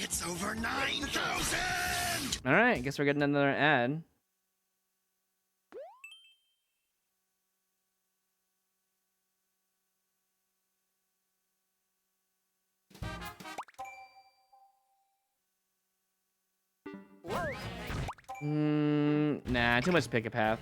It's over 9,000! Alright, guess we're getting another ad. Nah, too much pick a path.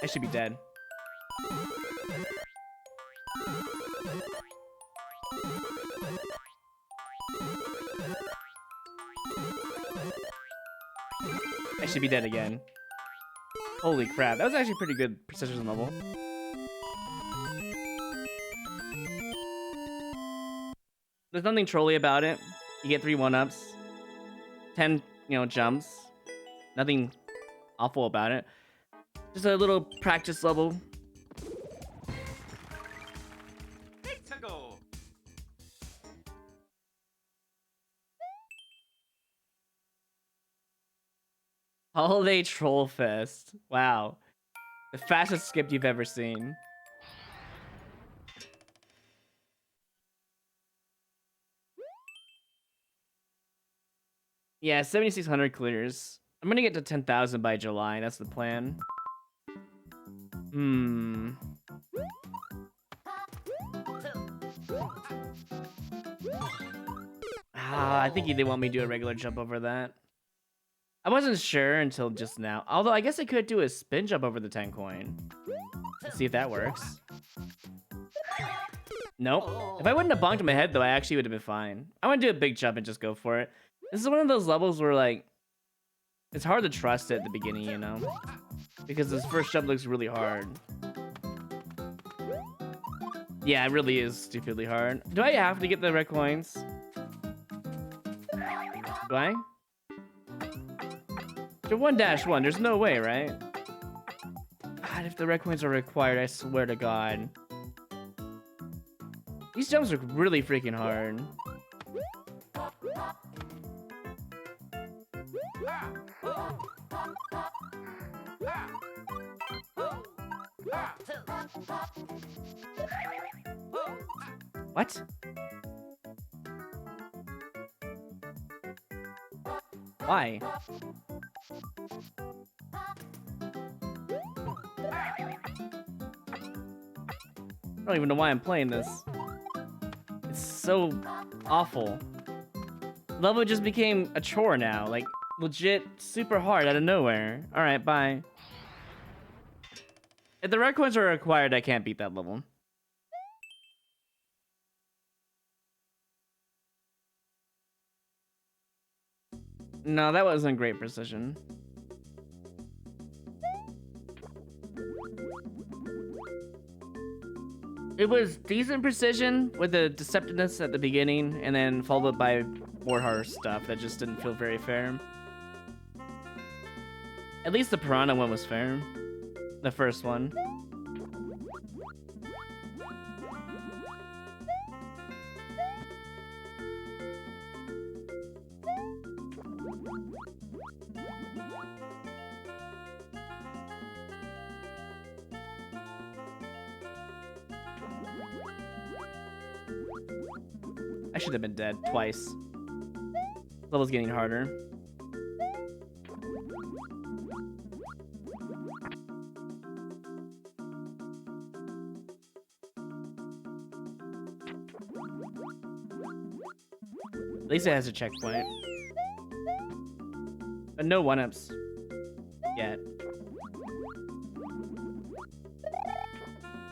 I should be dead. I should be dead again. Holy crap, that was actually pretty good precision level. There's nothing trolly about it. You get 3 1-ups, 10, jumps. Nothing awful about it. Just a little practice level. Icicle. Holiday Troll Fest. Wow. The fastest skip you've ever seen. Yeah, 7,600 clears. I'm gonna get to 10,000 by July. That's the plan. I think they want me to do a regular jump over that. I wasn't sure until just now. Although I guess I could do a spin jump over the 10 coin. Let's see if that works. Nope. If I wouldn't have bonked my head though, I actually would have been fine. I want to do a big jump and just go for it. This is one of those levels where like, it's hard to trust it at the beginning, because this first jump looks really hard. Yeah, it really is stupidly hard. Do I have to get the red coins? Do I? They're 1-1. There's no way, right? God, if the red coins are required, I swear to God. These jumps are really freaking hard. What? Why? I don't even know why I'm playing this. It's so awful. Level just became a chore now, like legit super hard out of nowhere. All right, bye. If the red coins are required, I can't beat that level. No, that wasn't great precision. It was decent precision with the deceptiveness at the beginning, and then followed by more hard stuff that just didn't feel very fair. At least the piranha one was fair. The first one. I should have been dead twice. Level's getting harder. At least it has a checkpoint. But no 1-ups yet.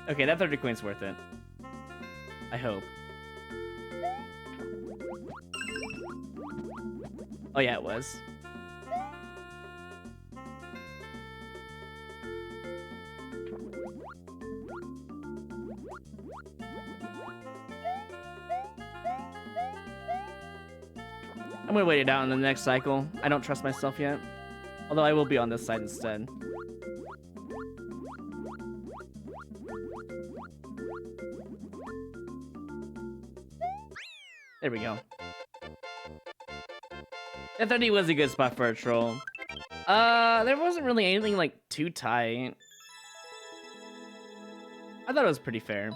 Okay, that 30 coin's worth it. I hope. Oh yeah, it was. I'm gonna wait it out in the next cycle. I don't trust myself yet. Although I will be on this side instead. There we go. That 30 was a good spot for a troll. There wasn't really anything like too tight. I thought it was pretty fair.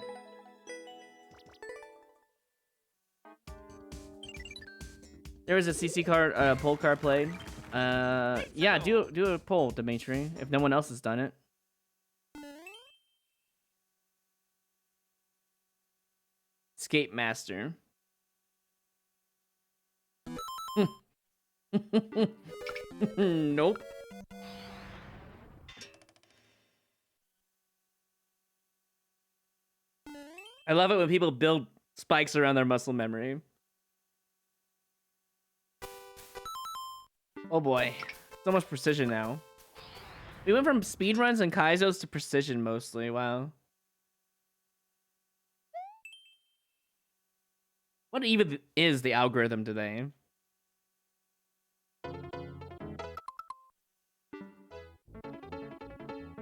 There was a CC card, poll card played. Yeah, do a poll, Dimitri, if no one else has done it. Skate Master. Nope. I love it when people build spikes around their muscle memory. Oh boy, so much precision now. We went from speedruns and kaizos to precision mostly, wow. What even is the algorithm today?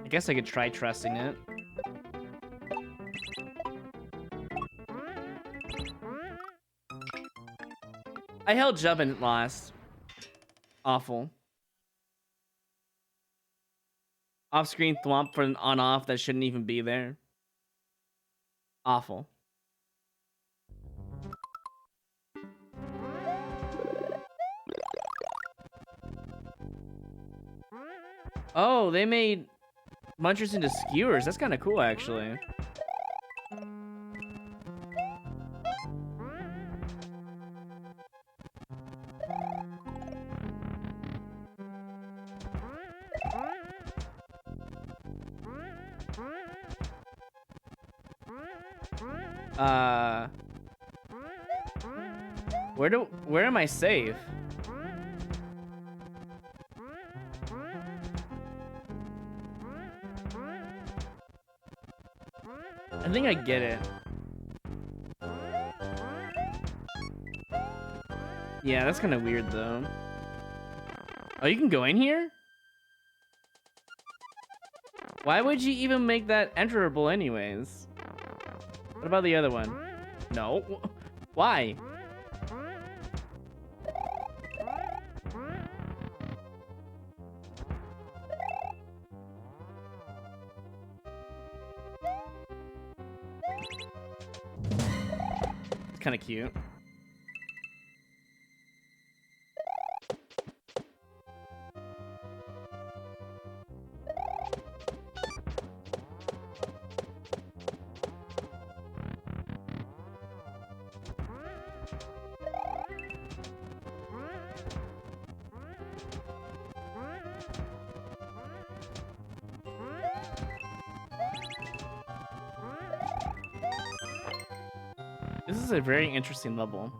I guess I could try trusting it. I held jump and lost. Awful. Off-screen thwomp for an on-off that shouldn't even be there. Awful. Oh, they made munchers into skewers. That's kind of cool, actually. Where am I safe? I think I get it. Yeah, that's kind of weird though. Oh, you can go in here? Why would you even make that enterable anyways? What about the other one? No. Why? It's kind of cute. This is a very interesting level.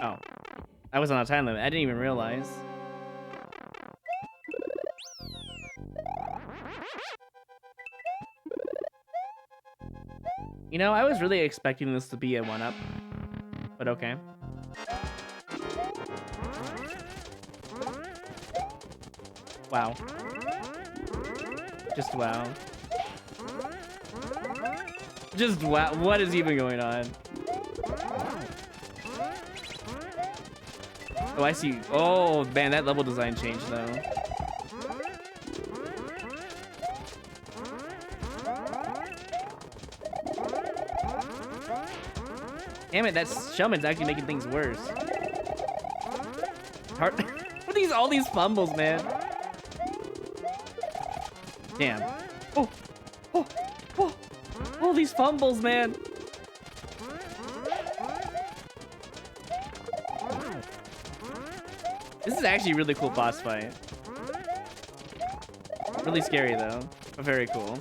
Oh. I was on a time limit. I didn't even realize. You know, I was really expecting this to be a 1-up. But okay. Wow. Just wow. Just wow. What is even going on? Oh, I see. Oh, man, that level design changed, though. Damn it, that shaman's actually making things worse. What are all these fumbles, man? Damn. Oh, oh, oh. All these fumbles, man. This is actually a really cool boss fight. Really scary, though, but very cool.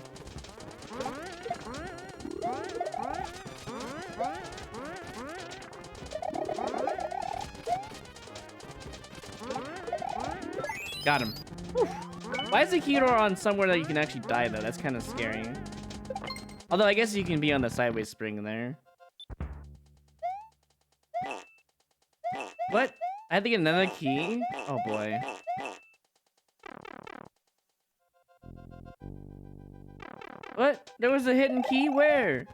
Got him. Whew. Why is the key door on somewhere that you can actually die, though? That's kind of scary. Although I guess you can be on the sideways spring there. What? I had to get another key? Oh boy. What? There was a hidden key? Where?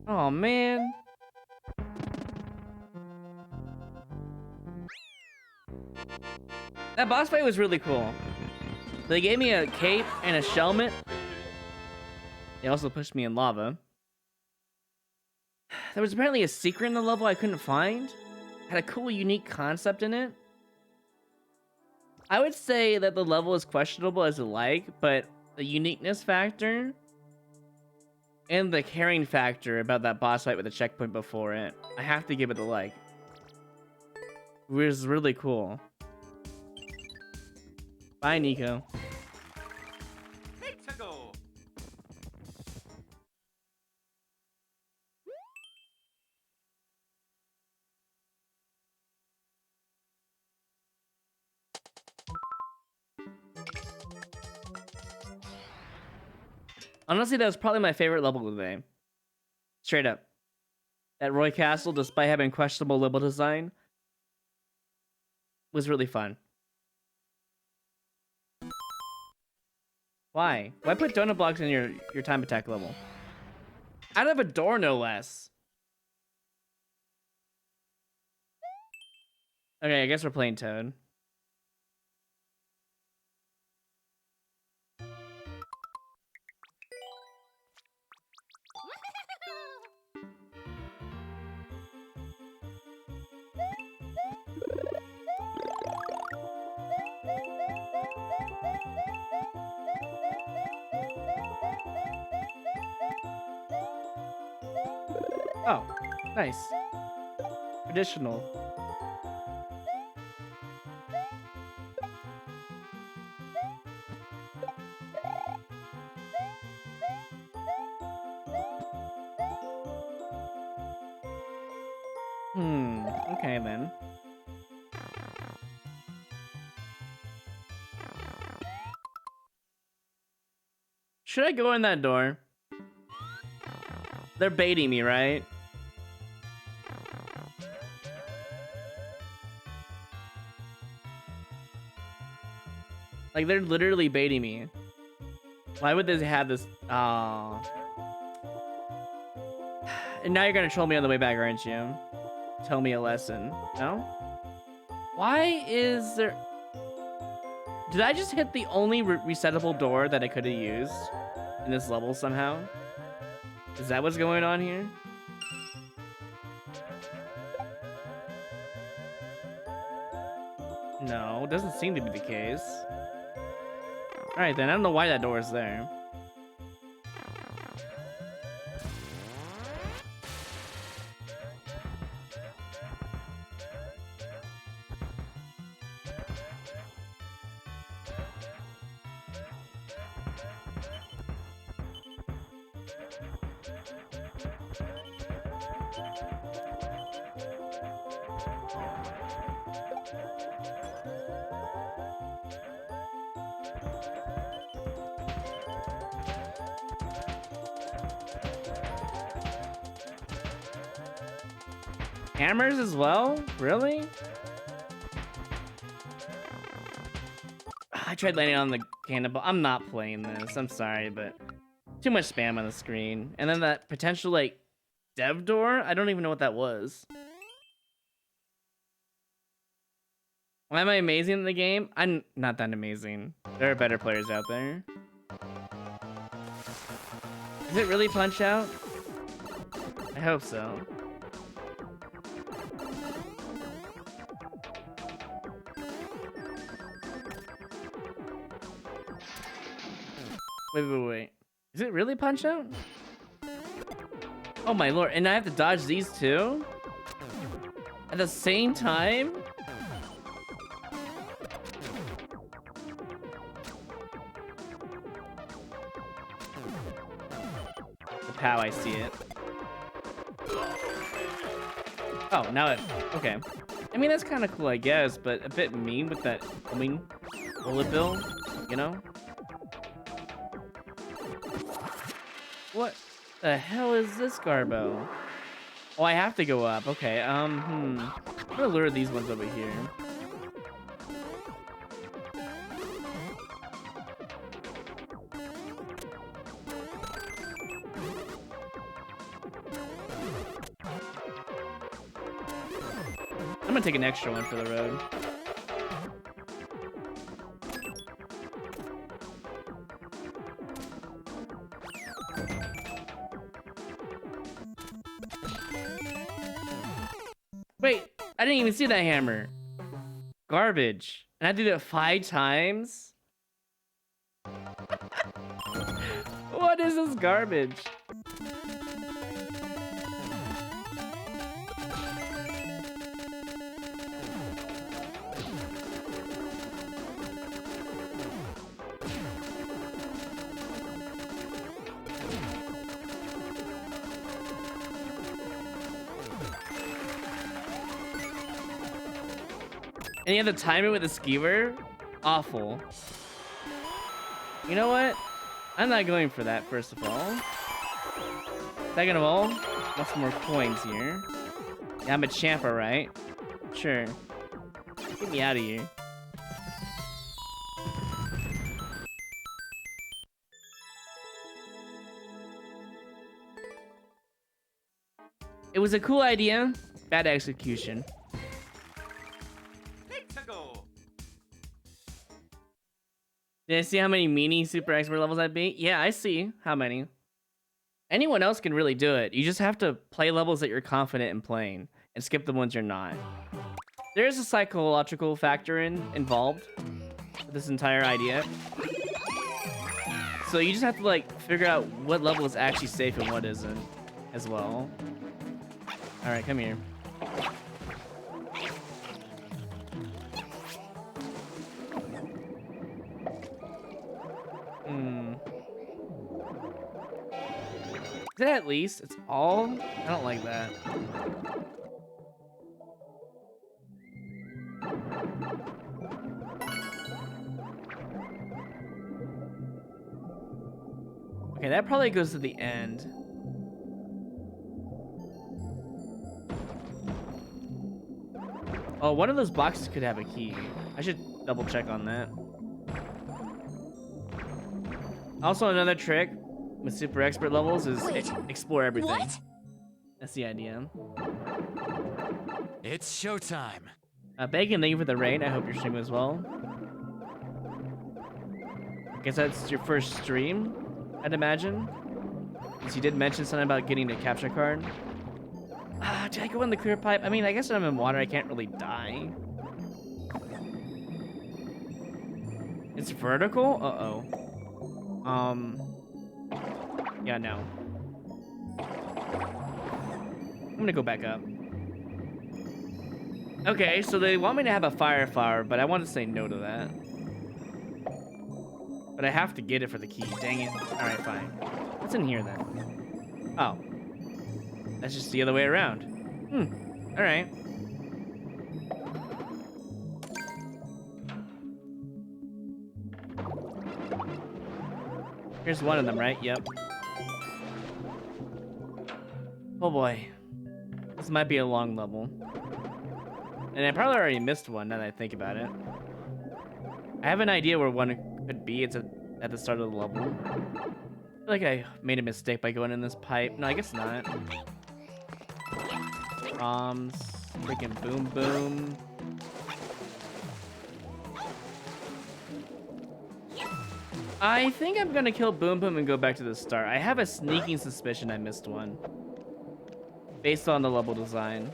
Oh man. That boss fight was really cool. They gave me a cape and a shelmet. They also pushed me in lava. There was apparently a secret in the level I couldn't find. Had a cool, unique concept in it. I would say that the level is questionable as a like, but the uniqueness factor and the caring factor about that boss fight with the checkpoint before it, I have to give it the like. It was really cool. Bye, Nico. Icicle. Honestly, that was probably my favorite level today. Straight up. At Roy Castle, despite having questionable level design, was really fun. Why? Why put donut blocks in your time attack level? Out of a door, no less. Okay, I guess we're playing Toad. Oh, nice. Traditional. Okay then. Should I go in that door? They're baiting me, right? Like, they're literally baiting me. Why would they have this? Oh. And now you're gonna troll me on the way back, aren't you? Tell me a lesson. No? Why is there... Did I just hit the only resettable door that I could have used in this level somehow? Is that what's going on here? No, it doesn't seem to be the case. Alright then, I don't know why that door is there. Hammers as well? Really? I tried landing on the cannonball. I'm not playing this. I'm sorry, but too much spam on the screen. And then that potential, like, dev door? I don't even know what that was. Why am I amazing in the game? I'm not that amazing. There are better players out there. Does it really punch out? I hope so. Wait. Is it really punch out? Oh my lord, and I have to dodge these two? At the same time? That's how I see it. Oh, now it... Okay. I mean, that's kind of cool, I guess, but a bit mean with that, bullet bill, you know? What the hell is this, Garbo? Oh, I have to go up. Okay, I'm gonna lure these ones over here. I'm gonna take an extra one for the road. Wait, I didn't even see that hammer. Garbage. And I did it 5 times? What is this garbage? And you have to time it with a skewer? Awful. You know what? I'm not going for that, first of all. Second of all, want some more coins here. Yeah, I'm a champ, alright? Sure. Get me out of here. It was a cool idea, bad execution. Icicle. Did I see how many mini super expert levels I beat? Yeah, I see how many. Anyone else can really do it. You just have to play levels that you're confident in playing and skip the ones you're not. There is a psychological factor involved with this entire idea. So you just have to like figure out what level is actually safe and what isn't as well. All right, come here. Is it at least? It's all? I don't like that. Okay, that probably goes to the end. Oh, one of those boxes could have a key. I should double check on that. Also, another trick with super expert levels is explore everything. What? That's the idea. It's showtime. Bacon, thank you for the raid. I hope your stream goes well. Guess that's your first stream, I'd imagine. Because you did mention something about getting a capture card. Did I go in the clear pipe? I mean, I guess when I'm in water, I can't really die. It's vertical? Uh-oh. Yeah, no. I'm gonna go back up. Okay, so they want me to have a fire flower, but I want to say no to that. But I have to get it for the key. Dang it. Alright, fine. What's in here, then? Oh. That's just the other way around. Alright. Here's one of them, right? Yep. Oh boy. This might be a long level. And I probably already missed one now that I think about it. I have an idea where one could be. It's at the start of the level. I feel like I made a mistake by going in this pipe. No, I guess not. Bombs. Freaking boom boom. I think I'm gonna kill Boom Boom and go back to the start. I have a sneaking suspicion I missed one. Based on the level design.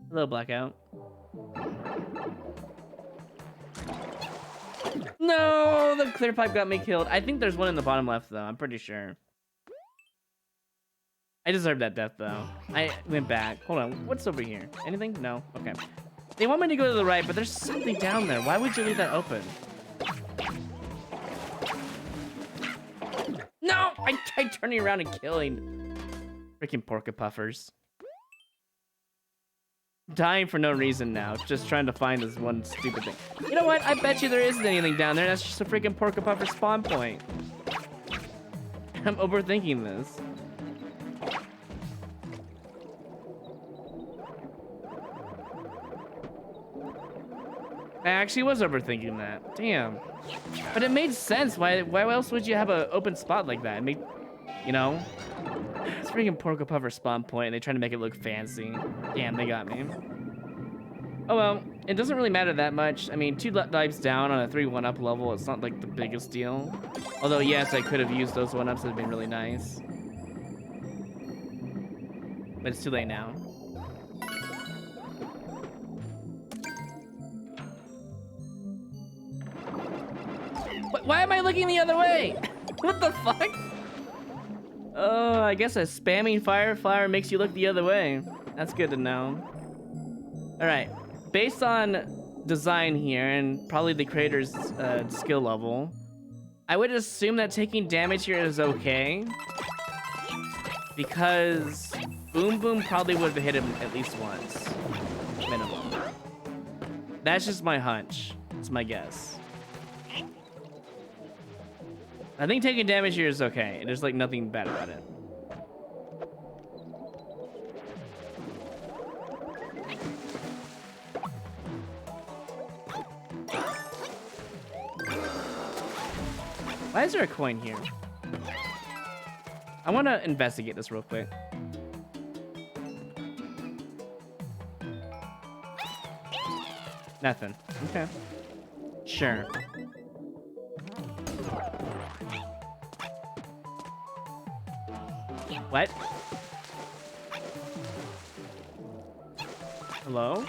Hello, Blackout. No, the clear pipe got me killed. I think there's one in the bottom left, though. I'm pretty sure. I deserve that death, though. I went back. Hold on. What's over here? Anything? No? Okay. They want me to go to the right, but there's something down there. Why would you leave that open? No! I tried turning around and killing. Freaking Porcupuffers. Dying for no reason now, just trying to find this one stupid thing. You know what? I bet you there isn't anything down there. That's just a freaking Porcupuffer spawn point. I'm overthinking this. I actually was overthinking that. Damn. But it made sense. Why else would you have an open spot like that? It made, you know? It's freaking Porcupuffer spawn point, and they try to make it look fancy. Damn, they got me. Oh well, it doesn't really matter that much. I mean, 2 dives down on a 3 1-up level, it's not like the biggest deal. Although, yes, I could have used those 1-ups, it'd been really nice. But it's too late now. Why am I looking the other way? What the fuck? Oh, I guess a spamming fire flower makes you look the other way. That's good to know. All right, based on design here and probably the creator's skill level, I would assume that taking damage here is okay, because Boom Boom probably would have hit him at least once, minimum. That's just my hunch. It's my guess. I think taking damage here is okay. There's like nothing bad about it. Why is there a coin here? I want to investigate this real quick. Nothing. Okay. Sure. What? Hello?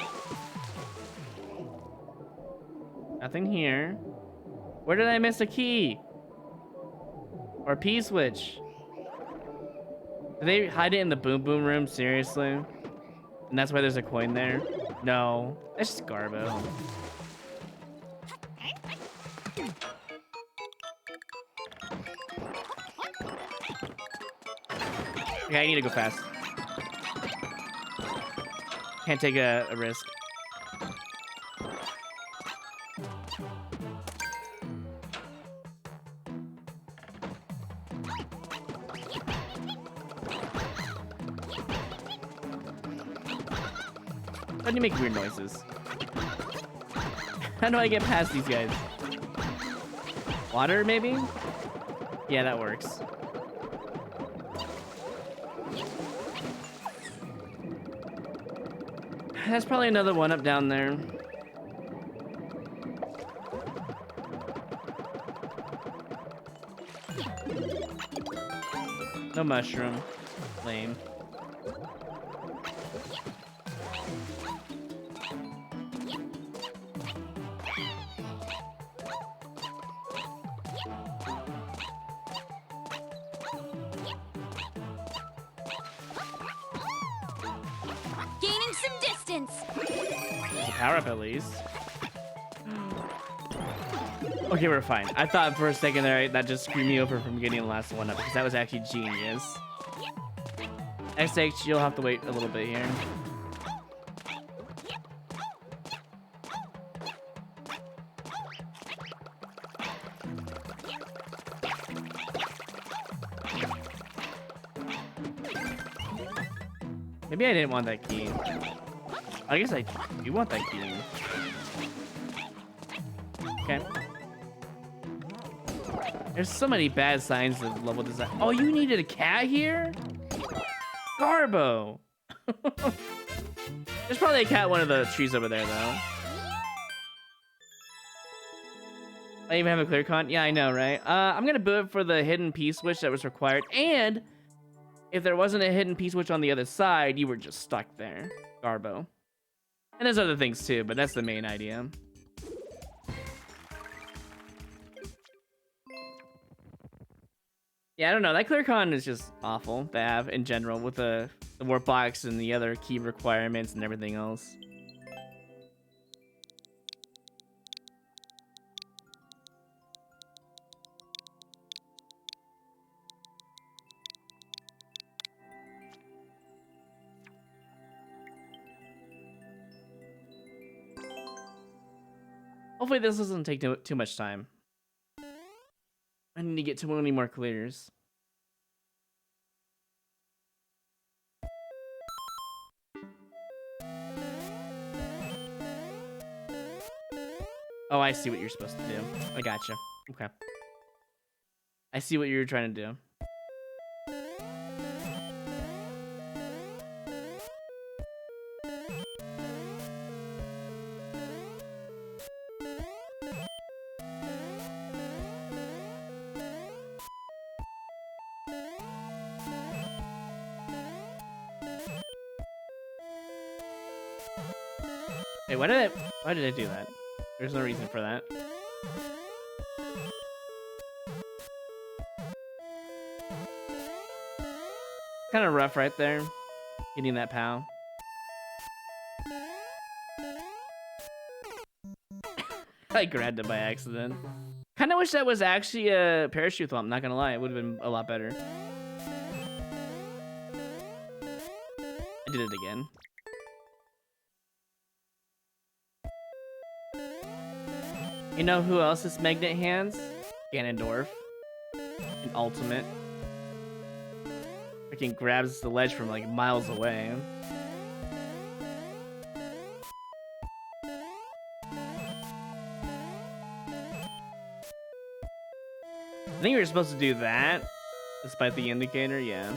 Nothing here. Where did I miss a key? Or a P-switch? Did they hide it in the Boom Boom room? Seriously? And that's why there's a coin there? No. That's just Garbo. Okay, I need to go fast. Can't take a risk. Why do you make weird noises? How do I get past these guys? Water, maybe? Yeah, that works. That's probably another 1-up down there. No mushroom. Lame. Power up at least. Okay, we're fine. I thought for a second there that just screwed me over from getting the last 1-up, because that was actually genius. XH, you'll have to wait a little bit here. Maybe I didn't want that key. I guess I do want that key. Okay. There's so many bad signs of level design. Oh, you needed a cat here? Garbo! There's probably a cat in one of the trees over there, though. I even have a clear con? Yeah, I know, right? I'm gonna boot for the hidden P-switch that was required, and if there wasn't a hidden P-switch on the other side, you were just stuck there. Garbo. And there's other things too, but that's the main idea. Yeah, I don't know. That clear con is just awful to have in general with the warp box and the other key requirements and everything else. Hopefully this doesn't take too much time. I need to get too many more clears. Oh, I see what you're supposed to do. I gotcha. Okay. I see what you're trying to do. Hey, why did I do that? There's no reason for that. Kind of rough right there, hitting that POW. I grabbed it by accident. Kind of wish that was actually a parachute thump, not gonna lie. It would have been a lot better. I did it again. You know who else is magnet hands? Ganondorf. An ultimate. Freaking grabs the ledge from like miles away. I think we were supposed to do that, despite the indicator, yeah.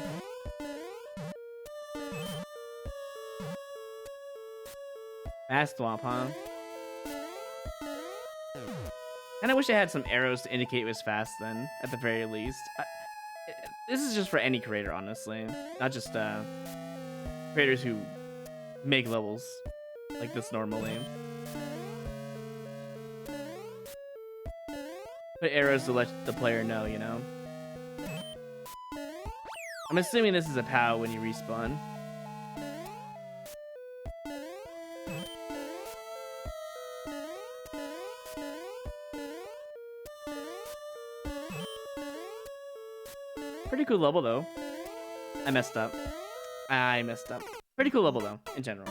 Fast swap, huh? And I wish I had some arrows to indicate it was fast then, at the very least. This is just for any creator, honestly. Not just creators who make levels like this normally. Put arrows to let the player know, you know? I'm assuming this is a POW when you respawn. Pretty cool level, though. I messed up. Pretty cool level, though, in general.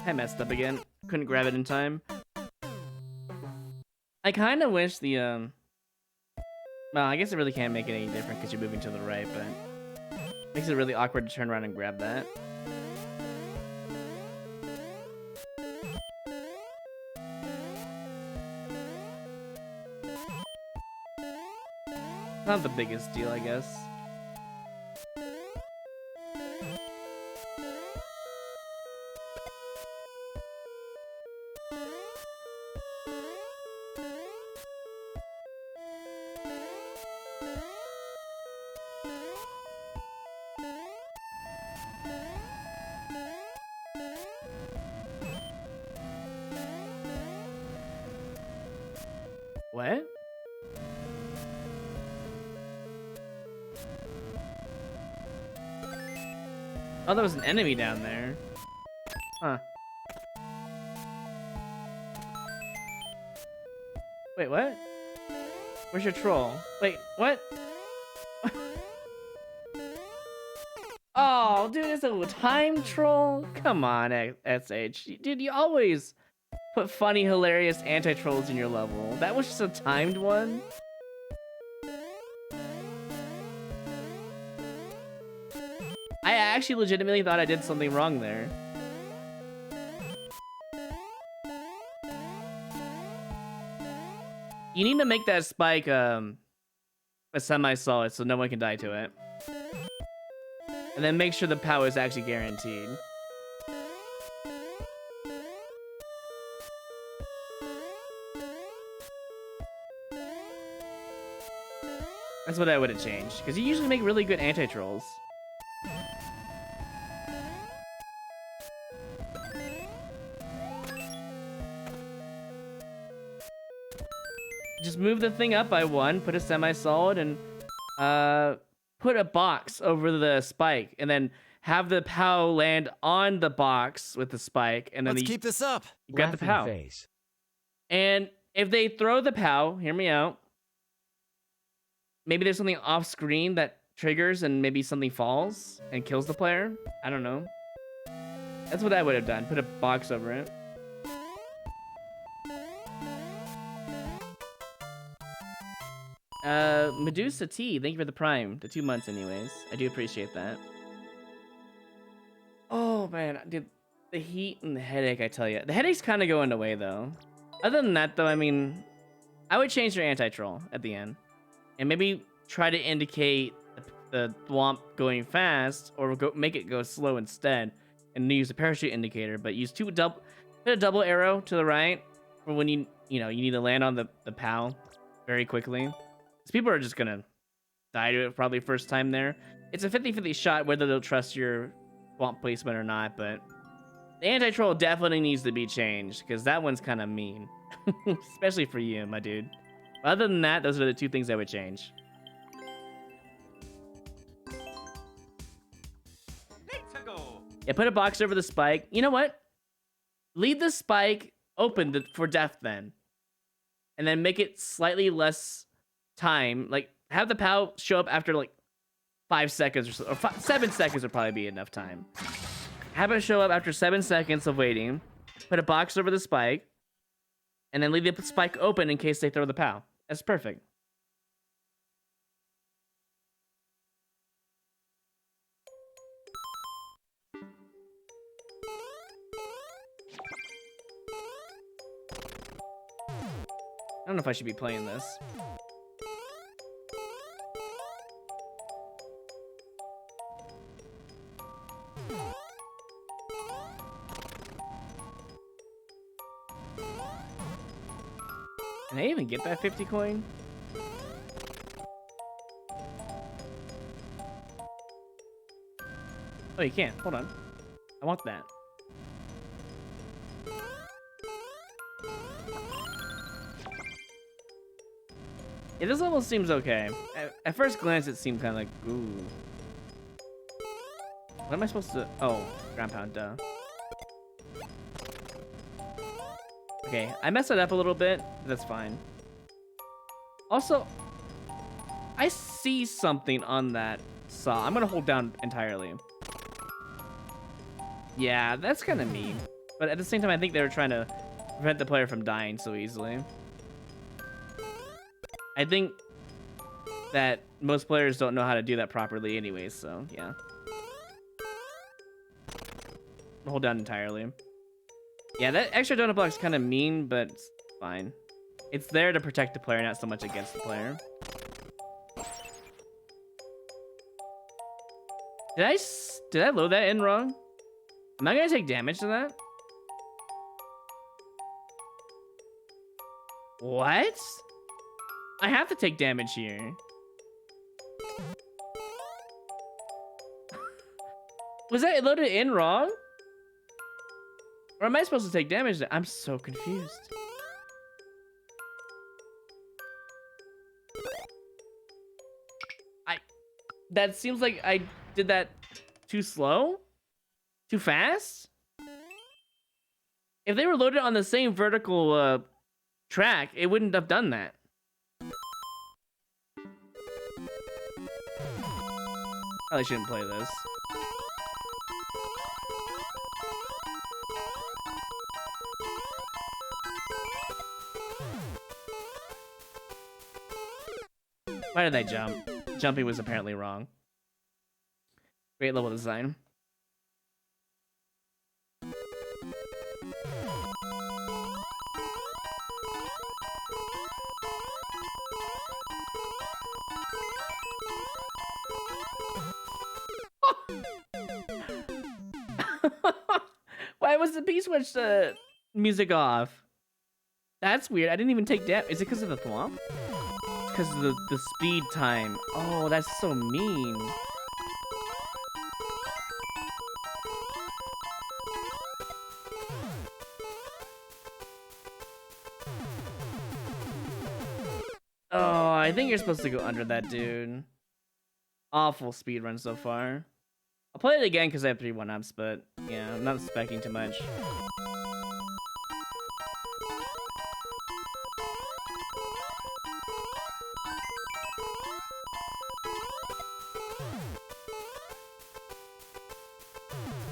I messed up again. Couldn't grab it in time. I kind of wish the, well, I guess it really can't make it any different because you're moving to the right, but makes it really awkward to turn around and grab that. Not the biggest deal, I guess. What? Oh, there was an enemy down there. Huh. Wait, what? Where's your troll? Wait, what? Oh, dude, it's a time troll? Come on, SH. Dude, you always put funny, hilarious anti-trolls in your level. That was just a timed one? I actually legitimately thought I did something wrong there. You need to make that spike a semi-solid so no one can die to it. And then make sure the power is actually guaranteed. That's what I would have changed, because you usually make really good anti-trolls. Just move the thing up by one, put a semi-solid, and put a box over the spike, and then have the POW land on the box with the spike, and then Let's keep this up. you got the POW. Face. And if they throw the POW, hear me out. Maybe there's something off screen that triggers and maybe something falls and kills the player. I don't know. That's what I would have done. Put a box over it. Medusa T, thank you for the Prime. The 2 months anyways. I do appreciate that. Oh man, dude. The heat and the headache, I tell you. The headache's kind of going away though. Other than that though, I mean, I would change your anti-troll at the end. And maybe try to indicate the thwomp going fast, or make it go slow instead, and use a parachute indicator. But use put a double arrow to the right for when you need to land on the POW very quickly. Because people are just gonna die to it probably first time there. It's a 50-50 shot whether they'll trust your thwomp placement or not. But the anti-troll definitely needs to be changed because that one's kind of mean, especially for you, my dude. Other than that, those are the 2 things I would change. Icicle. Yeah, put a box over the spike. You know what? Leave the spike open for death then. And then make it slightly less time. Like, have the POW show up after, like, 5 seconds or so. Or 7 seconds would probably be enough time. Have it show up after 7 seconds of waiting. Put a box over the spike. And then leave the spike open in case they throw the POW. That's perfect. I don't know if I should be playing this. Can I even get that 50 coin? Oh, you can't. Hold on. I want that. Yeah, this level seems okay. At first glance, it seemed kind of like, ooh. What am I supposed to... Oh, ground pound, duh. Okay, I messed it up a little bit. But that's fine. Also, I see something on that saw. I'm gonna hold down entirely. Yeah, that's kind of mean. But at the same time, I think they were trying to prevent the player from dying so easily. I think that most players don't know how to do that properly anyways, so yeah. Hold down entirely. Yeah, that extra donut block's kind of mean, but it's fine. It's there to protect the player, not so much against the player. Did I load that in wrong? Am I gonna take damage to that? What? I have to take damage here. Was that loaded in wrong? Or am I supposed to take damage? I'm so confused. That seems like I did that too slow? Too fast? If they were loaded on the same vertical track, it wouldn't have done that. Probably shouldn't play this. Why did I jump? Jumping was apparently wrong. Great level design. Why was the P-switch music off? That's weird. I didn't even take damage. Is it because of the thwomp? Because of the speed time. Oh, that's so mean. Oh, I think you're supposed to go under that, dude. Awful speedrun so far. I'll play it again because I have 3 1-ups, but yeah, I'm not expecting too much.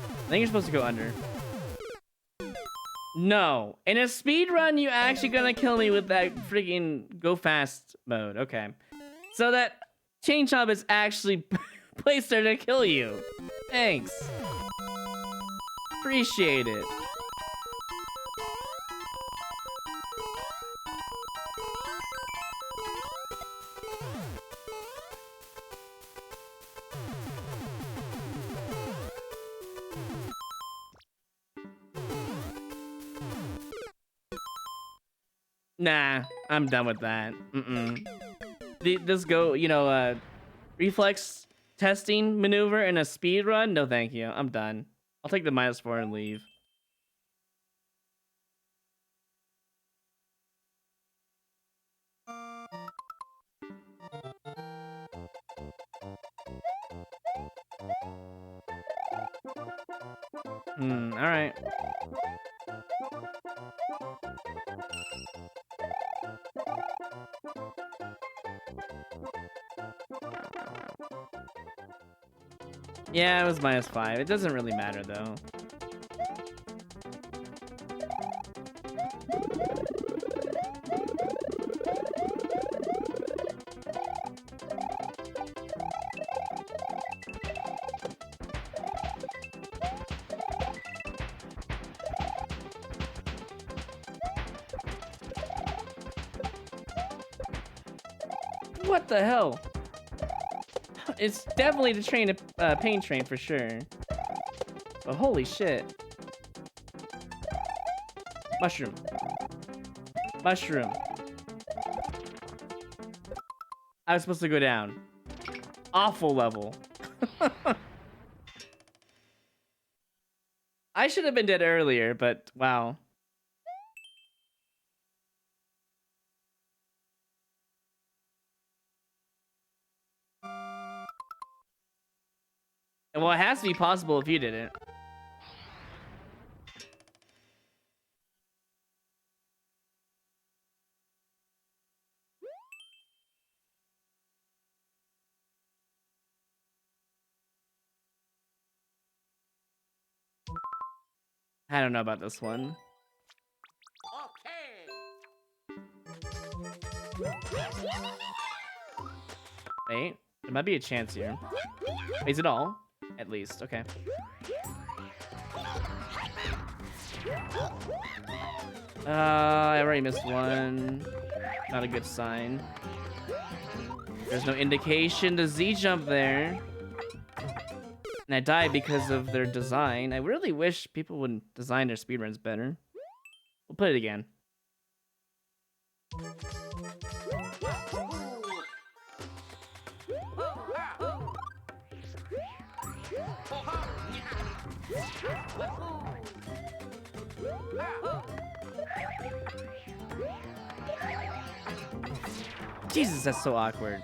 I think you're supposed to go under. No. In a speed run, you actually gonna kill me with that freaking go fast mode. Okay. So that chain chomp is actually placed there to kill you. Thanks. Appreciate it. Nah, I'm done with that. This go, reflex testing maneuver in a speed run? No, thank you. I'm done. I'll take the -4 and leave. All right. Yeah, it was -5. It doesn't really matter, though. What the hell? It's definitely the train, pain train for sure. But holy shit. Mushroom. Mushroom. I was supposed to go down. Awful level. I should have been dead earlier, but wow. Well, it has to be possible if you didn't. I don't know about this one. Wait, there might be a chance here. Is it all? At least, okay. I already missed one. Not a good sign. There's no indication to Z-jump there. And I died because of their design. I really wish people would design their speedruns better. We'll play it again. Jesus, that's so awkward.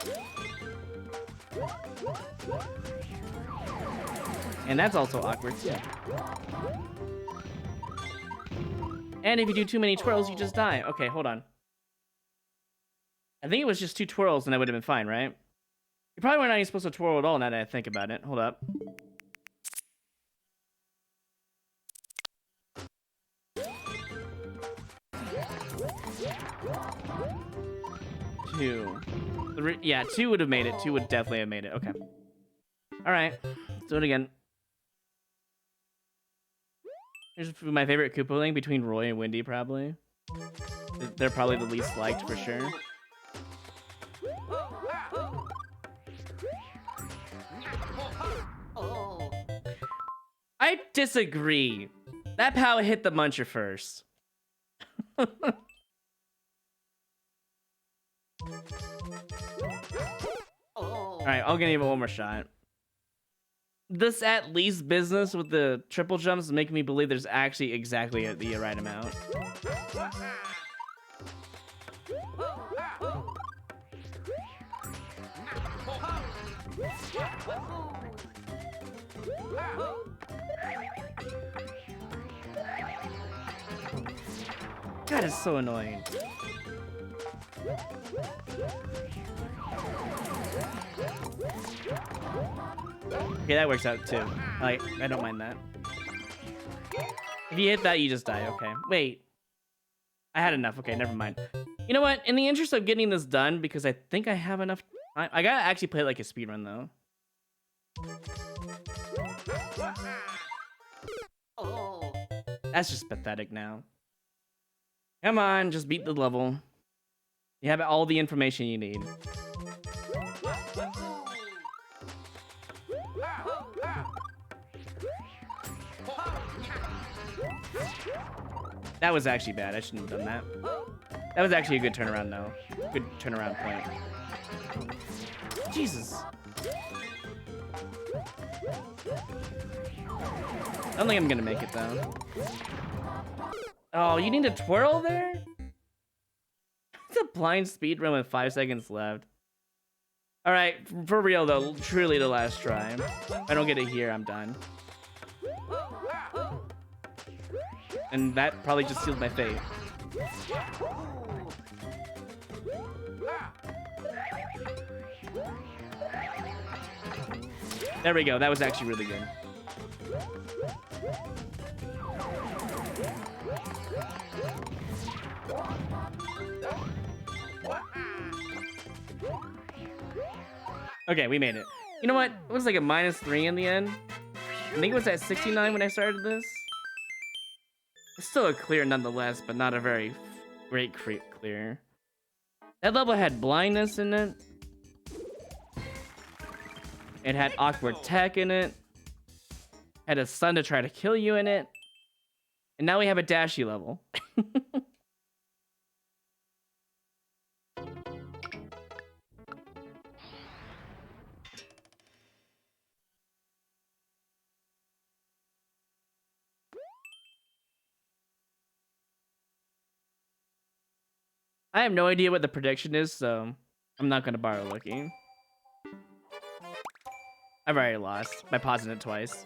And that's also awkward too. And if you do too many twirls, you just die. Okay, hold on. I think it was just 2 twirls and I would have been fine, right? You probably weren't even supposed to twirl at all now that I think about it. Hold up. Two. Yeah, 2 would have made it. 2 would definitely have made it. Okay. All right. Let's do it again. Here's my favorite Koopaling between Roy and Wendy, probably. They're probably the least liked for sure. I disagree. That pow hit the muncher first. Alright, I'll give it one more shot. This at least business with the triple jumps is making me believe there's actually exactly the right amount. God, it's so annoying. Okay, that works out too. Like, I don't mind that. If you hit that, you just die. Okay. Wait. I had enough. Okay, never mind. You know what? In the interest of getting this done, because I think I have enough time, I gotta actually play it like a speedrun, though. Oh. That's just pathetic now. Come on, just beat the level. You have all the information you need. That was actually bad. I shouldn't have done that. That was actually a good turnaround, though. Good turnaround point. Jesus. I don't think I'm gonna make it, though. Oh, you need to twirl there? It's a blind speedrun with 5 seconds left. Alright, for real, though. Truly the last try. If I don't get it here, I'm done. And that probably just sealed my fate. There we go. That was actually really good. Okay, we made it. You know what? It looks like a -3 in the end. I think it was at 69 when I started this. It's still a clear nonetheless, but not a very great clear. That level had blindness in it. It had awkward tech in it. Had a sun to try to kill you in it. And now we have a dashy level. I have no idea what the prediction is, so I'm not gonna bother looking. I've already lost by pausing it twice.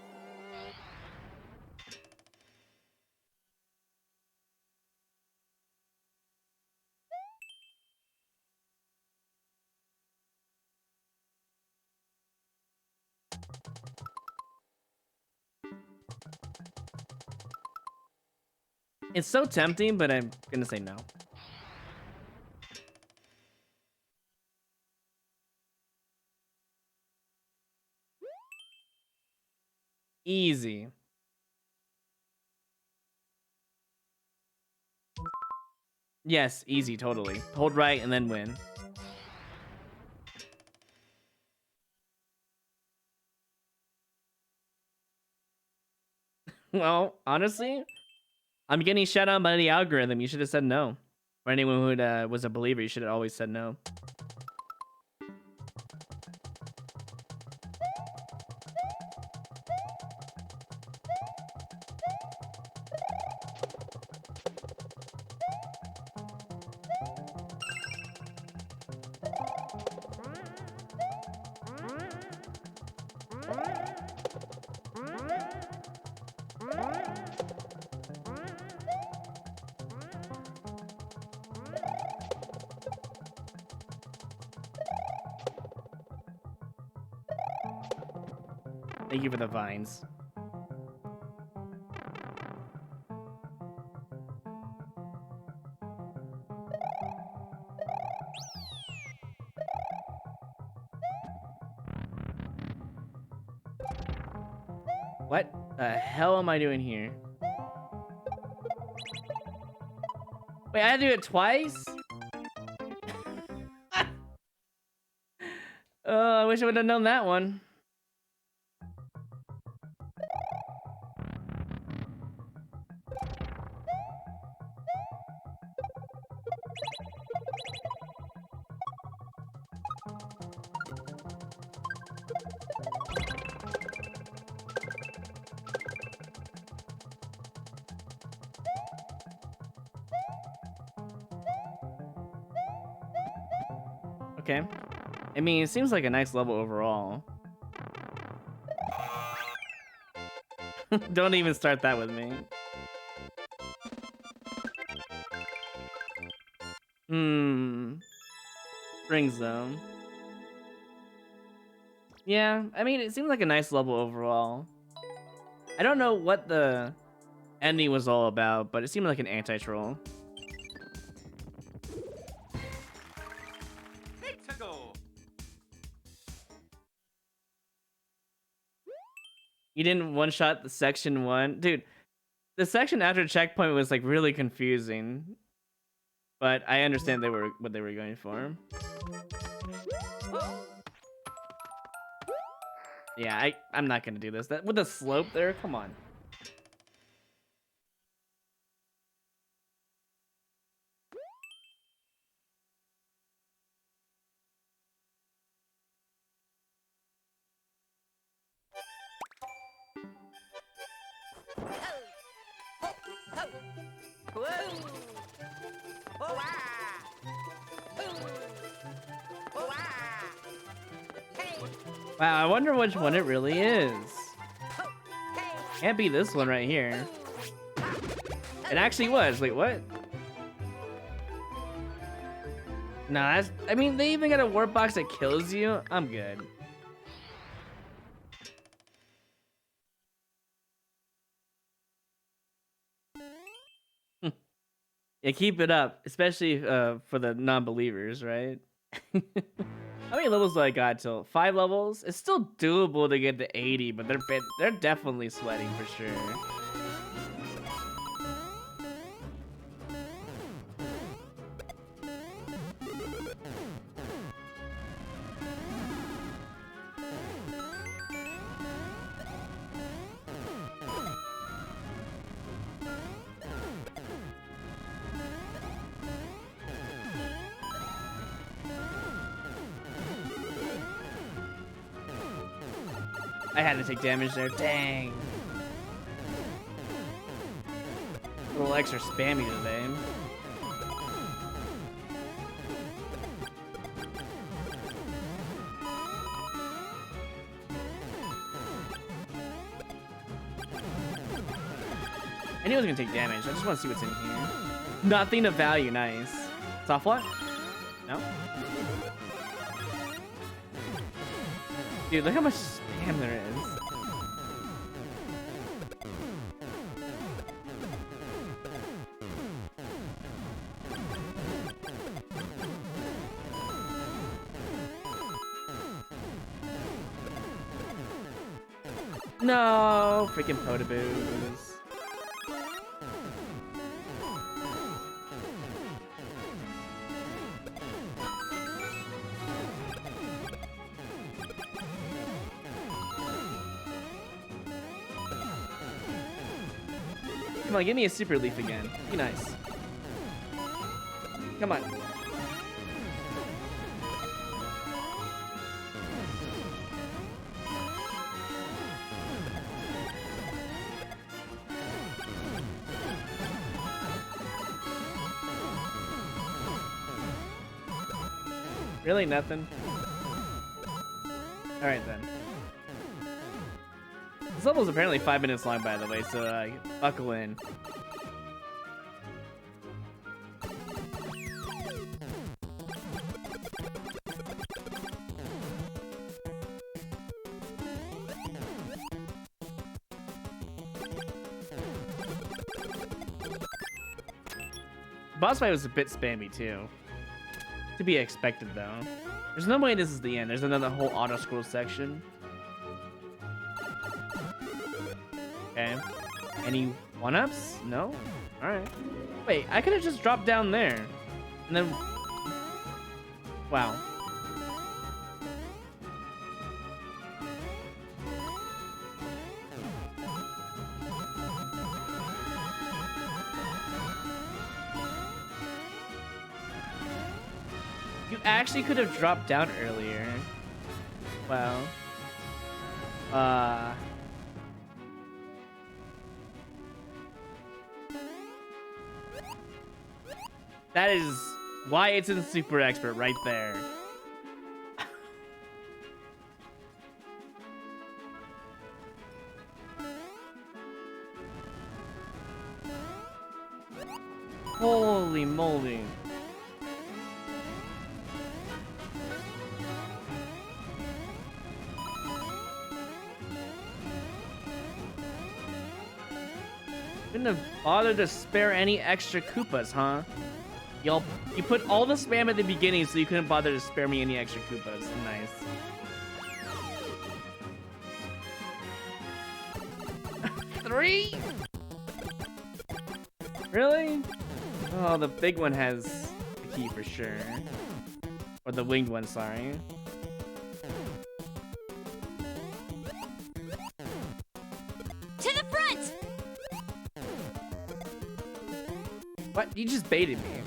It's so tempting, but I'm gonna say no. Easy. Yes, easy, totally. Hold right and then win. Well, honestly, I'm getting shut down by the algorithm. You should have said no. For anyone who was a believer, you should have always said no. Thank you for the vines. What the hell am I doing here? Wait, I had to do it twice? Oh, I wish I would have known that one. Okay. I mean, it seems like a nice level overall. Don't even start that with me. Springs though. Yeah, I mean, it seems like a nice level overall. I don't know what the ending was all about, but it seemed like an anti-troll. Icicle. You didn't one-shot the section 1? Dude, the section after checkpoint was like really confusing. But I understand what they were going for. Yeah, I'm not gonna do this. That with the slope there, come on. Wow, I wonder which one it really is. Can't be this one right here. It actually was. Wait, what? Nah, that's... I mean, they even got a warp box that kills you? I'm good. Yeah, keep it up. Especially for the non-believers, right? How many levels do I got till? 5 levels? It's still doable to get to 80, but they're definitely sweating for sure. I had to take damage there. Dang. A little extra spammy today. I knew I was gonna take damage. I just want to see what's in here. Nothing of value. Nice. Soft what? No. Dude, look how much spam there is. No, freaking Potaboos. Come on, give me a super leaf again. Be nice. Come on. Really nothing? Alright then. This level is apparently 5 minutes long, by the way, so buckle in. Boss fight was a bit spammy too. To be expected though. There's no way this is the end. There's another whole auto scroll section. Okay. Any one-ups? No? Alright. Wait, I could have just dropped down there. And then... Wow. You actually could have dropped down earlier. Wow. That is why it's in Super Expert right there. Holy moly. Couldn't have bothered to spare any extra Koopas, huh? You put all the spam at the beginning so you couldn't bother to spare me any extra Koopas. Nice. Three? Really? Oh, the big one has the key for sure. Or the winged one, sorry. To the front! What? You just baited me.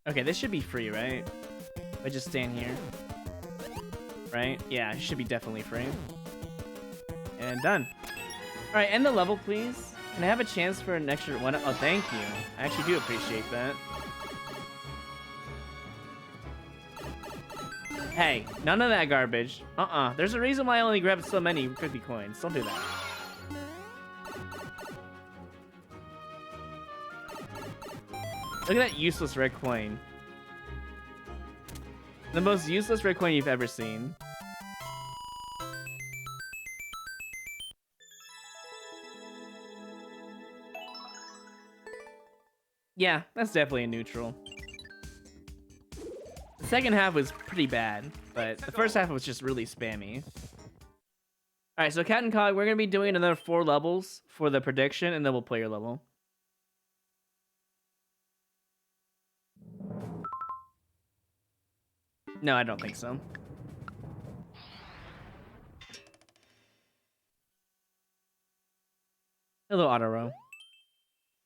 Okay, this should be free, right? If I just stand here. Right? Yeah, it should be definitely free. And done. Alright, end the level, please. Can I have a chance for an extra one? Oh, thank you. I actually do appreciate that. Hey, none of that garbage. There's a reason why I only grabbed so many 50 coins. Don't do that. Look at that useless red coin. The most useless red coin you've ever seen. Yeah, that's definitely a neutral. The second half was pretty bad, but the first half was just really spammy. Alright, so Cat and Cog, we're going to be doing another 4 levels for the prediction, and then we'll play your level. No, I don't think so. Hello, Otaro.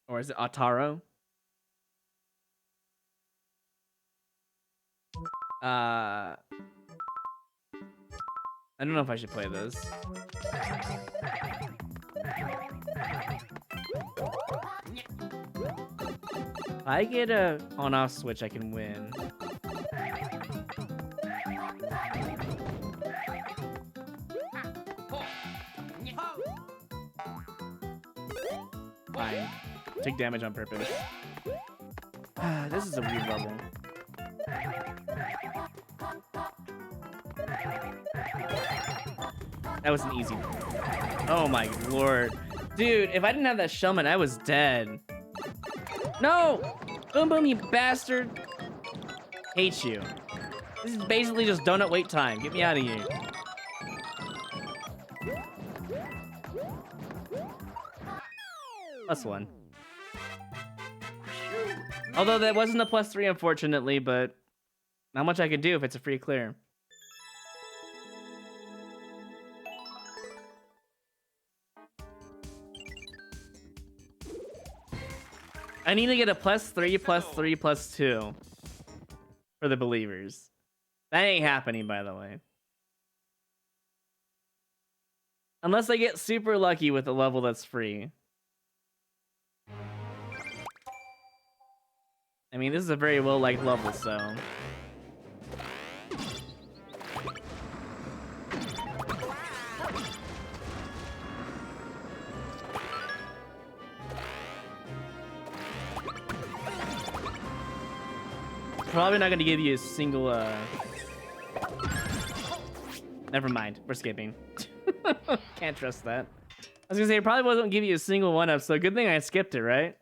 Or is it Otaro? I don't know if I should play this. If I get a on-off switch, I can win. Fine. Take damage on purpose. This is a weird level. That was an easy one. Oh my lord. Dude, if I didn't have that Shellman, I was dead. No! Boom boom, you bastard! Hate you. This is basically just donut wait time. Get me out of here. +1. Although that wasn't a +3, unfortunately, but not much I can do if it's a free clear. I need to get a +3, +3, +2 for the believers. That ain't happening, by the way. Unless I get super lucky with a level that's free. I mean, this is a very well-liked level, so... Probably not gonna give you a single, Never mind, we're skipping. Can't trust that. I was gonna say, it probably wasn't give you a single one-up, so good thing I skipped it, right?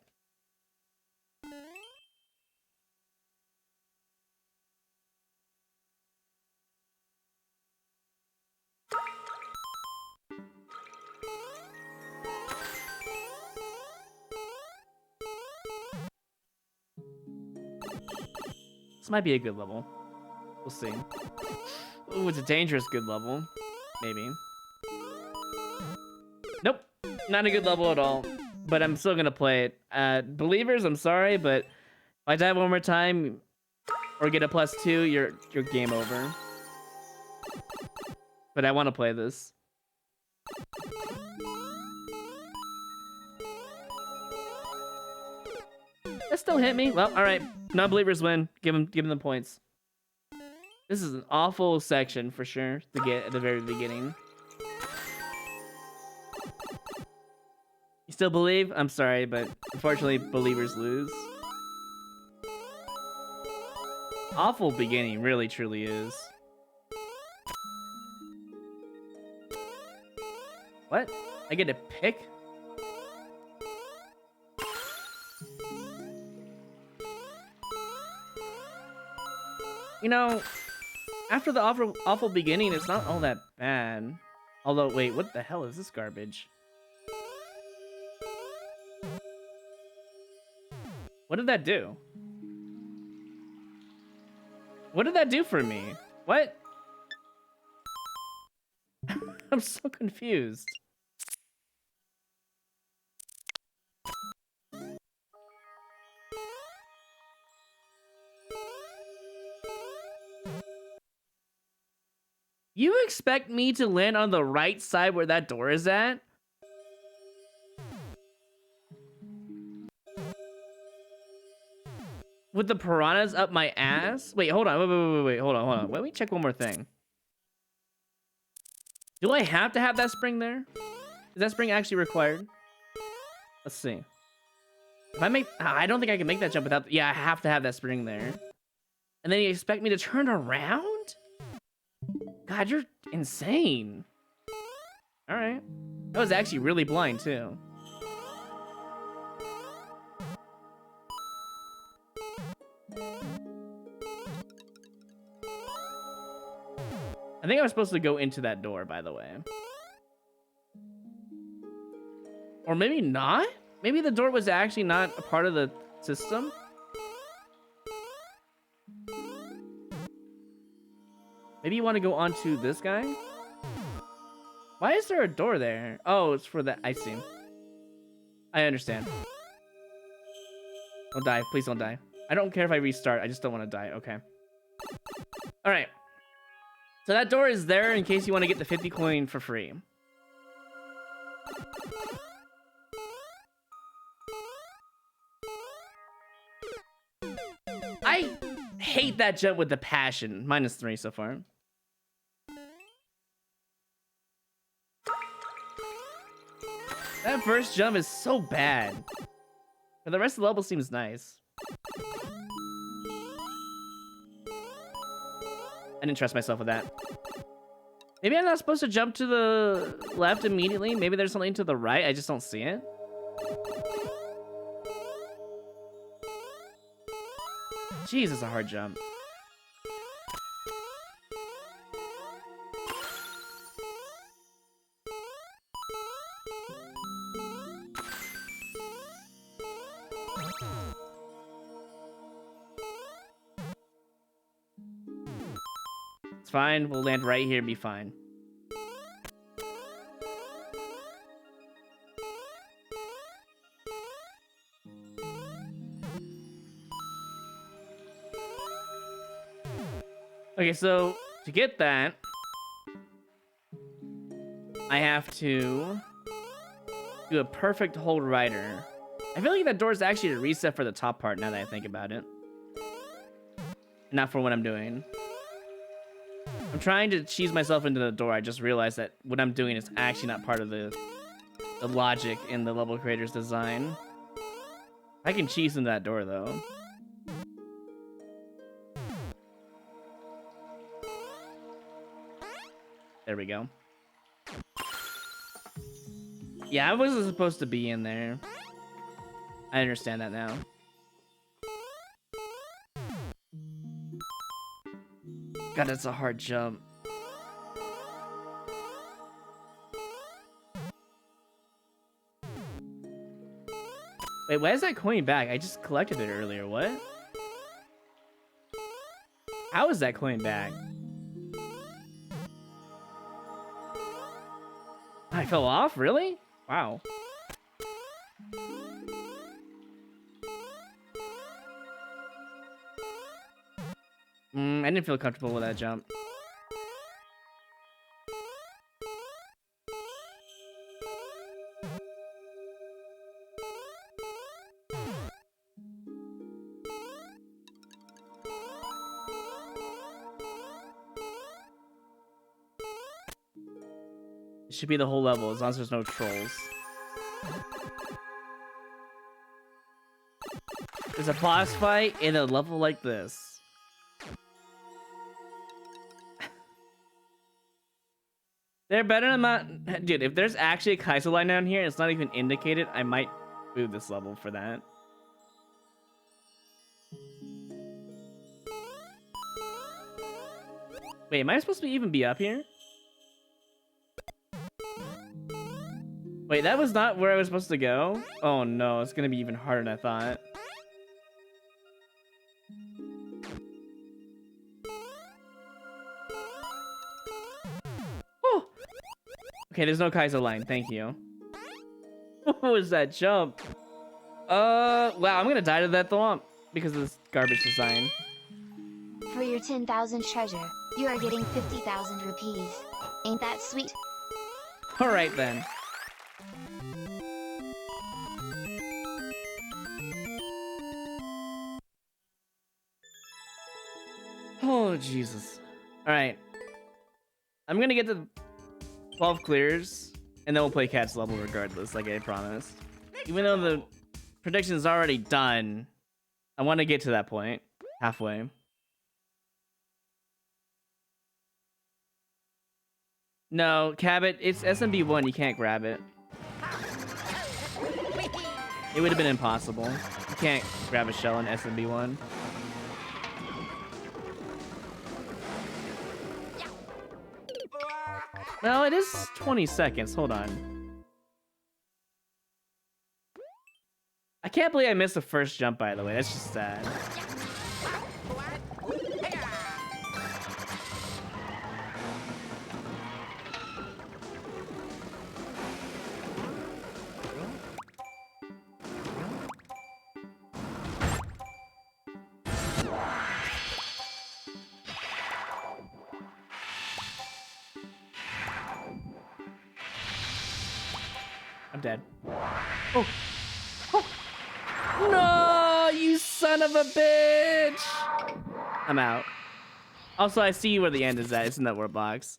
This might be a good level. We'll see. Ooh, it's a dangerous good level. Maybe. Nope. Not a good level at all. But I'm still gonna play it. Believers, I'm sorry, but if I die one more time or get a +2, you're game over. But I want to play this. That still hit me. Well, all right. Non-believers win. Give them the points. This is an awful section for sure to get at the very beginning. You still believe? I'm sorry, but unfortunately, believers lose. Awful beginning, really, truly is. What? I get to pick? You know, after the awful beginning, it's not all that bad. Although, wait, what the hell is this garbage? What did that do? What did that do for me? What? I'm so confused. You expect me to land on the right side where that door is at? With the piranhas up my ass? Wait, hold on. Wait, hold on. Let me check one more thing. Do I have to have that spring there? Is that spring actually required? Let's see. If I make... I don't think I can make that jump without... Yeah, I have to have that spring there. And then you expect me to turn around? God, you're insane. All right. That was actually really blind, too. I think I was supposed to go into that door, by the way. Or maybe not? Maybe the door was actually not a part of the system? Maybe you want to go onto this guy? Why is there a door there? Oh, it's for that. I see. I understand. Don't die. Please don't die. I don't care if I restart. I just don't want to die. Okay. All right. So that door is there in case you want to get the 50 coin for free. I hate that jump with the passion. -3 so far. That first jump is so bad. But the rest of the level seems nice. I didn't trust myself with that. Maybe I'm not supposed to jump to the left immediately. Maybe there's something to the right. I just don't see it. Jeez, it's a hard jump. It's fine. We'll land right here and be fine. Okay, so to get that, I have to do a perfect hold rider. I feel like that door is actually a reset for the top part now that I think about it. Not for what I'm doing. I'm trying to cheese myself into the door. I just realized that what I'm doing is actually not part of the logic in the level creator's design. I can cheese into that door though. There we go. Yeah, I wasn't supposed to be in there. I understand that now. God, that's a hard jump. Wait, why is that coin back? I just collected it earlier. What? How is that coin back? I fell off? Really? Wow. I didn't feel comfortable with that jump. It should be the whole level as long as there's no trolls. There's a boss fight in a level like this. They're better than that. Dude, if there's actually a Kaiser line down here, it's not even indicated, I might boo this level for that. Wait, am I supposed to even be up here? Wait, that was not where I was supposed to go? Oh no, it's gonna be even harder than I thought. Oh! Okay, there's no Kaiser line, thank you. What was that jump? Wow, I'm gonna die to that thwomp because of this garbage design. For your 10,000 treasure, you are getting 50,000 rupees. Ain't that sweet? Alright then. Oh, Jesus. Alright. I'm gonna get to 12 clears, and then we'll play Cat's level regardless, like I promised. Even though the prediction is already done, I want to get to that point. Halfway. No, Cabot, it's SMB1, you can't grab it. It would have been impossible. You can't grab a shell in SMB1. No, it is 20 seconds. Hold on. I can't believe I missed the first jump, by the way. That's just sad. I'm dead. Oh. Oh. No, you son of a bitch. I'm out. Also, I see where the end is at. It's in that word box.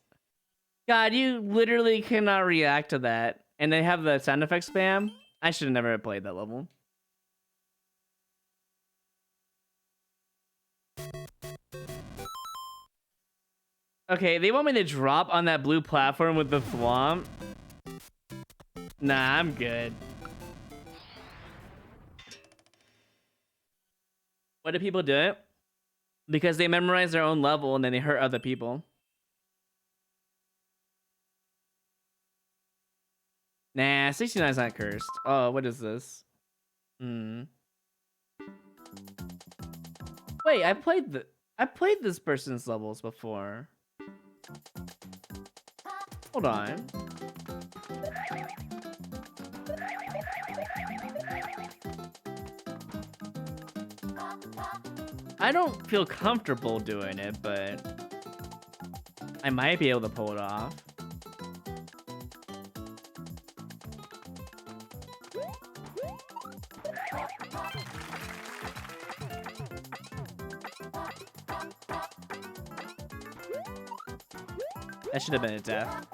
God, you literally cannot react to that. And they have the sound effect spam. I should have never played that level. Okay, they want me to drop on that blue platform with the thwomp. Nah, I'm good. Why do people do it? Because they memorize their own level and then they hurt other people. Nah, 69 is not cursed. Oh, what is this? Wait, I played this person's levels before. Hold on. I don't feel comfortable doing it, but I might be able to pull it off. That should have been a death.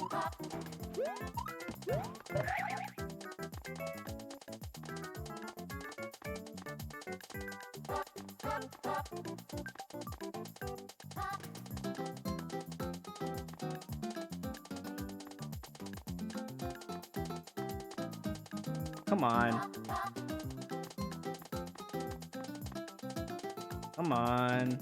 Come on. Come on.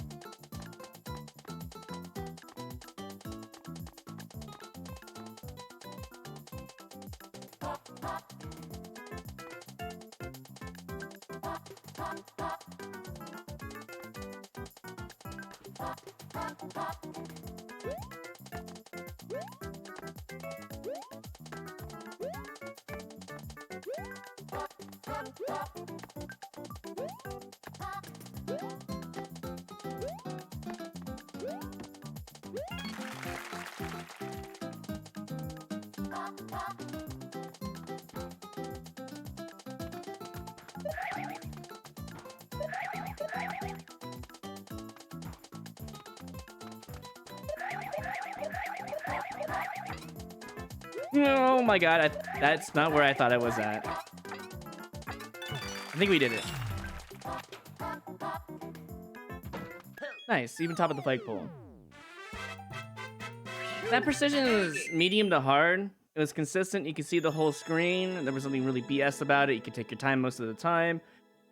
Oh my god, that's not where I thought I was at. I think we did it. Nice, even top of the flagpole. That precision is medium to hard. It was consistent, you could see the whole screen. There was nothing really BS about it. You could take your time most of the time.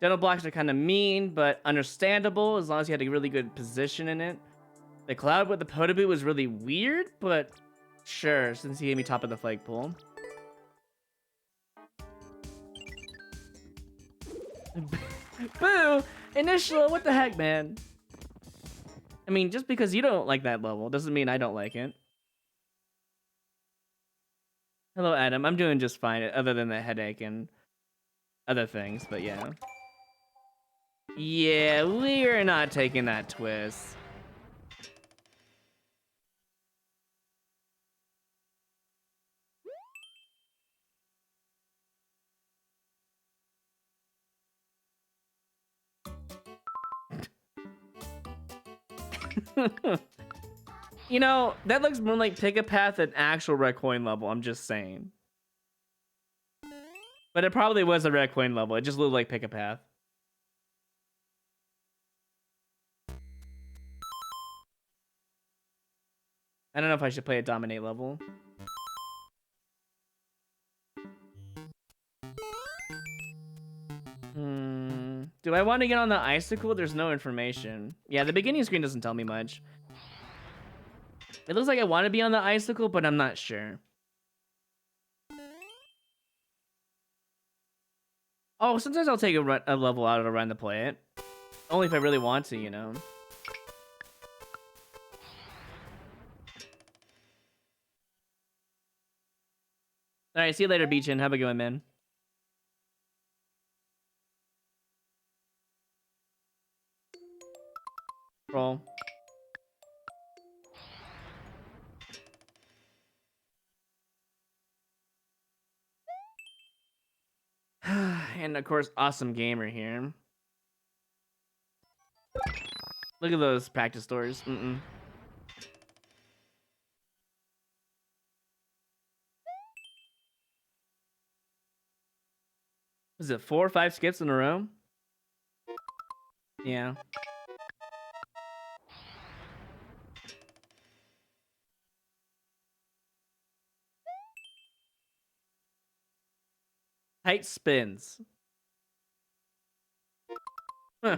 Dental blocks are kind of mean, but understandable as long as you had a really good position in it. The cloud with the Podoboo was really weird, but sure, since he gave me top of the flagpole. Boo! Initial, what the heck, man? I mean, just because you don't like that level doesn't mean I don't like it. Hello, Adam. I'm doing just fine, other than the headache and other things, but yeah. Yeah, we're not taking that twist. You know, that looks more like Pick a Path than actual Red Coin level, I'm just saying. But it probably was a Red Coin level, it just looked like Pick a Path. I don't know if I should play a Dominate level. Do I want to get on the Icicle? There's no information. Yeah, the beginning screen doesn't tell me much. It looks like I want to be on the Icicle, but I'm not sure. Oh, sometimes I'll take a level out of a run to play it. Only if I really want to, you know. Alright, see you later, Beachin. Have a good one, man. Roll. And of course, awesome gamer here. Look at those practice stores. Was it 4 or 5 skips in a row? Yeah. Tight spins. Huh.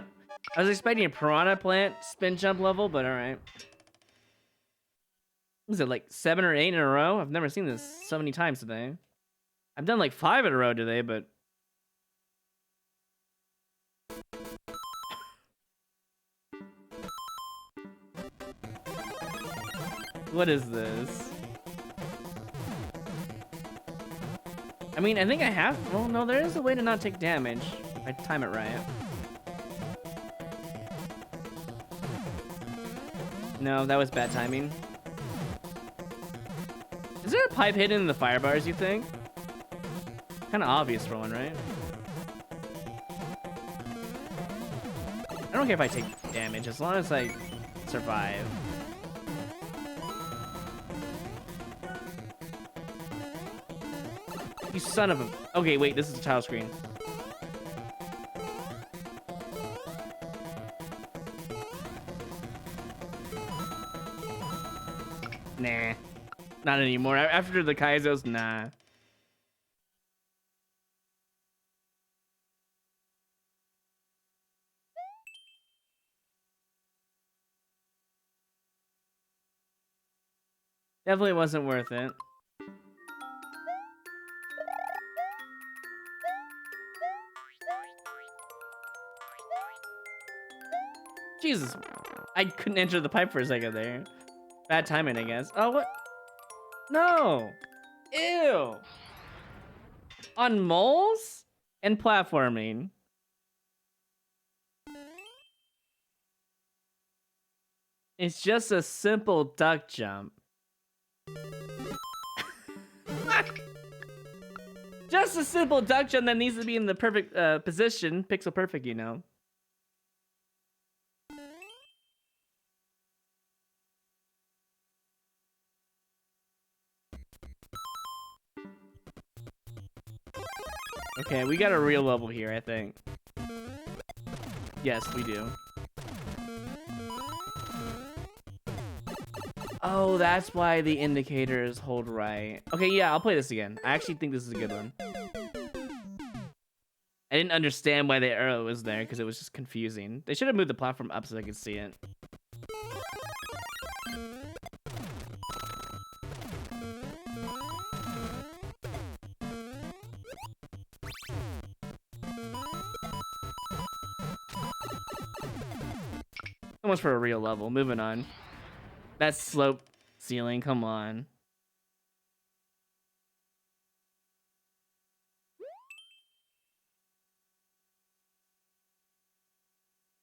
I was expecting a Piranha Plant spin jump level, but alright. Was it like 7 or 8 in a row? I've never seen this so many times today. I've done like 5 in a row today, but... What is this? I mean, I think I have... Well, no, there is a way to not take damage. If I time it right. No, that was bad timing. Is there a pipe hidden in the fire bars, you think? Kind of obvious for one, right? I don't care if I take damage, as long as I survive. You son of a... Okay, wait, this is a tile screen. Nah. Not anymore. After the Kaizos, nah. Definitely wasn't worth it. Jesus. I couldn't enter the pipe for a second there. Bad timing, I guess. Oh, what? No. Ew. On moles? And platforming. It's just a simple duck jump. Just a simple duck jump that needs to be in the perfect position. Pixel perfect, you know. Okay, we got a real level here, I think. Yes, we do. Oh, that's why the indicators hold right. Okay, yeah, I'll play this again. I actually think this is a good one. I didn't understand why the arrow was there because it was just confusing. They should have moved the platform up so I could see it. So much for a real level. Moving on. That slope ceiling, come on.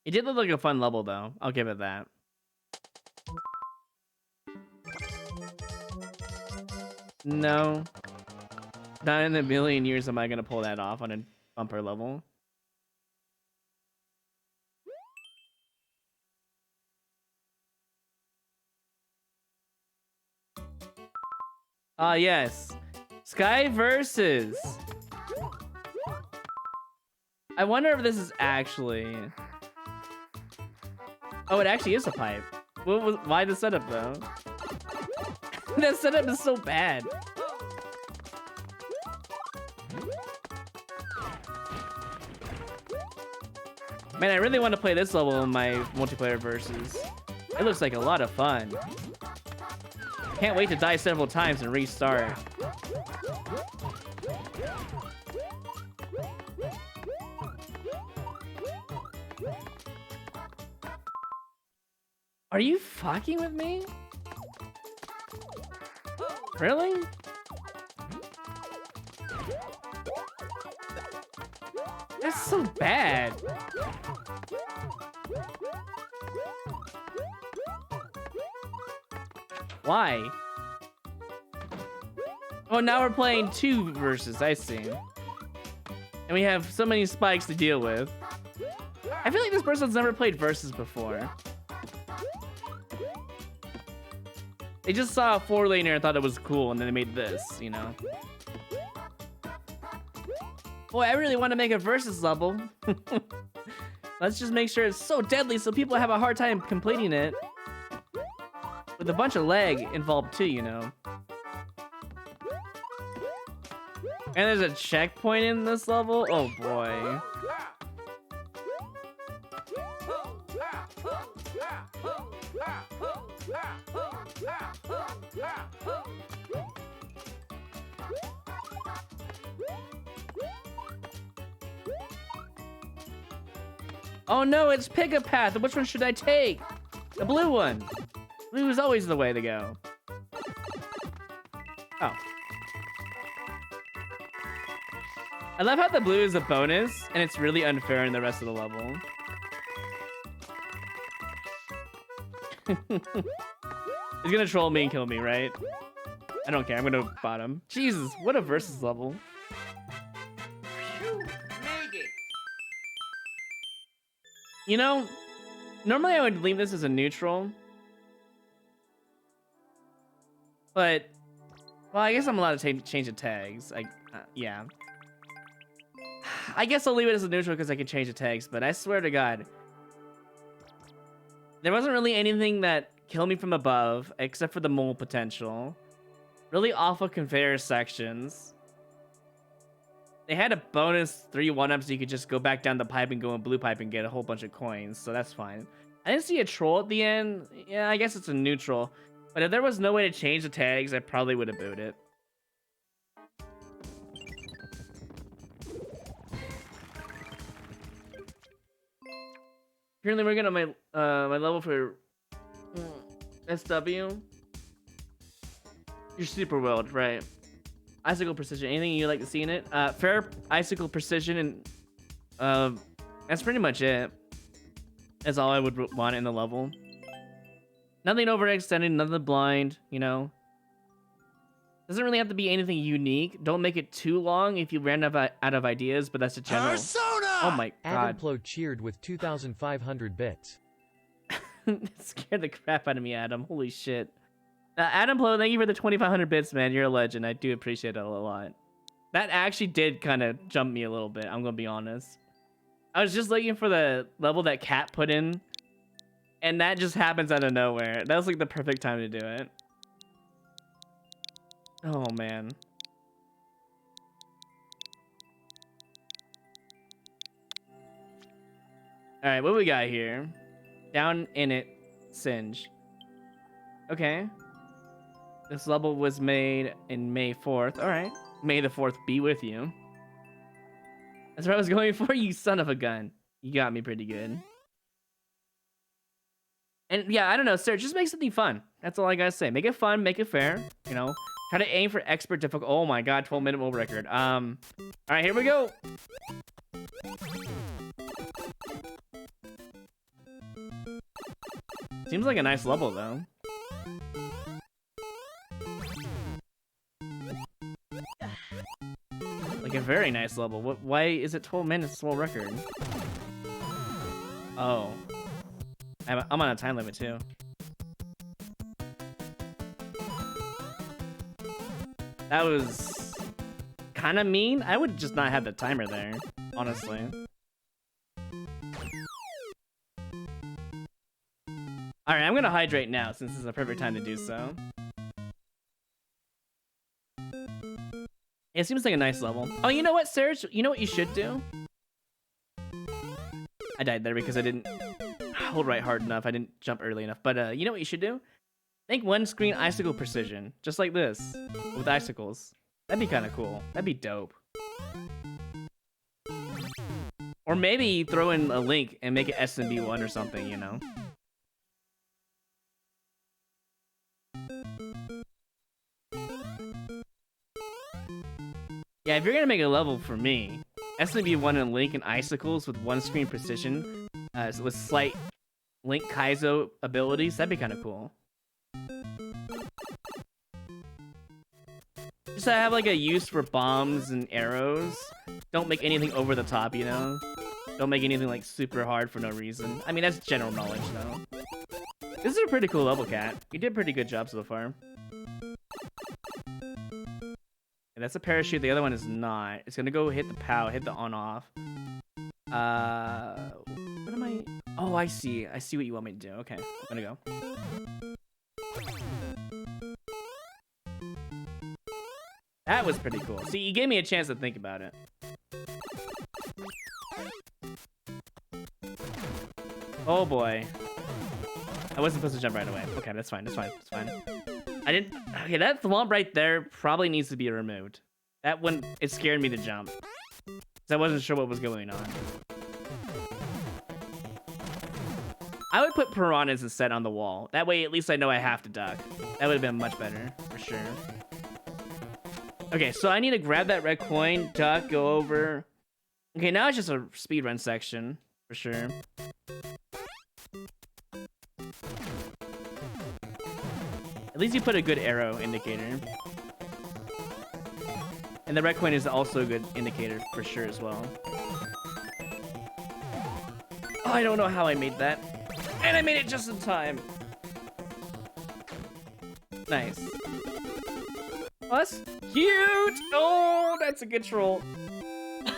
It did look like a fun level, though. I'll give it that. No. Not in a million years am I going to pull that off on a bumper level. Ah, yes. Sky Versus. I wonder if this is actually... Oh, it actually is a pipe. Why the setup, though? That setup is so bad. Man, I really want to play this level in my multiplayer versus. It looks like a lot of fun. Can't wait to die several times and restart. Are you fucking with me? Really? That's so bad. Why? Oh, now we're playing 2 versus, I see. And we have so many spikes to deal with. I feel like this person's never played versus before. They just saw a 4-laner and thought it was cool, and then they made this, you know? Boy, I really want to make a versus level. Let's just make sure it's so deadly so people have a hard time completing it. With a bunch of lag involved too, you know? And there's a checkpoint in this level? Oh boy. Oh no, it's pick a path. Which one should I take? The blue one. Blue is always the way to go. Oh. I love how the blue is a bonus, and it's really unfair in the rest of the level. He's gonna troll me and kill me, right? I don't care, I'm gonna bottom. Jesus, what a versus level. You know, normally I would leave this as a neutral. But, well, I guess I'm allowed to change the tags. Yeah. I guess I'll leave it as a neutral because I can change the tags, but I swear to God, there wasn't really anything that killed me from above, except for the mole potential. Really awful conveyor sections. They had a bonus 3 1-ups so you could just go back down the pipe and go in blue pipe and get a whole bunch of coins, so that's fine. I didn't see a troll at the end. Yeah, I guess it's a neutral. But if there was no way to change the tags, I probably would have booed it. Apparently we're getting my my level for SW. You're super wild, right? Icicle precision. Anything you like to see in it? Fair icicle precision, and that's pretty much it. That's all I would want in the level. Nothing overextended, nothing blind, you know. Doesn't really have to be anything unique. Don't make it too long if you ran out of ideas, but that's a general. Persona! Oh my god. Adamplo cheered with 2,500 bits. It scared the crap out of me, Adam. Holy shit. Adamplo, thank you for the 2,500 bits, man. You're a legend. I do appreciate it a lot. That actually did kind of jump me a little bit, I'm gonna be honest. I was just looking for the level that Cat put in, and that just happens out of nowhere. That was like the perfect time to do it. Oh man. Alright, what we got here? Down in it, Singe. Okay. This level was made in May 4th. Alright. May the 4th be with you. That's what I was going for, you son of a gun. You got me pretty good. And yeah, I don't know, sir, just make something fun. That's all I gotta say. Make it fun, make it fair, you know. Try to aim for expert difficult. Oh my god, 12-minute world record. Alright, here we go. Seems like a nice level though. Like a very nice level. Why is it 12 minutes world record? Oh. I'm on a time limit too. That was kind of mean. I would just not have the timer there, honestly. Alright, I'm gonna hydrate now since this is the perfect time to do so. It seems like a nice level. Oh, you know what, Serge? You know what you should do? I died there because I didn't hold right hard enough. I didn't jump early enough. But you know what you should do? Make one screen icicle precision. Just like this. With icicles. That'd be kind of cool. That'd be dope. Or maybe throw in a link and make it SMB1 or something, you know? Yeah, if you're gonna make a level for me, SMB1 and Link and Icicles with one screen precision, with slight Link Kaizo abilities, that'd be kind of cool. Just have like a use for bombs and arrows. Don't make anything over the top, you know? Don't make anything like super hard for no reason. I mean, that's general knowledge though. This is a pretty cool level, Cat. You did a pretty good job so far. Yeah, that's a parachute. The other one is not. It's gonna go hit the POW, hit the on-off. What am I? Oh, I see. I see what you want me to do. Okay, I'm gonna go. That was pretty cool. See, you gave me a chance to think about it. Oh boy. I wasn't supposed to jump right away. Okay, that's fine. That's fine. That's fine. I didn't. Okay, that thwomp right there probably needs to be removed. That one, it scared me to jump. Because I wasn't sure what was going on. I would put piranhas instead on the wall. That way, at least I know I have to duck. That would have been much better, for sure. Okay, so I need to grab that red coin, duck, go over. Okay, now it's just a speedrun section, for sure. At least you put a good arrow indicator. And the red coin is also a good indicator for sure as well. Oh, I don't know how I made that. And I made it just in time. Nice. Oh, that's cute! Oh, that's a good troll.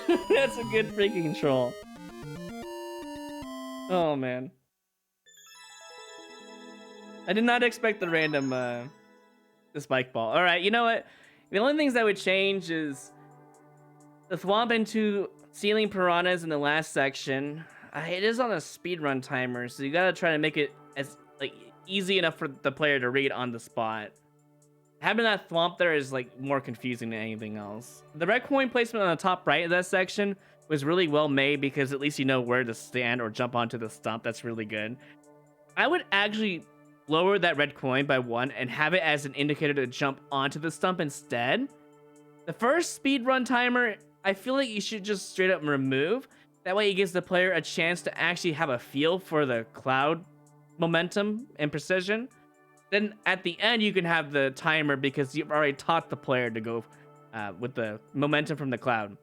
That's a good freaking troll. Oh, man. I did not expect the random, the spike ball. Alright, you know what? The only things that would change is the thwomp into ceiling piranhas in the last section. It is on a speedrun timer, so you gotta try to make it as, like, easy enough for the player to read on the spot. Having that thwomp there is, like, more confusing than anything else. The red coin placement on the top right of that section was really well made because at least you know where to stand or jump onto the stump. That's really good. I would actually lower that red coin by 1 and have it as an indicator to jump onto the stump instead. The first speedrun timer, I feel like you should just straight up remove. That way it gives the player a chance to actually have a feel for the cloud momentum and precision. Then at the end, you can have the timer because you've already taught the player to go with the momentum from the cloud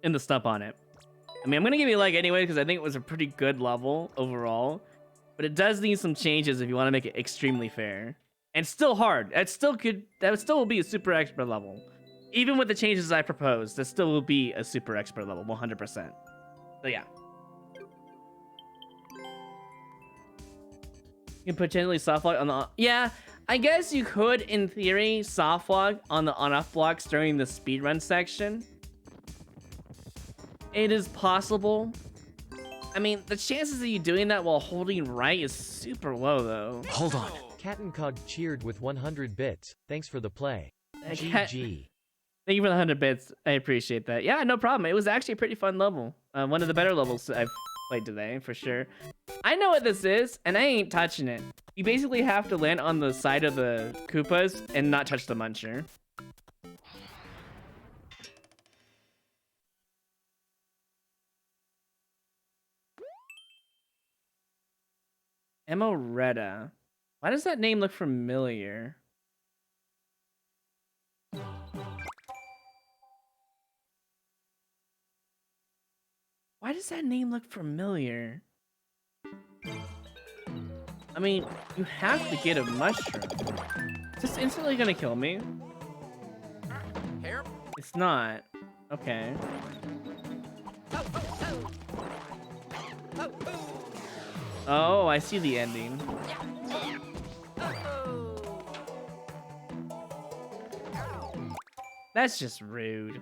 and the stump on it. I mean, I'm going to give you a like anyway because I think it was a pretty good level overall. But it does need some changes if you want to make it extremely fair. And still hard. That would still be a super expert level. Even with the changes I proposed, this still will be a super expert level, 100%. So yeah. You can potentially softlock on the... Yeah, I guess you could, in theory, softlock on the on-off blocks during the speedrun section. It is possible. I mean, the chances of you doing that while holding right is super low, though. Hold on. Cat and Cog cheered with 100 bits. Thanks for the play. GG. Thank you for the 100 bits. I appreciate that. Yeah, no problem. It was actually a pretty fun level. One of the better levels I've played today, for sure. I know what this is, and I ain't touching it. You basically have to land on the side of the Koopas and not touch the muncher. Emoretta. Why does that name look familiar? Why does that name look familiar? I mean, you have to get a mushroom. Is this instantly gonna kill me? It's not. Okay. Oh, I see the ending. That's just rude.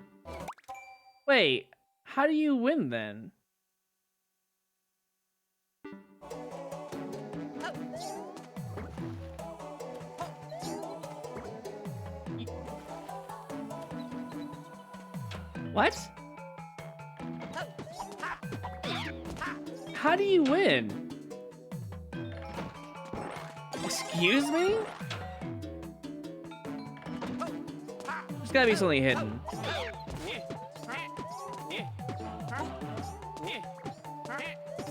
Wait, how do you win then? What? How do you win? Excuse me? There's gotta be something hidden.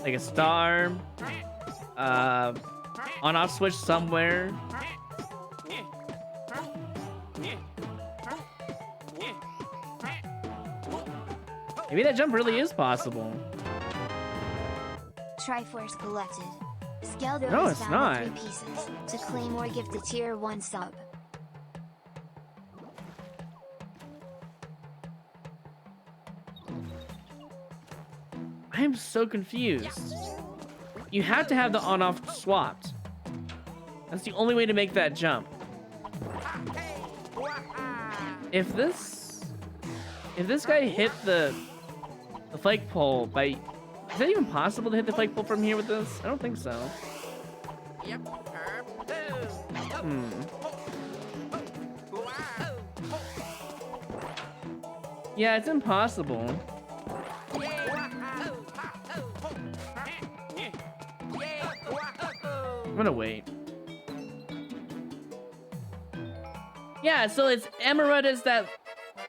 Like a star. On-off switch somewhere. Maybe that jump really is possible. Triforce collected. Skelder No, was it's found not. with 3 pieces. To claim or gift a tier 1 sub. I am so confused. You have to have the on-off swapped. That's the only way to make that jump. If this guy hit the flagpole by... Is that even possible to hit the flagpole from here with this? I don't think so. Yeah, it's impossible. I'm gonna wait. Yeah, so it's Emeretta's that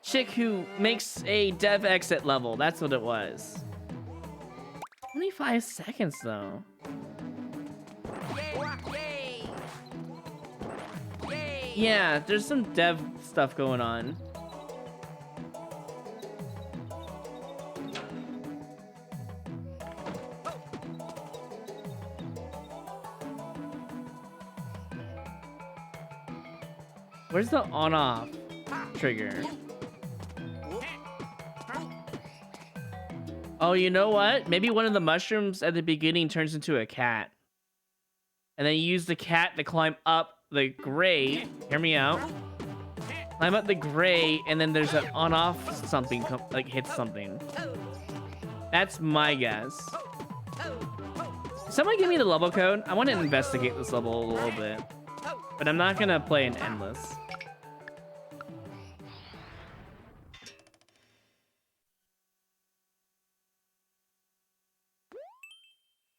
chick who makes a dev exit level. That's what it was. 25 seconds though. Yeah, there's some dev stuff going on. Where's the on-off trigger? Oh, you know what? Maybe one of the mushrooms at the beginning turns into a cat. And then you use the cat to climb up the gray. Hear me out. Climb up the gray, and then there's an on-off something, like hits something. That's my guess. Someone give me the level code. I want to investigate this level a little bit. But I'm not gonna play an endless.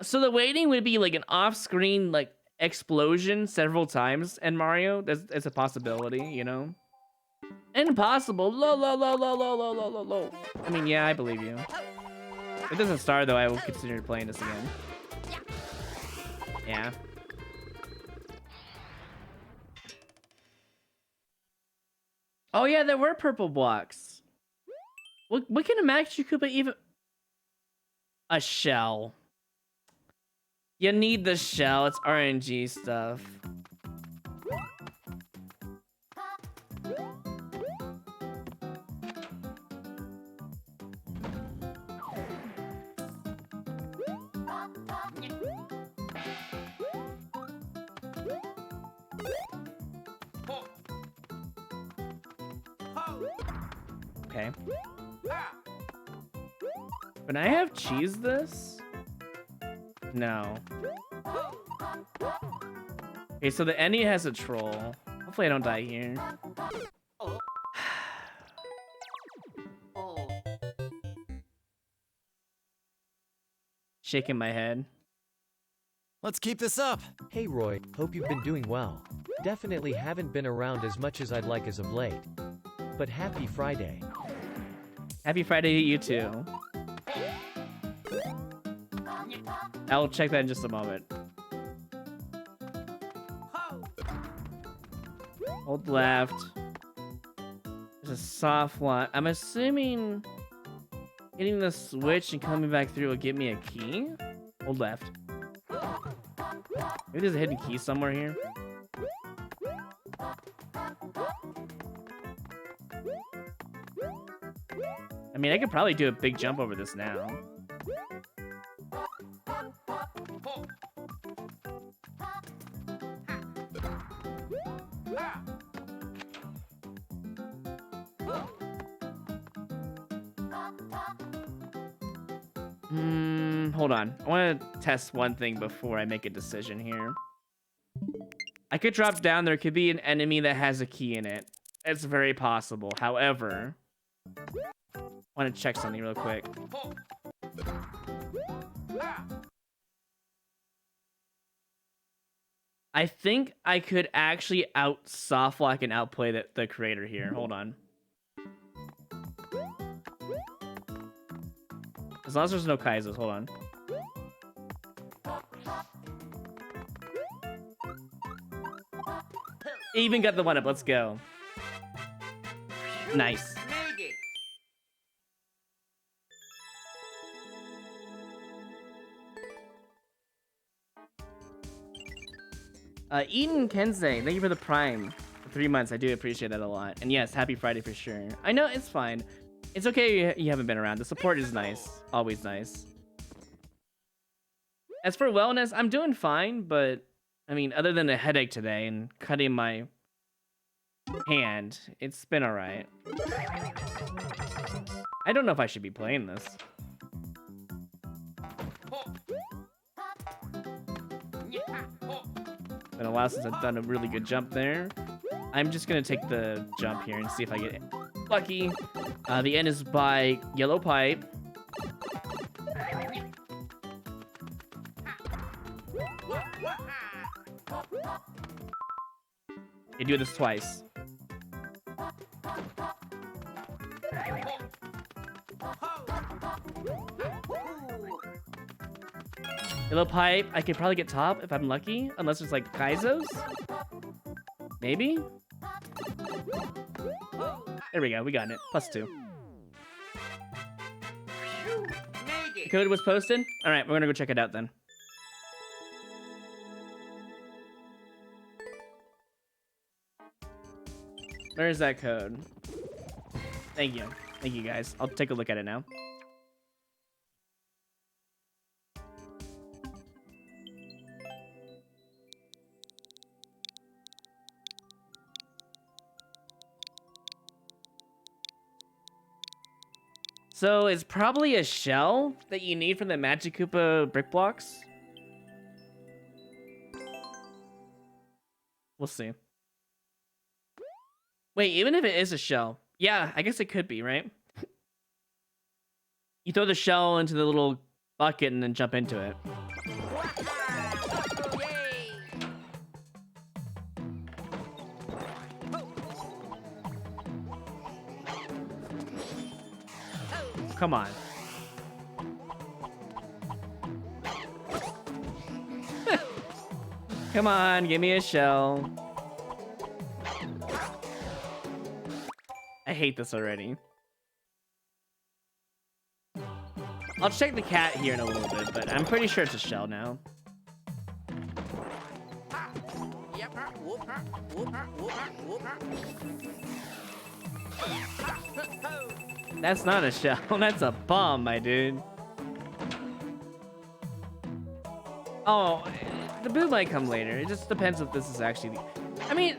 So the waiting would be like an off-screen like explosion several times in Mario. That's a possibility, you know. Impossible. Low, low, low, low, low, low, low, low, low. I mean, yeah, I believe you. If it doesn't start though, I will consider playing this again. Yeah. Oh yeah, there were purple blocks. What can a Max Koopa even... A shell. You need the shell, it's RNG stuff. Okay. Can I have cheese this? No. Okay, so the Enny has a troll. Hopefully I don't die here. Shaking my head. Let's keep this up. Hey Roy, hope you've been doing well. Definitely haven't been around as much as I'd like as of late. But happy Friday. Happy Friday to you too. I'll check that in just a moment. Hold left. There's a soft lock. I'm assuming hitting the switch and coming back through will give me a key. Hold left. Maybe there's a hidden key somewhere here. I mean, I could probably do a big jump over this now. Hold on. I want to test one thing before I make a decision here. I could drop down. There could be an enemy that has a key in it. It's very possible. However, I want to check something real quick. I think I could actually out softlock and outplay the creator here. Hold on. As long as there's no Kaizos, hold on. Even got the 1-up, let's go. Nice. Eden Kensei, thank you for the Prime. For 3 months, I do appreciate that a lot. And yes, happy Friday for sure. I know, it's fine. It's okay you haven't been around. The support is nice. Always nice. As for wellness, I'm doing fine, but I mean, other than a headache today and cutting my hand, it's been alright. I don't know if I should be playing this. Been a while since I've done a really good jump there. I'm just gonna take the jump here and see if I get lucky. The end is by Yellow Pipe. You do this twice. Yellow Pipe, I could probably get top if I'm lucky, unless there's like Kaizos. Maybe? There we go, we got it. +2. The code was posted? Alright, we're gonna go check it out then. Where's that code? Thank you. Thank you guys. I'll take a look at it now. So it's probably a shell that you need from the Magic Koopa brick blocks. We'll see. Wait, even if it is a shell, yeah, I guess it could be, right? You throw the shell into the little bucket and then jump into it. Come on. Come on, give me a shell. I hate this already. I'll check the cat here in a little bit, but I'm pretty sure it's a shell now. That's not a shell, that's a bomb, my dude. Oh, the boot might come later. It just depends if this is actually... I mean,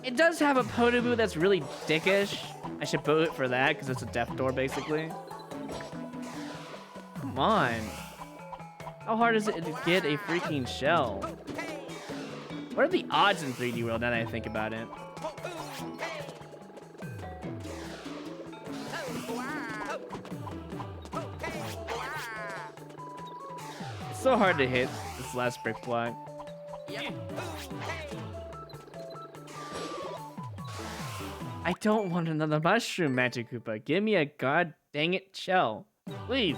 It does have a Podoboo that's really dickish. I should vote for that because it's a death door, basically. Come on. How hard is it to get a freaking shell? What are the odds in 3D World now that I think about it? It's so hard to hit this last brick block. I don't want another mushroom, Magic Koopa. Give me a god dang it shell. Please.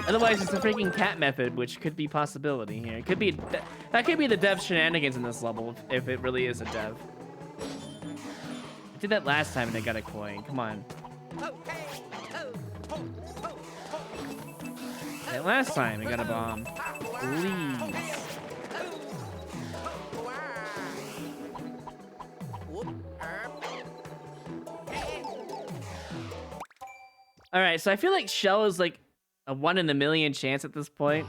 Otherwise, it's a freaking cat method, which could be a possibility here. It could be that could be the dev shenanigans in this level if it really is a dev. I did that last time and I got a coin. Come on. That last time I got a bomb. Please. All right, so I feel like shell is like a 1 in a million chance at this point.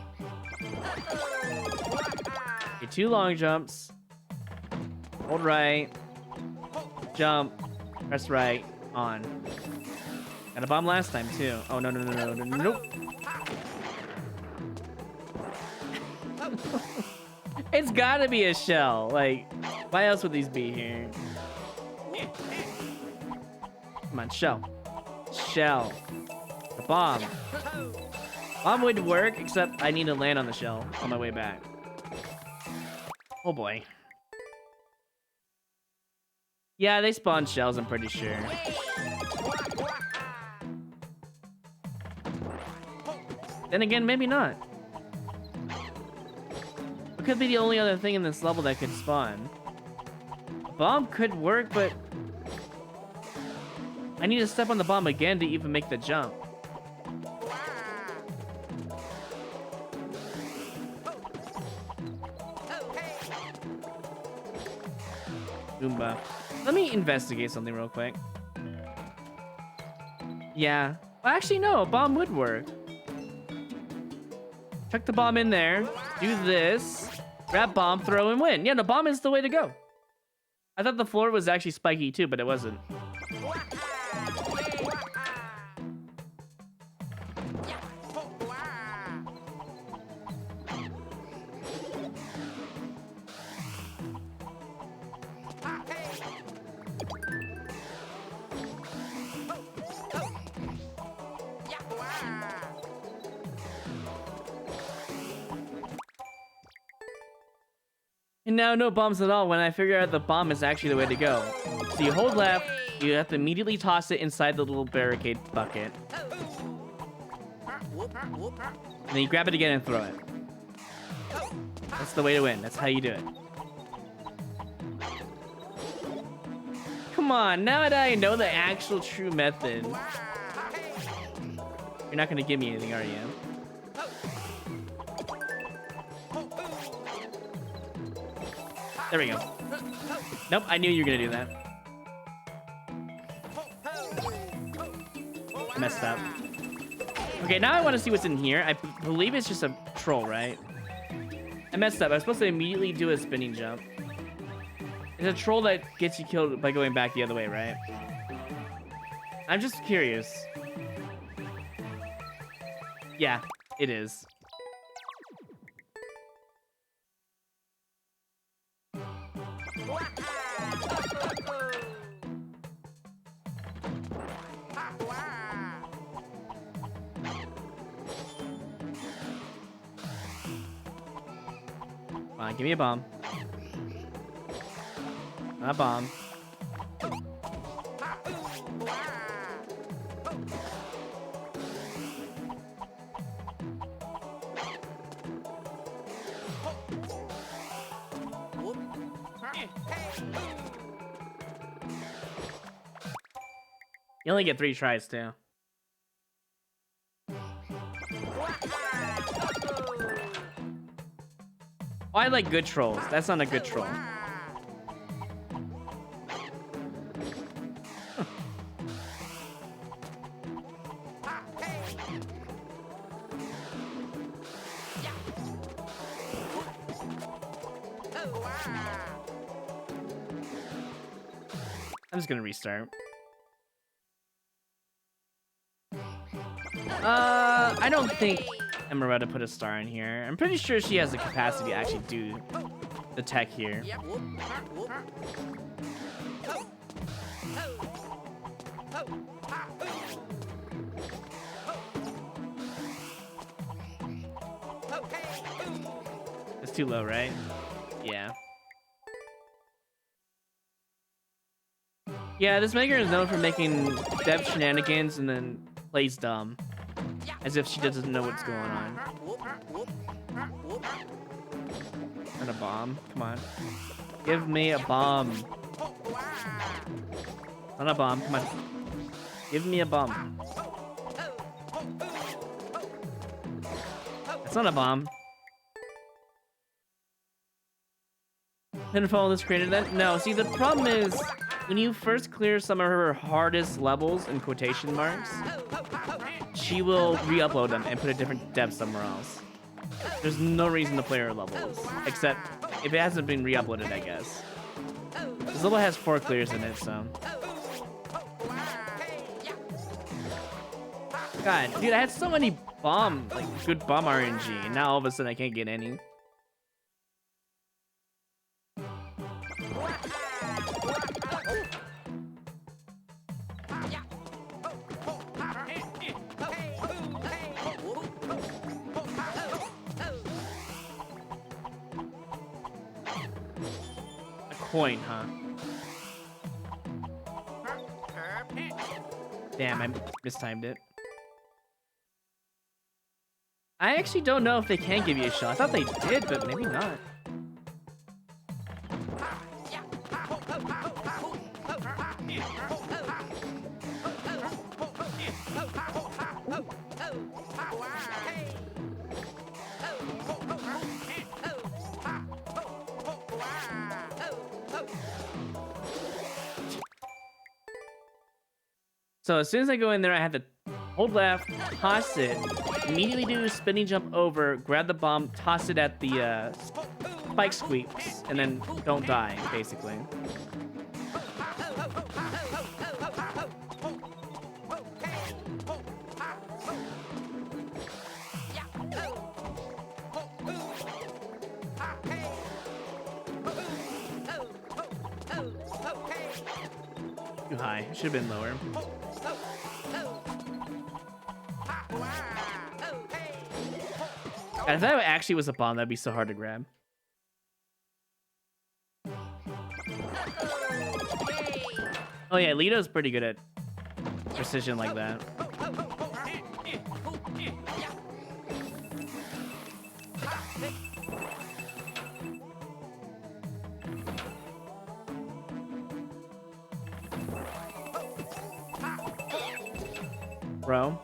Okay, 2 long jumps. Hold right. Jump. Press right. On. Got a bomb last time too. Oh no. Nope. It's gotta be a shell. Like, why else would these be here? Come on, shell. Shell. The bomb. Bomb would work, except I need to land on the shell on my way back. Oh boy. Yeah, they spawn shells, I'm pretty sure. Then again, maybe not. It could be the only other thing in this level that could spawn. A bomb could work, but I need to step on the bomb again to even make the jump. Goomba. Let me investigate something real quick. Yeah. Well, actually, no. A bomb would work. Chuck the bomb in there. Do this. Grab bomb, throw, and win. Yeah, the bomb is the way to go. I thought the floor was actually spiky too, but it wasn't. And now no bombs at all when I figure out the bomb is actually the way to go. So you hold left, you have to immediately toss it inside the little barricade bucket. And then you grab it again and throw it. That's the way to win. That's how you do it. Come on, now that I know the actual true method. You're not gonna give me anything, are you? There we go. Nope, I knew you were gonna do that. I messed up. Okay, now I want to see what's in here. I believe it's just a troll, right? I messed up. I was supposed to immediately do a spinning jump. It's a troll that gets you killed by going back the other way, right? I'm just curious. Yeah, it is. Come on, give me a bomb. Not a bomb. You only get 3 tries, too. Oh, I like good trolls. That's not a good troll. I'm just gonna restart. I don't think Emeretta put a star in here. I'm pretty sure she has the capacity to actually do the tech here. It's too low, right? Yeah. Yeah, this maker is known for making depth shenanigans and then plays dumb. As if she doesn't know what's going on. And a bomb? Come on. Give me a bomb. Not a bomb, come on. Give me a bomb. It's not a bomb. Didn't follow this creator then? No, see the problem is when you first clear some of her hardest levels in quotation marks, she will re-upload them and put a different depth somewhere else. There's no reason to play her levels, except if it hasn't been re-uploaded, I guess. This level has 4 clears in it, so. God, dude, I had so many good bomb RNG, and now all of a sudden I can't get any. Coin, huh? Damn, I mistimed it. I actually don't know if they can give you a shot. I thought they did, but maybe not. So as soon as I go in there, I have to hold left, toss it, immediately do a spinning jump over, grab the bomb, toss it at the spike sweeps, and then don't die, basically. Too high. Should have been lower. God, if that actually was a bomb, that'd be so hard to grab. Oh yeah, Lito's pretty good at precision like that. Bro.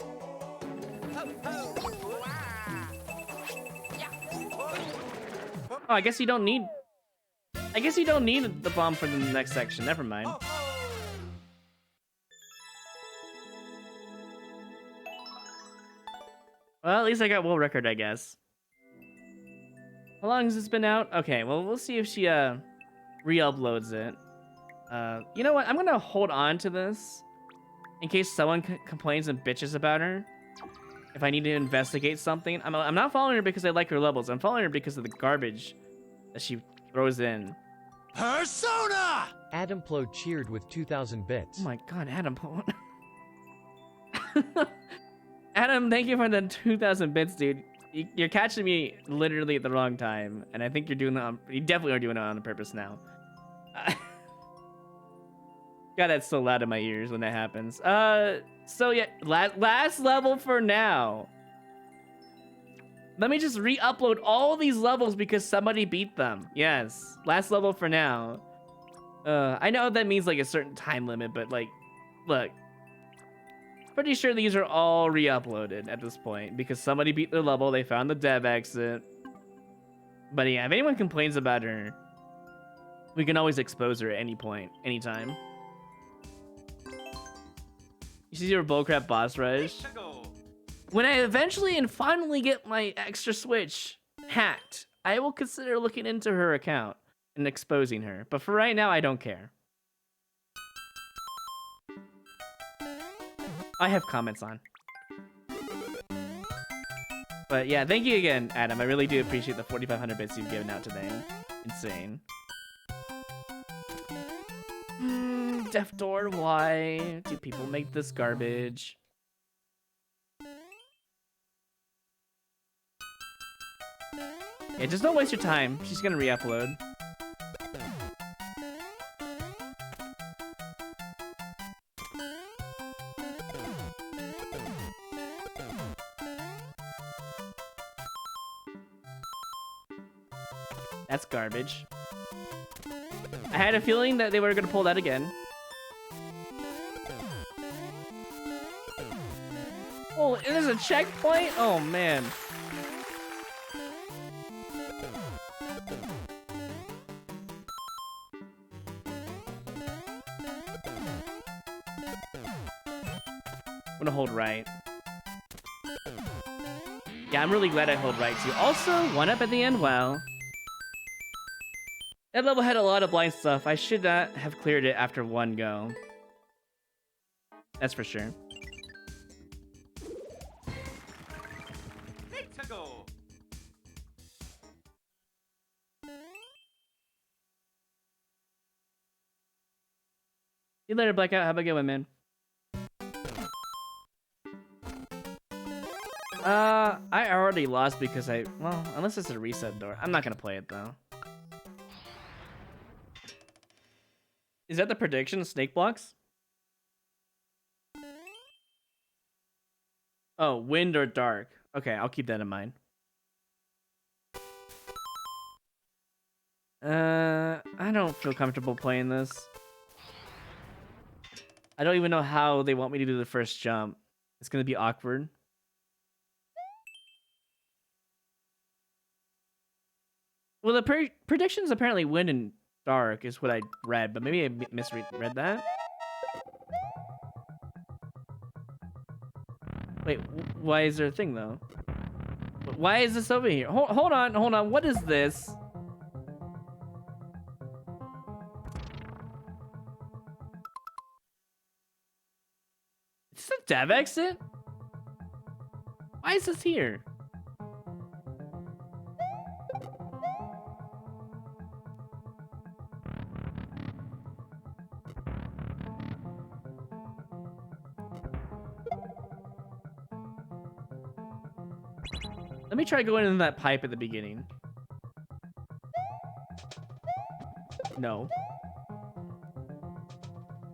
Oh, I guess you don't need the bomb for the next section. Never mind. Well, at least I got world record, I guess. How long has this been out? Okay, well, we'll see if she re-uploads it. You know what? I'm gonna hold on to this in case someone complains and bitches about her. If I need to investigate something, I'm not following her because I like her levels. I'm following her because of the garbage that she throws in. Persona! Adamplo cheered with 2,000 bits. Oh my god, Adam. Adam, thank you for the 2,000 bits, dude. You're catching me literally at the wrong time, and I think you're doing that. You definitely are doing it on purpose now. God, that's so loud in my ears when that happens. So yeah, last level for now. Let me just re-upload all these levels because somebody beat them. Yes, last level for now. I know that means like a certain time limit, but like, look. Pretty sure these are all re-uploaded at this point because somebody beat their level, they found the dev exit. But yeah, if anyone complains about her, we can always expose her at any point, anytime. You see your bullcrap boss rush? When I eventually and finally get my extra Switch hacked, I will consider looking into her account and exposing her. But for right now, I don't care. I have comments on. But yeah, thank you again, Adam. I really do appreciate the 4,500 bits you've given out today. Insane. Deaf Door, why do people make this garbage? Yeah, just don't waste your time. She's gonna re-upload. That's garbage. I had a feeling that they were gonna pull that again. Oh, there's a checkpoint? Oh, man. I'm gonna hold right. Yeah, I'm really glad I hold right too. Also, 1-up at the end, wow. That level had a lot of blind stuff. I should not have cleared it after one go. That's for sure. Icicle. See you later, Blackout. Have a good one, man. I already lost because well, unless it's a reset door. I'm not gonna play it though. Is that the prediction? Snake blocks? Oh, wind or dark. Okay, I'll keep that in mind. I don't feel comfortable playing this. I don't even know how they want me to do the first jump. It's gonna be awkward. Well, the predictions apparently wind and dark is what I read, but maybe I misread that. Wait, why is there a thing though? Why is this over here? Hold on. What is this? Is this a dev exit? Why is this here? Let me try going into that pipe at the beginning. No.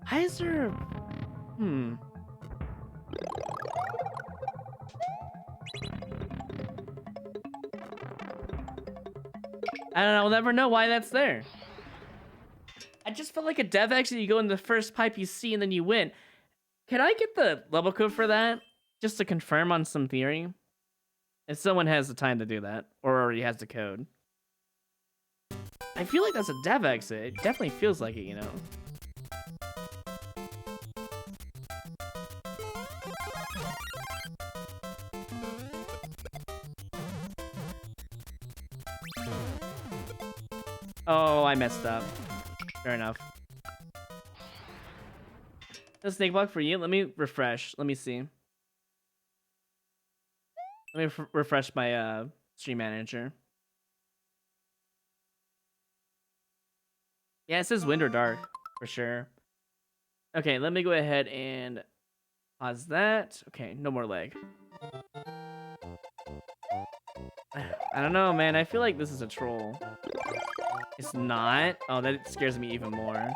Why is there... I don't know, I'll never know why that's there. I just felt like a dev exit, you go in the first pipe you see and then you win. Can I get the level code for that? Just to confirm on some theory? If someone has the time to do that, or already has the code. I feel like that's a dev exit. It definitely feels like it, you know? Oh, I messed up. Fair enough. The snake block for you? Let me refresh. Let me see. Let me refresh my stream manager. Yeah, it says wind or dark for sure. Okay, let me go ahead and pause that. Okay, no more lag. I don't know, man. I feel like this is a troll. It's not? Oh, that scares me even more.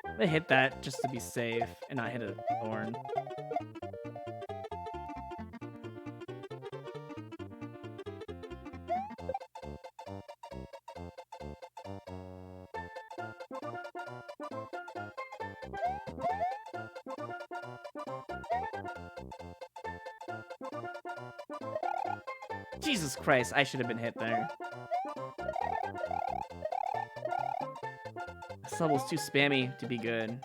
I'm gonna hit that just to be safe and not hit a thorn. Jesus Christ, I should have been hit there. This level's too spammy to be good.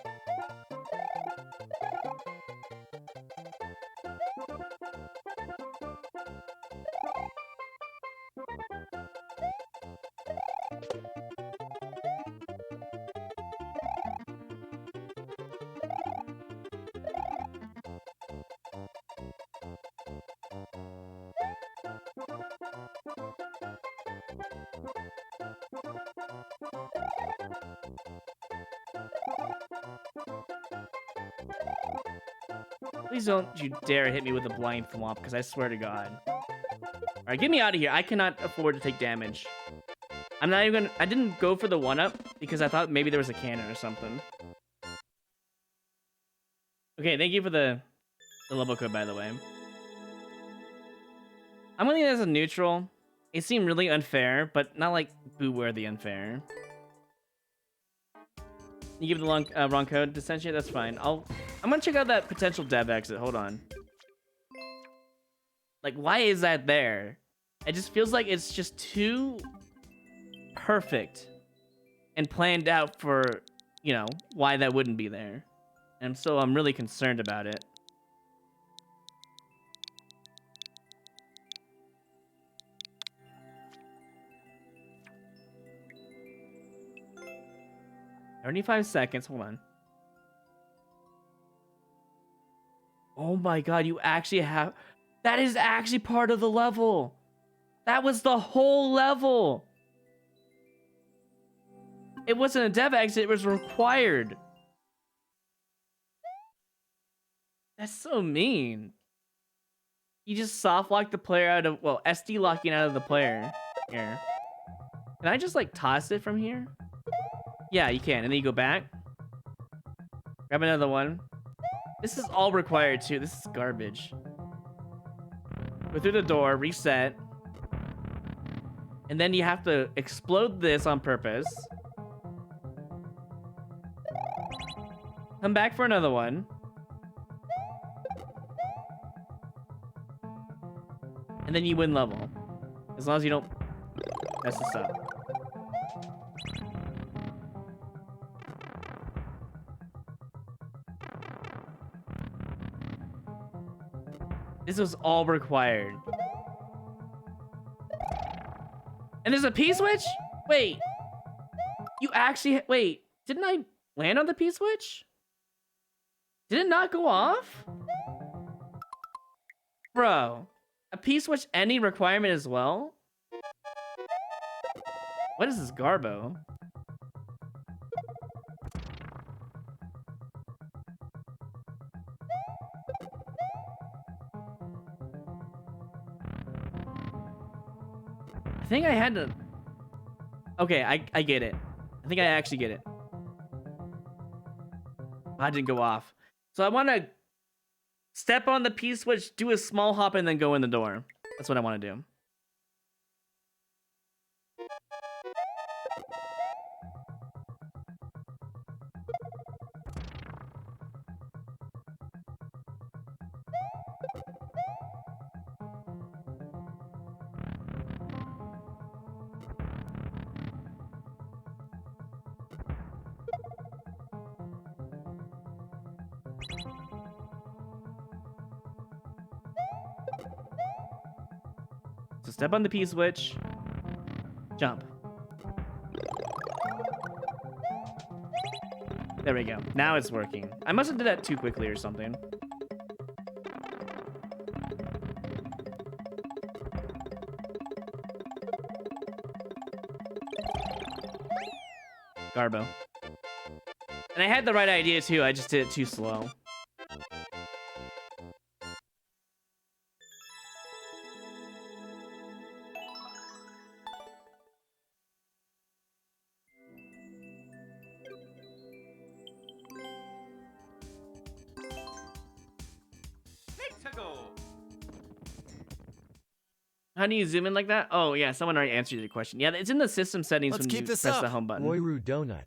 Please don't you dare hit me with a blind thwomp, because I swear to God. Alright, get me out of here. I cannot afford to take damage. I'm not even gonna... I didn't go for the 1-up, because I thought maybe there was a cannon or something. Okay, thank you for the level code, by the way. I'm gonna leave it as a neutral. It seemed really unfair, but not like boo-worthy unfair. You give the wrong code to send you? That's fine. I'm gonna check out that potential dev exit. Hold on. Like, why is that there? It just feels like it's just too perfect and planned out for, you know, why that wouldn't be there. And so I'm really concerned about it. "35 seconds. Hold on. Oh my God, you actually have... That is actually part of the level. That was the whole level. It wasn't a dev exit, it was required. That's so mean. You just soft lock the player out of... Well, SD locking out of the player. Here. Can I just, like, toss it from here? Yeah, you can. And then you go back. Grab another one. This is all required, too. This is garbage. Go through the door, reset. And then you have to explode this on purpose. Come back for another one. And then you win level. As long as you don't mess this up. This was all required. And there's a P-switch? Wait. You actually... Wait. Didn't I land on the P-switch? Did it not go off? Bro. A P-switch any requirement as well? What is this garbo? I think I had to... Okay, I get it. I think I actually get it. I didn't go off. So I want to step on the P-switch, do a small hop, and then go in the door. That's what I want to do. So step on the P-switch. Jump. There we go. Now it's working. I must have did that too quickly or something. Garbo. And I had the right idea too, I just did it too slow. Icicle. How do you zoom in like that? Oh yeah, someone already answered your question. Yeah, it's in the system settings Let's when you keep press this up. the home button. Royru Donut.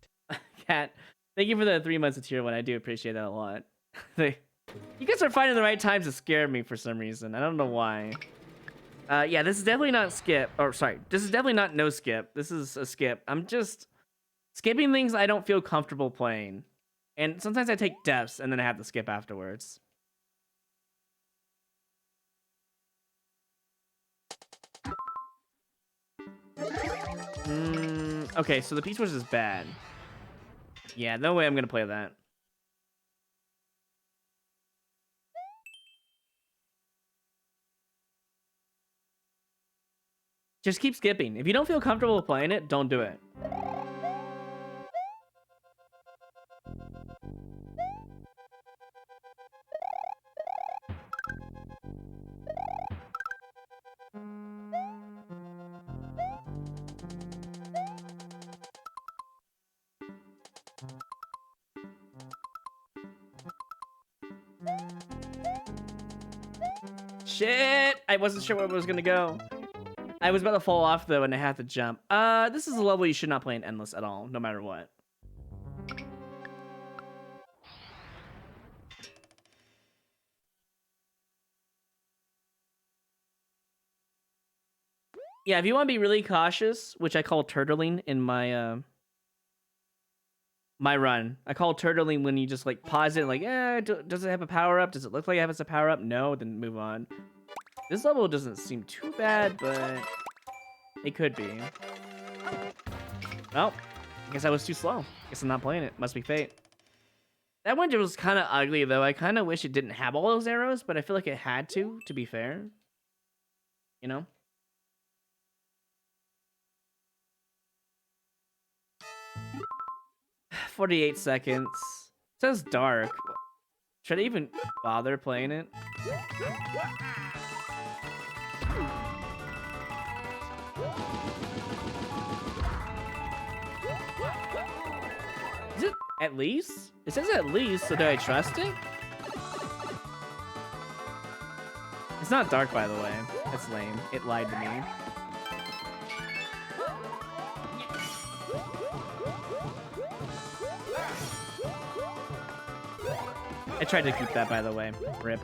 Cat, thank you for the 3 months of tier 1. I do appreciate that a lot. You guys are finding the right times to scare me for some reason. I don't know why. Yeah, this is definitely not skip. Or sorry, this is definitely not no skip. This is a skip. I'm just Skipping things I don't feel comfortable playing. And sometimes I take deaths and then I have to skip afterwards. Okay, so the Peach Wars is bad. Yeah, no way I'm gonna play that. Just keep skipping. If you don't feel comfortable playing it, don't do it. Shit! I wasn't sure where it was gonna go. I was about to fall off though, and I had to jump. This is a level you should not play in endless at all, no matter what. Yeah, if you want to be really cautious, which I call turtling in my my run. I call turtling when you just like pause it, like, does it have a power up? Does it look like it has a power up? No, then move on. This level doesn't seem too bad, but it could be. Well, I guess I was too slow. Guess I'm not playing it. Must be fate. That one was kind of ugly, though. I kind of wish it didn't have all those arrows, but I feel like it had to be fair. You know? "48 seconds. It says dark. Should I even bother playing it? Is it at least? It says at least, so do I trust it? It's not dark, by the way. That's lame. It lied to me. I tried to keep that, by the way. Rip.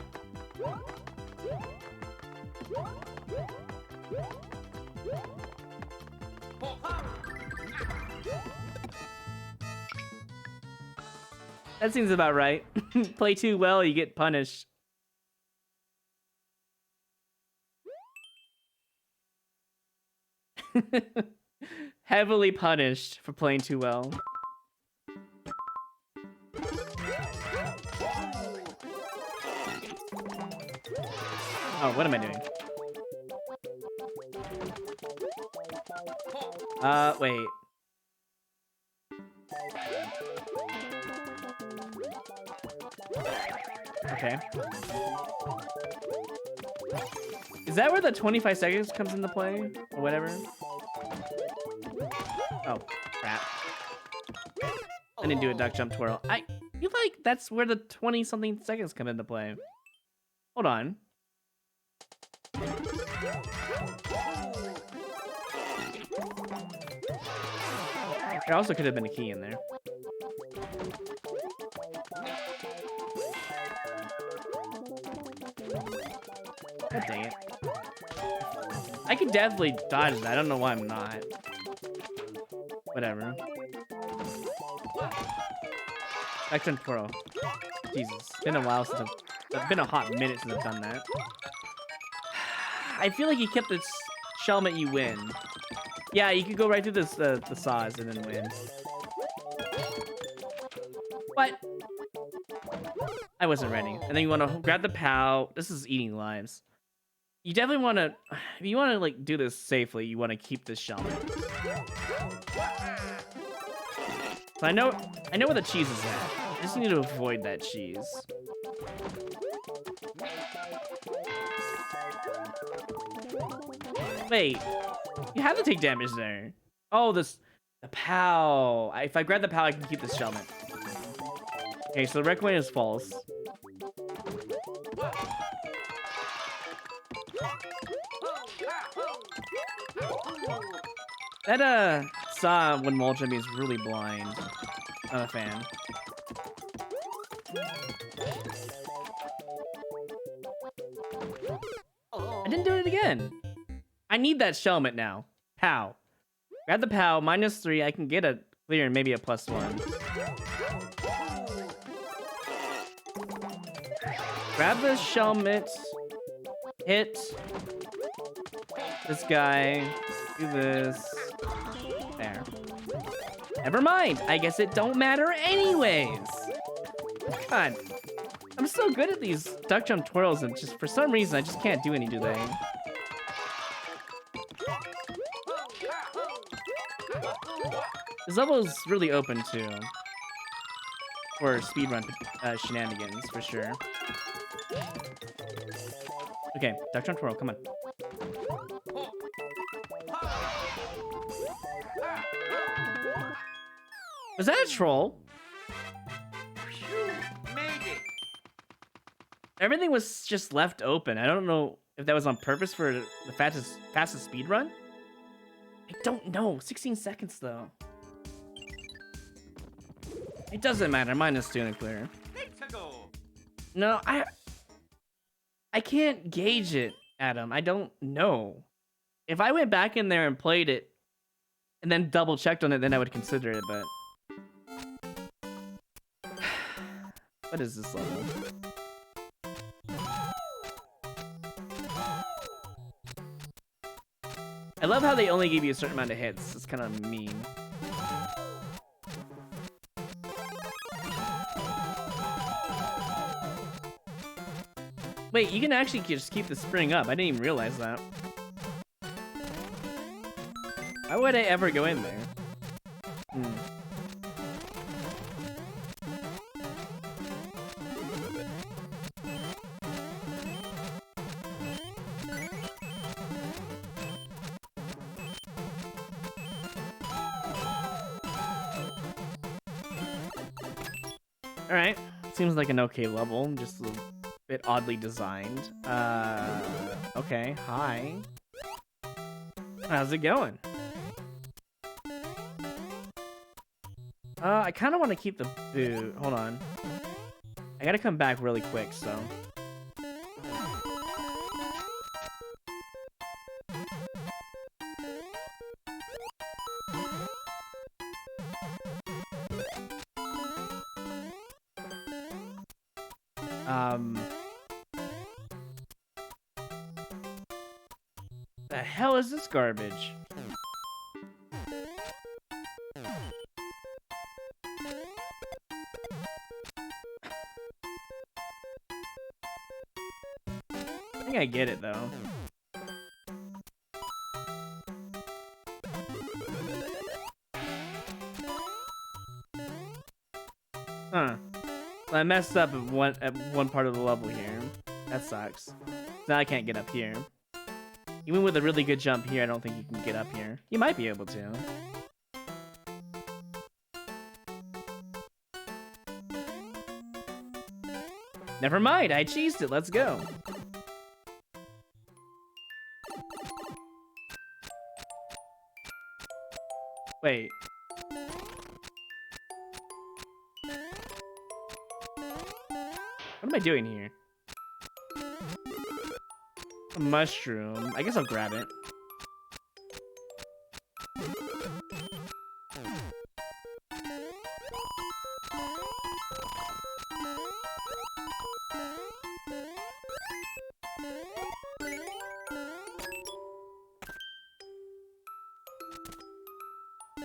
That seems about right. Play too well, you get punished. Heavily punished for playing too well. Oh, what am I doing? Wait. Okay. Is that where the 25 seconds comes into play? Or whatever? Oh, crap. I didn't do a duck jump twirl. I feel like that's where the 20-something seconds come into play. Hold on. There also could have been a key in there. God dang it. I could definitely dodge that. I don't know why I'm not. Whatever. Action twirl. Jesus. It's been a while since it's been a hot minute since I've done that. I feel like you kept this shellmet, you win. Yeah, you could go right through this the saws and then win. What? I wasn't ready. And then you want to grab the POW. This is eating lives. You definitely want to, if you want to like do this safely, you want to keep this shellmet. So I know where the cheese is at. I just need to avoid that cheese. Wait, you have to take damage there. Oh, the POW. If I grab the POW, I can keep this shellmet. Okay, so the red coin is false. That saw when wall jumping is really blind. Not a fan. I didn't do it again. I need that shellmet now. POW. Grab the POW, -3. I can get a Clear and maybe a +1. Grab the helmet. Hit this guy. Do this. There. Never mind. I guess it don't matter anyways. God. I'm so good at these duck jump twirls and just for some reason I just can't do any today. This level is really open too. For speedrun shenanigans, for sure. Okay, duck jump twirl, come on. Was that a troll? Made it. Everything was just left open. I don't know if that was on purpose for the fastest speed run. I don't know. 16 seconds though. It doesn't matter. Mine is still clear. Icicle. No, I can't gauge it, Adam. I don't know. If I went back in there and played it and then double checked on it, then I would consider it, but what is this level? I love how they only give you a certain amount of hits. It's kind of mean. Wait, you can actually just keep the spring up. I didn't even realize that. Why would I ever go in there? Alright, seems like an okay level, just a bit oddly designed. Okay, hi. How's it going? I kind of want to keep the boot. Hold on. I gotta come back really quick, so. The hell is this garbage? I think I get it though. Huh. I messed up at one part of the level here. That sucks. Now I can't get up here. Even with a really good jump here, I don't think you can get up here. You might be able to. Never mind, I cheesed it. Let's go. Wait. What am I doing here? A mushroom. I guess I'll grab it.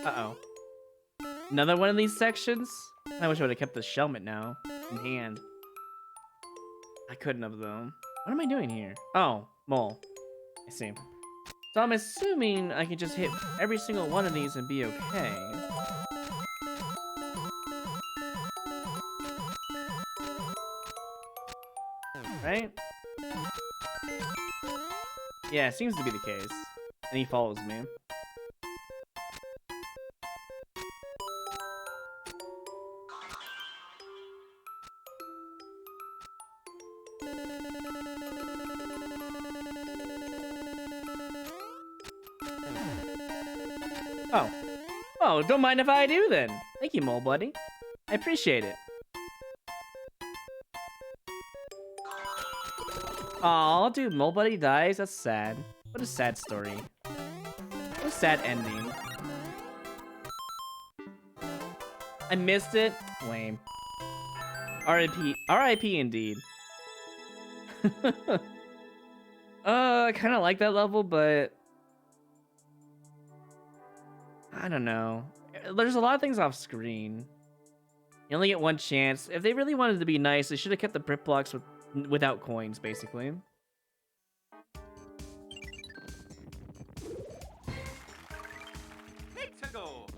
Uh-oh. Another one of these sections? I wish I would have kept the helmet now in hand. I couldn't have though. What am I doing here? Oh, mole. I see. So I'm assuming I can just hit every single one of these and be okay. Right? Yeah, it seems to be the case. And he follows me. Oh. Oh, don't mind if I do then. Thank you, Mole Buddy. I appreciate it. Aw, dude, Mole Buddy dies? That's sad. What a sad story. What a sad ending. I missed it. Lame. R.I.P. R.I.P. indeed. I kind of like that level, but I don't know. There's a lot of things off screen. You only get one chance. If they really wanted to be nice, they should have kept the brick blocks without coins, basically. Icicle.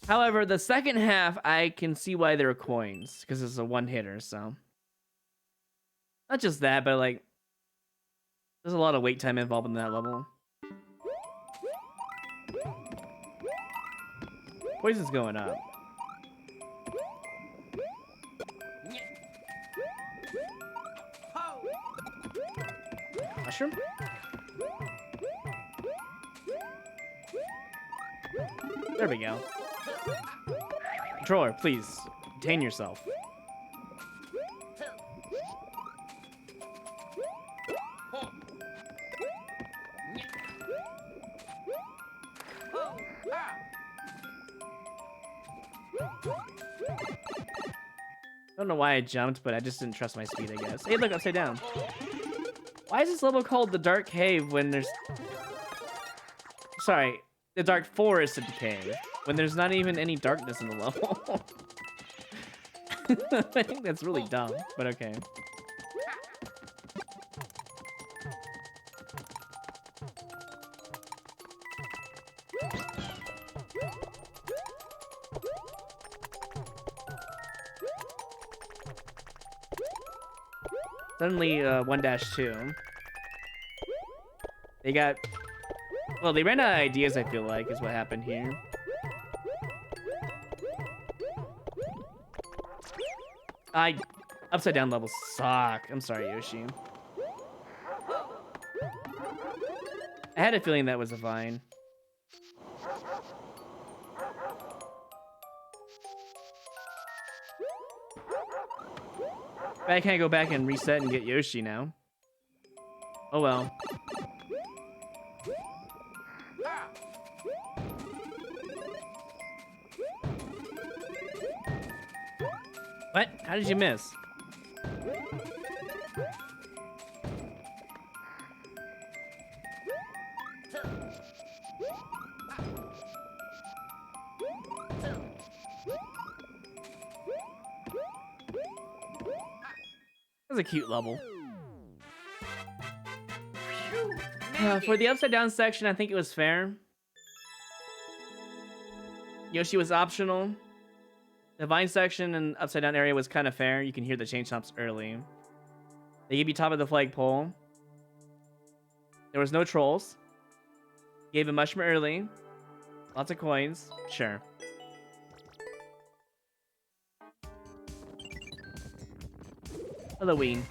However, the second half, I can see why there are coins, because it's a one-hitter, so. Not just that, but like, there's a lot of wait time involved in that level. Poison's going up. Mushroom? There we go. Controller, please, contain yourself. I don't know why I jumped, but I just didn't trust my speed, I guess. Hey, look, upside down. Why is this level called the Dark Cave when there's... Sorry, the Dark Forest of the cave, when there's not even any darkness in the level? I think that's really dumb, but okay. Suddenly, 1-2. They got... Well, they ran out of ideas, I feel like, is what happened here. Upside down levels suck. I'm sorry, Yoshi. I had a feeling that was a vine. But I can't go back and reset and get Yoshi now. Oh well. What? How did you miss? That's a cute level. For the upside down section, I think it was fair. Yoshi was optional. The vine section and upside down area was kind of fair. You can hear the chain chomps early. They gave you top of the flagpole. There was no trolls. Gave a mushroom early. Lots of coins. Sure. Halloween.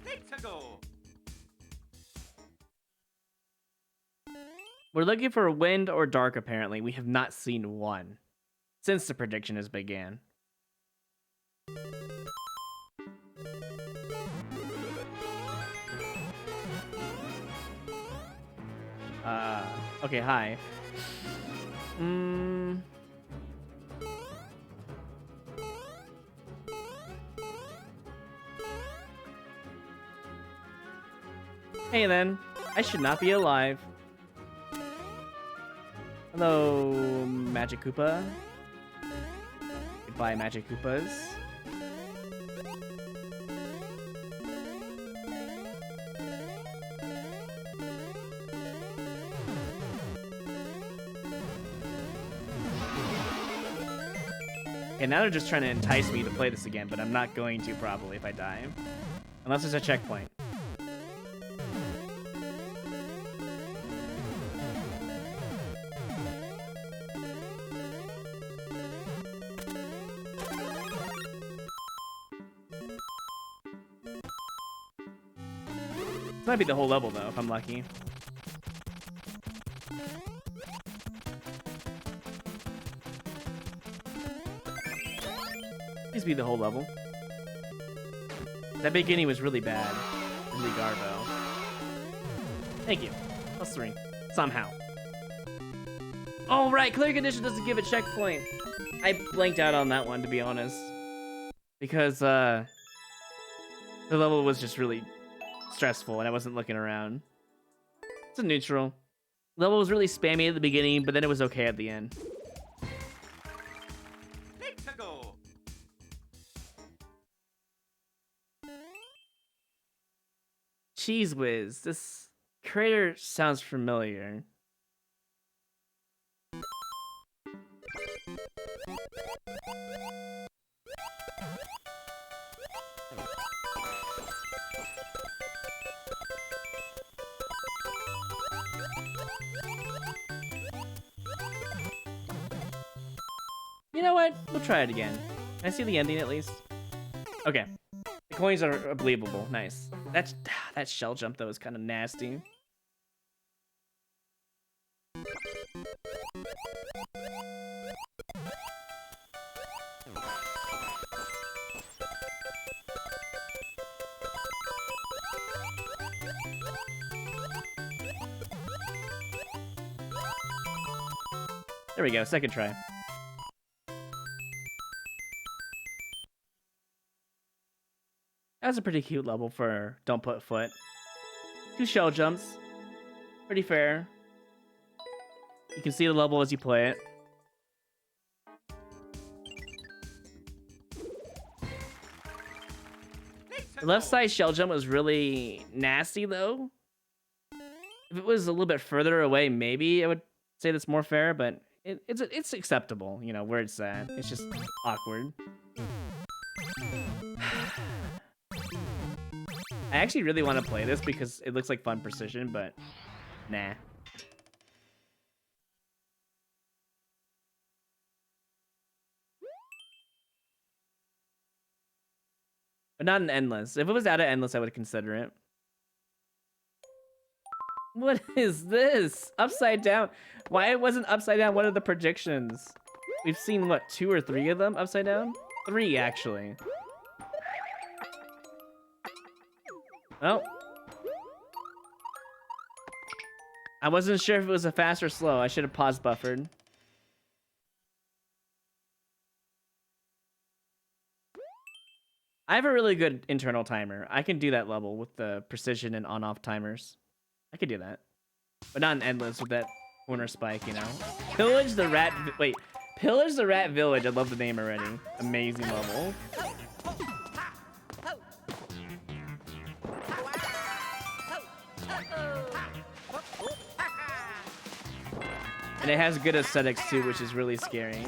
Icicle. We're looking for wind or dark, apparently. We have not seen one since the prediction has began. Okay, hi. Hey then, I should not be alive. Hello, Magic Koopa. Goodbye, Magic Koopas. Okay, now they're just trying to entice me to play this again, but I'm not going to probably if I die. Unless there's a checkpoint. This might be the whole level, though, if I'm lucky. Please be the whole level. That beginning was really bad. Really Garbo. Thank you. +3. Somehow. Oh, right. Clear condition doesn't give a checkpoint. I blanked out on that one, to be honest. Because, the level was just really stressful and I wasn't looking around. It's a neutral. Level was really spammy at the beginning, but then it was okay at the end. Icicle. Cheese Whiz. This creator sounds familiar. You know what? We'll try it again. Can I see the ending at least? Okay. The coins are believable. Nice. That shell jump though is kind of nasty. There we go. Second try. That was a pretty cute level for Don't Put Foot. 2 shell jumps. Pretty fair. You can see the level as you play it. The left side shell jump was really nasty though. If it was a little bit further away, maybe I would say that's more fair, but it's acceptable, you know, where it's at. It's just awkward. I actually really want to play this because it looks like fun precision, but nah. But not an endless. If it was out of endless, I would consider it. What is this? Upside down. Why it wasn't upside down? What are the predictions? We've seen, what, 2 or 3 of them upside down? 3, actually. Oh. I wasn't sure if it was a fast or slow. I should have paused buffered. I have a really good internal timer. I can do that level with the precision and on-off timers. I could do that. But not an endless with that corner spike, you know? Pillage the Rat... Wait. Pillage the Rat Village. I love the name already. Amazing level. And it has good aesthetics too, which is really scary.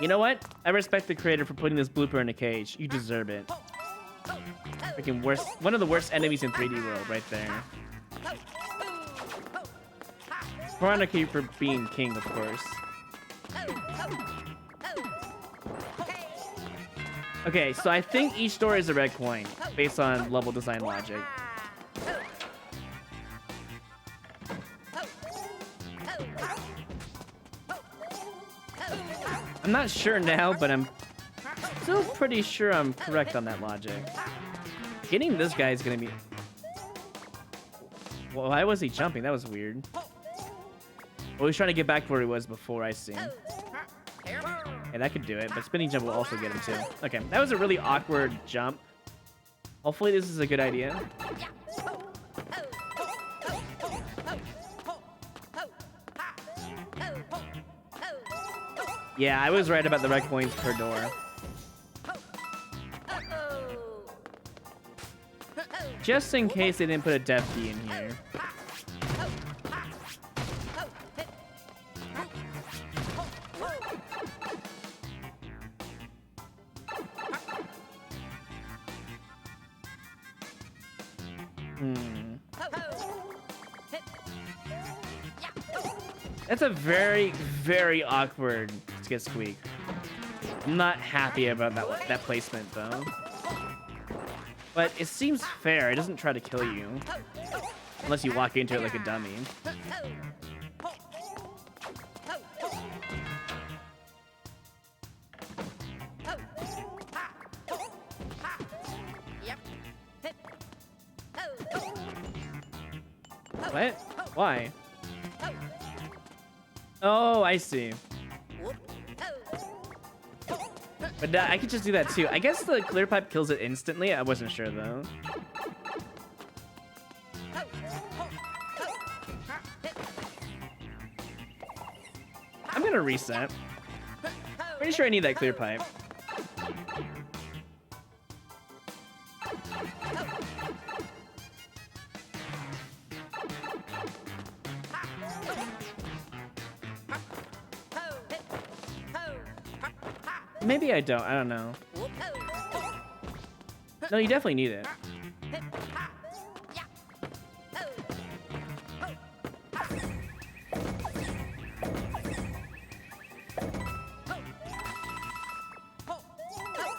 You know what? I respect the creator for putting this blooper in a cage. You deserve it. Freaking worst, one of the worst enemies in 3D World right there. Veronica for being king, of course. Okay, so I think each door is a red coin, based on level design logic. I'm not sure now, but I'm still pretty sure I'm correct on that logic. Getting this guy is gonna be... Well, why was he jumping? That was weird. Well, he's trying to get back to where he was before, I see. Yeah, that could do it, but spinning jump will also get him too. Okay, that was a really awkward jump. Hopefully this is a good idea. Yeah, I was right about the red coins per door. Just in case they didn't put a death key in here. That's a very, very awkward skid squeak. I'm not happy about that placement though. But it seems fair. It doesn't try to kill you. Unless you walk into it like a dummy. What? Why? Oh, I see. But I could just do that too. I guess the clear pipe kills it instantly. I wasn't sure though. I'm gonna reset. Pretty sure I need that clear pipe. Maybe I don't. I don't know. No, you definitely need it.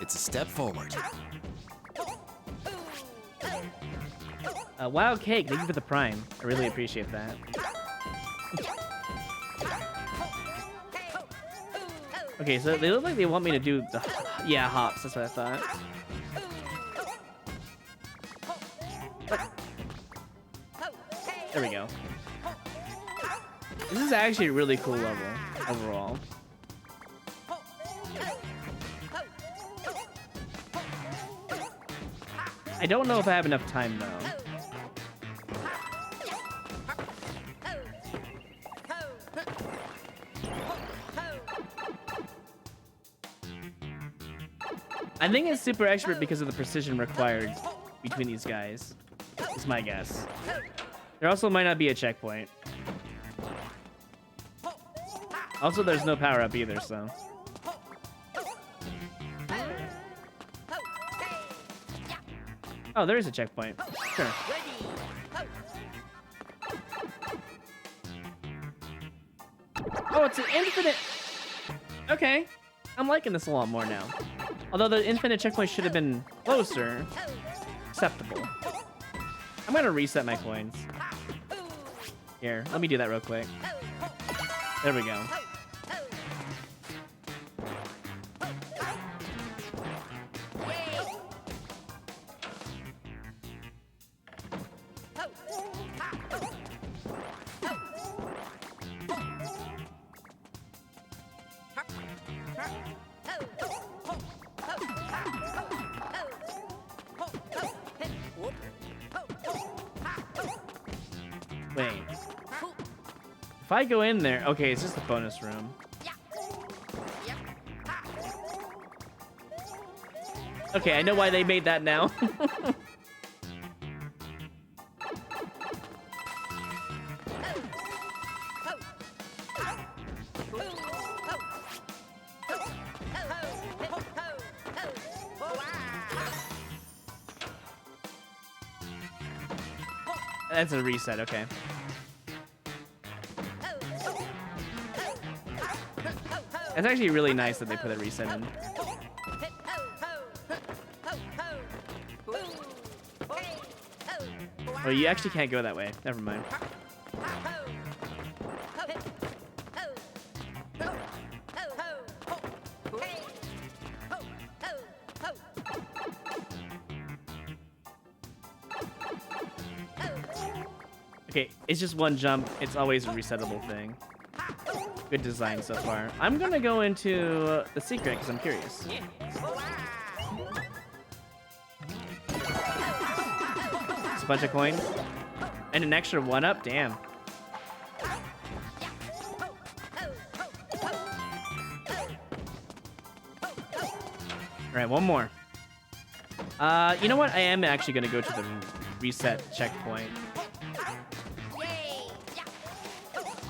It's a step forward. Wow, Cake, thank you for the prime. I really appreciate that. Okay, so they look like they want me to do the... Yeah, hops, that's what I thought. There we go. This is actually a really cool level, overall. I don't know if I have enough time, though. I think it's super expert because of the precision required between these guys. Is my guess. There also might not be a checkpoint. Also, there's no power up either, so. Oh, there is a checkpoint. Sure. Oh, it's an infinite. Okay. I'm liking this a lot more now. Although the infinite checkpoint should have been closer. Acceptable. I'm gonna reset my coins. Here, let me do that real quick. There we go. Wait. If I go in there... Okay, it's just a bonus room. Okay, I know why they made that now. That's a reset, okay. It's actually really nice that they put a reset in. Oh, you actually can't go that way. Never mind. Okay, it's just one jump. It's always a resettable thing. Good design so far. I'm gonna go into the secret because I'm curious. It's a bunch of coins. And an extra 1-up? Damn. Alright, one more. You know what? I am actually gonna go to the reset checkpoint.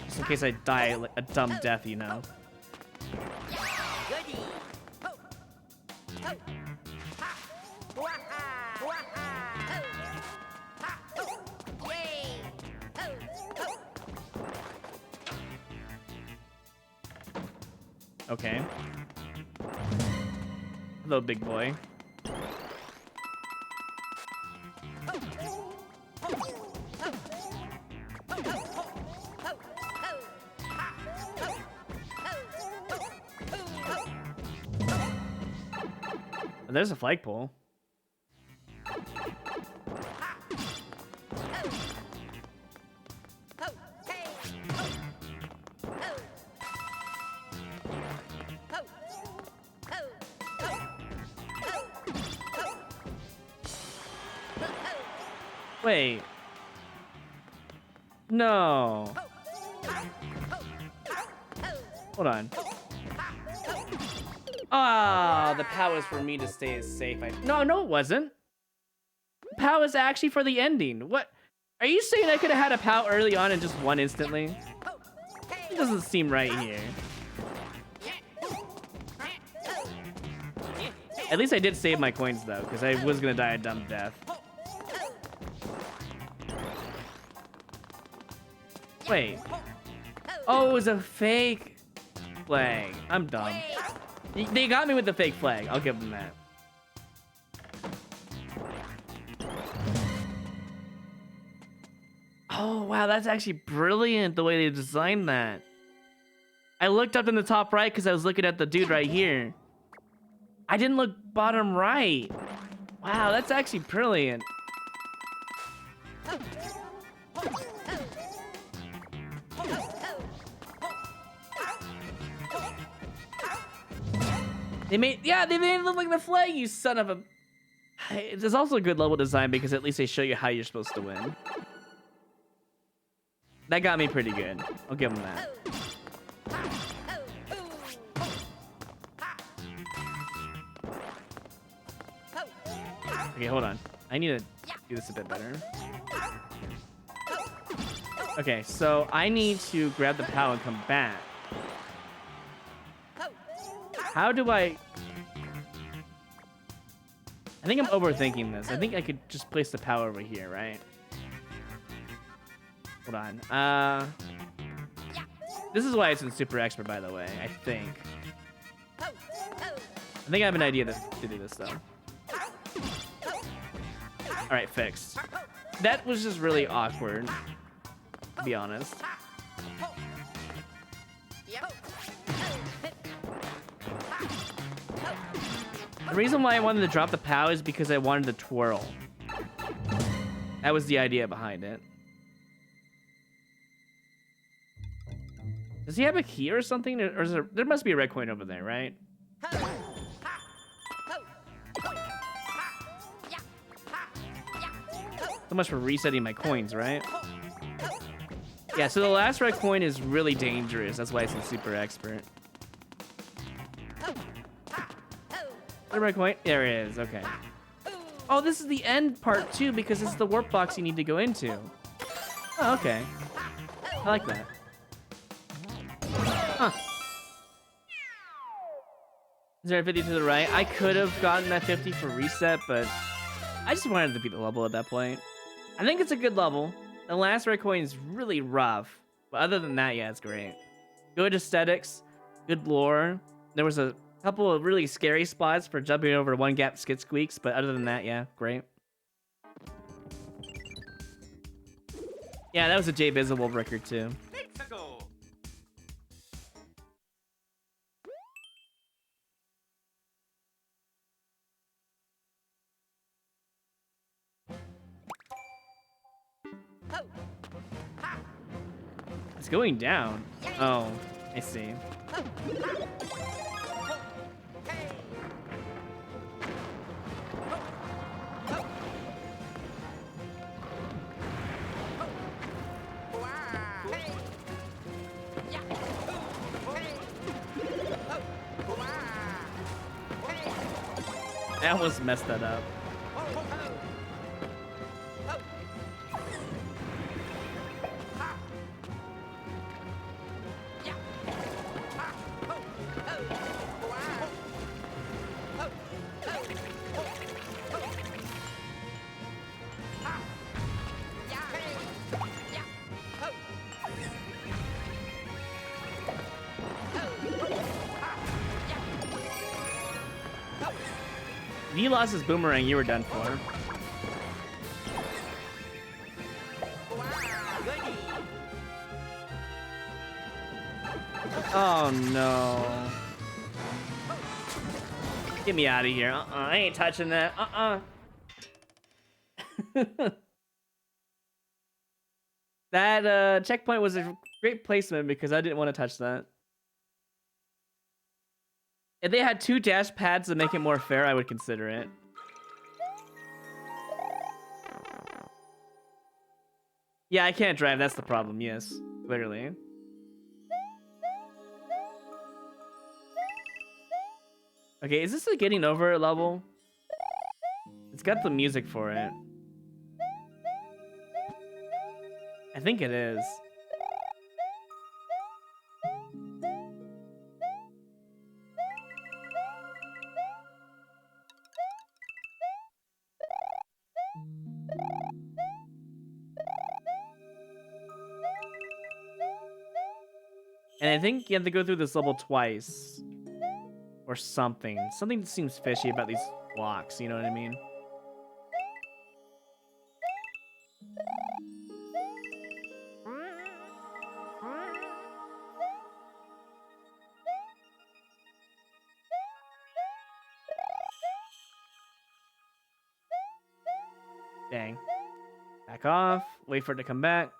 Just in case I die like a dumb death, you know. Okay. Hello, big boy. There's a flagpole. Wait. No. Hold on. Ah, the POW is for me to stay as safe. No, it wasn't. The POW is actually for the ending. What? Are you saying I could have had a POW early on and just won instantly? It doesn't seem right here. At least I did save my coins though, because I was gonna die a dumb death. Wait. Oh, it was a fake flag. I'm dumb. They got me with the fake flag. I'll give them that. Oh, wow. That's actually brilliant the way they designed that. I looked up in the top right because I was looking at the dude right here. I didn't look bottom right. Wow, that's actually brilliant. They made it look like the flag, you son of a... There's also a good level design because at least they show you how you're supposed to win. That got me pretty good. I'll give them that. Okay, hold on. I need to do this a bit better. Okay, so I need to grab the POW and come back. How do I think I'm overthinking this. I think I could just place the POW over here, right? Hold on. This is why it's in Super Expert, by the way, I think. I think I have an idea to do this, though. Alright, fixed. That was just really awkward, to be honest. The reason why I wanted to drop the POW is because I wanted to twirl. That was the idea behind it. Does he have a key or something? Or is there must be a red coin over there, right? So much for resetting my coins, right? Yeah, so the last red coin is really dangerous. That's why it's a Super Expert. The red coin? There it is, okay. Oh, this is the end part too, because this is the warp box you need to go into. Oh, okay. I like that. Huh. Is there a 50 to the right? I could have gotten that 50 for reset, but I just wanted to beat the level at that point. I think it's a good level. The last red coin is really rough, but other than that, yeah, it's great. Good aesthetics, good lore. There was a couple of really scary spots for jumping over one gap skid squeaks, but other than that, yeah, great. Yeah, that was a J Visible record too. Icicle. It's going down. Oh, I see. I almost messed that up. If he lost his boomerang, you were done for. Oh no. Get me out of here. I ain't touching that. That checkpoint was a great placement because I didn't want to touch that. If they had 2 dash pads to make it more fair, I would consider it. Yeah, I can't drive. That's the problem. Yes, clearly. Okay, is this a getting over it level? It's got the music for it. I think it is. And I think you have to go through this level twice. Or something. Something that seems fishy about these blocks, you know what I mean? Dang. Back off. Wait for it to come back.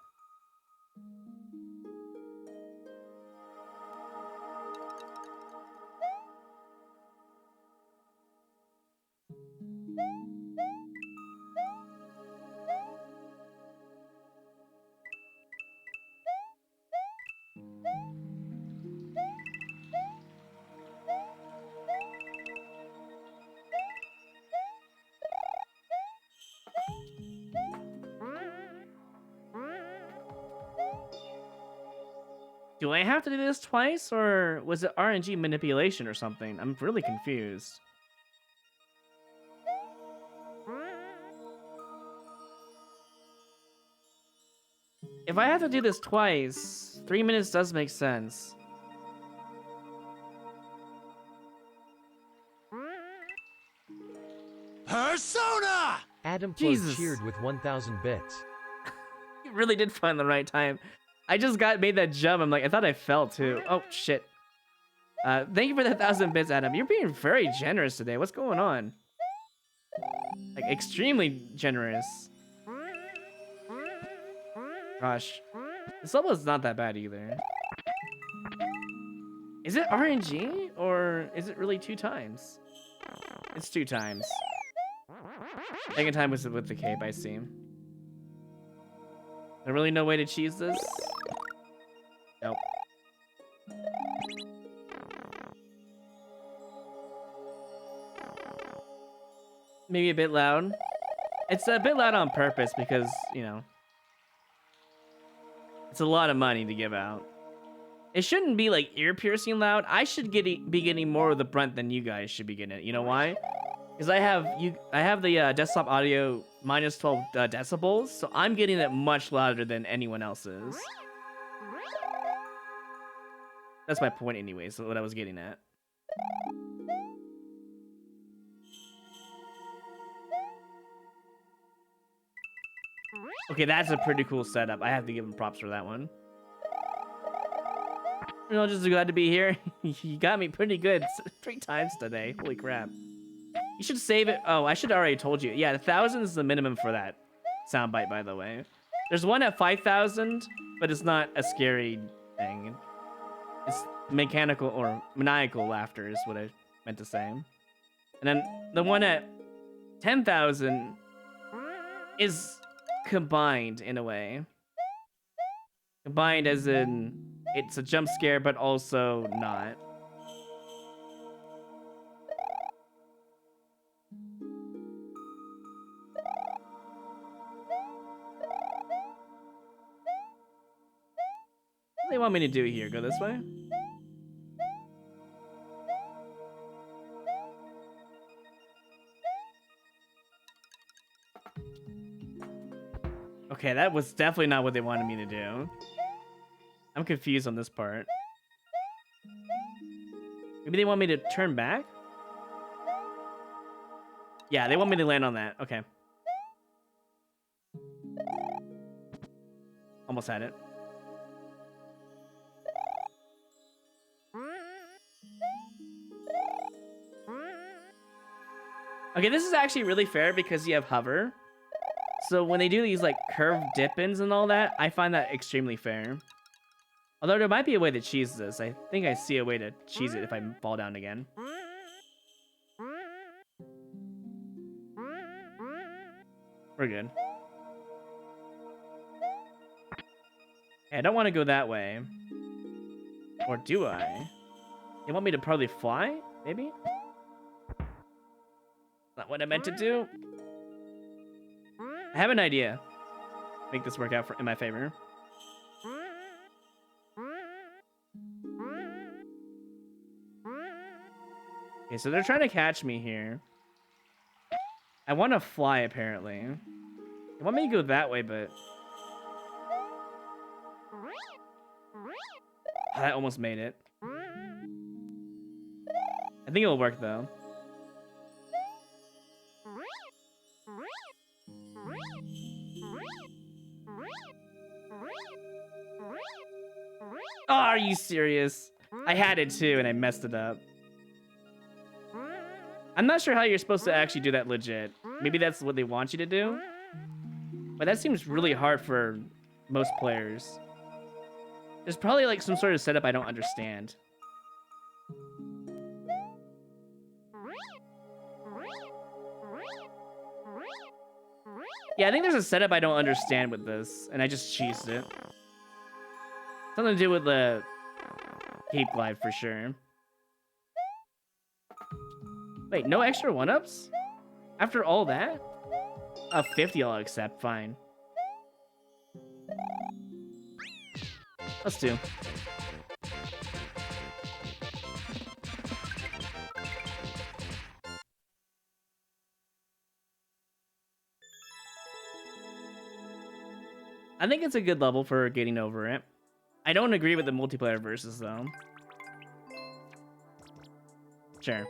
Do I have to do this twice, or was it RNG manipulation or something? I'm really confused. If I have to do this twice, 3 minutes does make sense. Persona! Adam Flo Jesus. cheered with 1,000 bits. You really did find the right time. I just made that jump. I'm like, I thought I fell too. Oh shit. Thank you for the 1,000 bits, Adam. You're being very generous today. What's going on? Like, extremely generous. Gosh. This level is not that bad either. Is it RNG? Or is it really 2 times? It's 2 times. Second time was with the cape, I see. There really no way to cheese this? Nope. Maybe a bit loud. It's a bit loud on purpose because, you know, it's a lot of money to give out. It shouldn't be like ear-piercing loud. I should be getting more of the brunt than you guys should be getting it. You know why? Because I have the desktop audio minus 12 decibels, so I'm getting it much louder than anyone else is. That's my point anyways, what I was getting at. Okay, that's a pretty cool setup. I have to give him props for that one. You know, just glad to be here. You got me pretty good 3 times today. Holy crap. You should save it. Oh, I should have already told you. Yeah, 1,000 is the minimum for that soundbite, by the way. There's one at 5,000, but it's not a scary thing. It's mechanical or maniacal laughter is what I meant to say. And then the one at 10,000 is combined in a way. Combined as in it's a jump scare, but also not. What do they want me to do here? Go this way? Okay, that was definitely not what they wanted me to do. I'm confused on this part. Maybe they want me to turn back? Yeah, they want me to land on that. Okay. Almost had it. Okay, this is actually really fair because you have hover. So when they do these like curved dip-ins and all that, I find that extremely fair. Although there might be a way to cheese this. I think I see a way to cheese it if I fall down again. We're good. Hey, I don't want to go that way. Or do I? They want me to probably fly? Maybe? Not what I meant to do. I have an idea. Make this work out in my favor. Okay, so they're trying to catch me here. I want to fly, apparently. They want me to go that way, but... I almost made it. I think it'll work, though. Oh, are you serious? I had it too, and I messed it up. I'm not sure how you're supposed to actually do that legit. Maybe that's what they want you to do. But that seems really hard for most players. There's probably like some sort of setup I don't understand. Yeah, I think there's a setup I don't understand with this, and I just cheesed it. Something to do with the cape glide for sure. Wait, no extra 1-ups? After all that? 50 I'll accept, fine. Let's do. I think it's a good level for getting over it. I don't agree with the multiplayer versus though. Sure.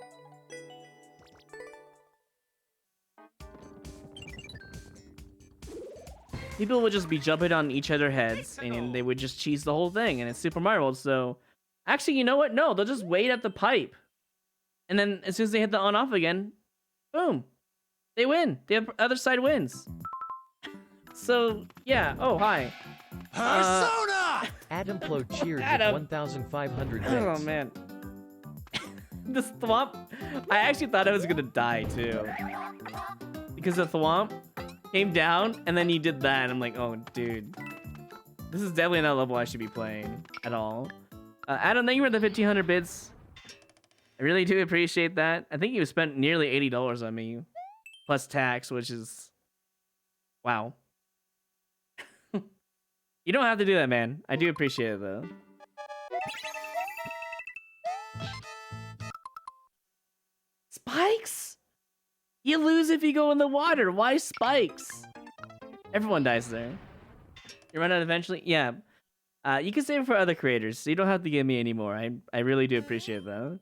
People would just be jumping on each other's heads and they would just cheese the whole thing, and it's Super Mario World, so... Actually, you know what? No, they'll just wait at the pipe. And then as soon as they hit the on-off again, boom. They win. The other side wins. So, yeah. Oh, hi. Persona! Adam Plo cheered Adam. with 1,500 bits. Oh, man. The Thwomp... I actually thought I was gonna die, too. Because the Thwomp came down, and then you did that, and I'm like, oh, dude. This is definitely not a level I should be playing at all. Adam, thank you for the 1,500 bits. I really do appreciate that. I think you spent nearly $80 on me, plus tax, which is... Wow. You don't have to do that, man. I do appreciate it, though. Spikes? You lose if you go in the water. Why spikes? Everyone dies there. You run out eventually? Yeah. You can save it for other creators, so you don't have to give me any more. I really do appreciate that.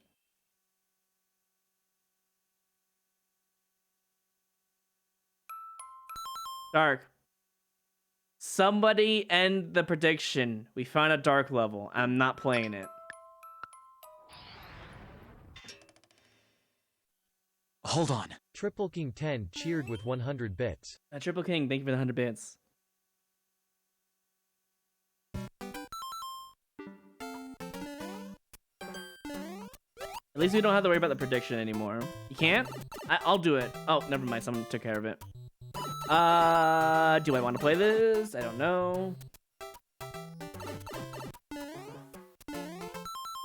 Dark. Somebody end the prediction. We found a dark level. I'm not playing it. Hold on. Triple King 10 cheered with 100 bits. Triple King, thank you for the 100 bits. At least we don't have to worry about the prediction anymore. You can't? I'll do it. Oh, never mind. Someone took care of it. Do I want to play this? I don't know.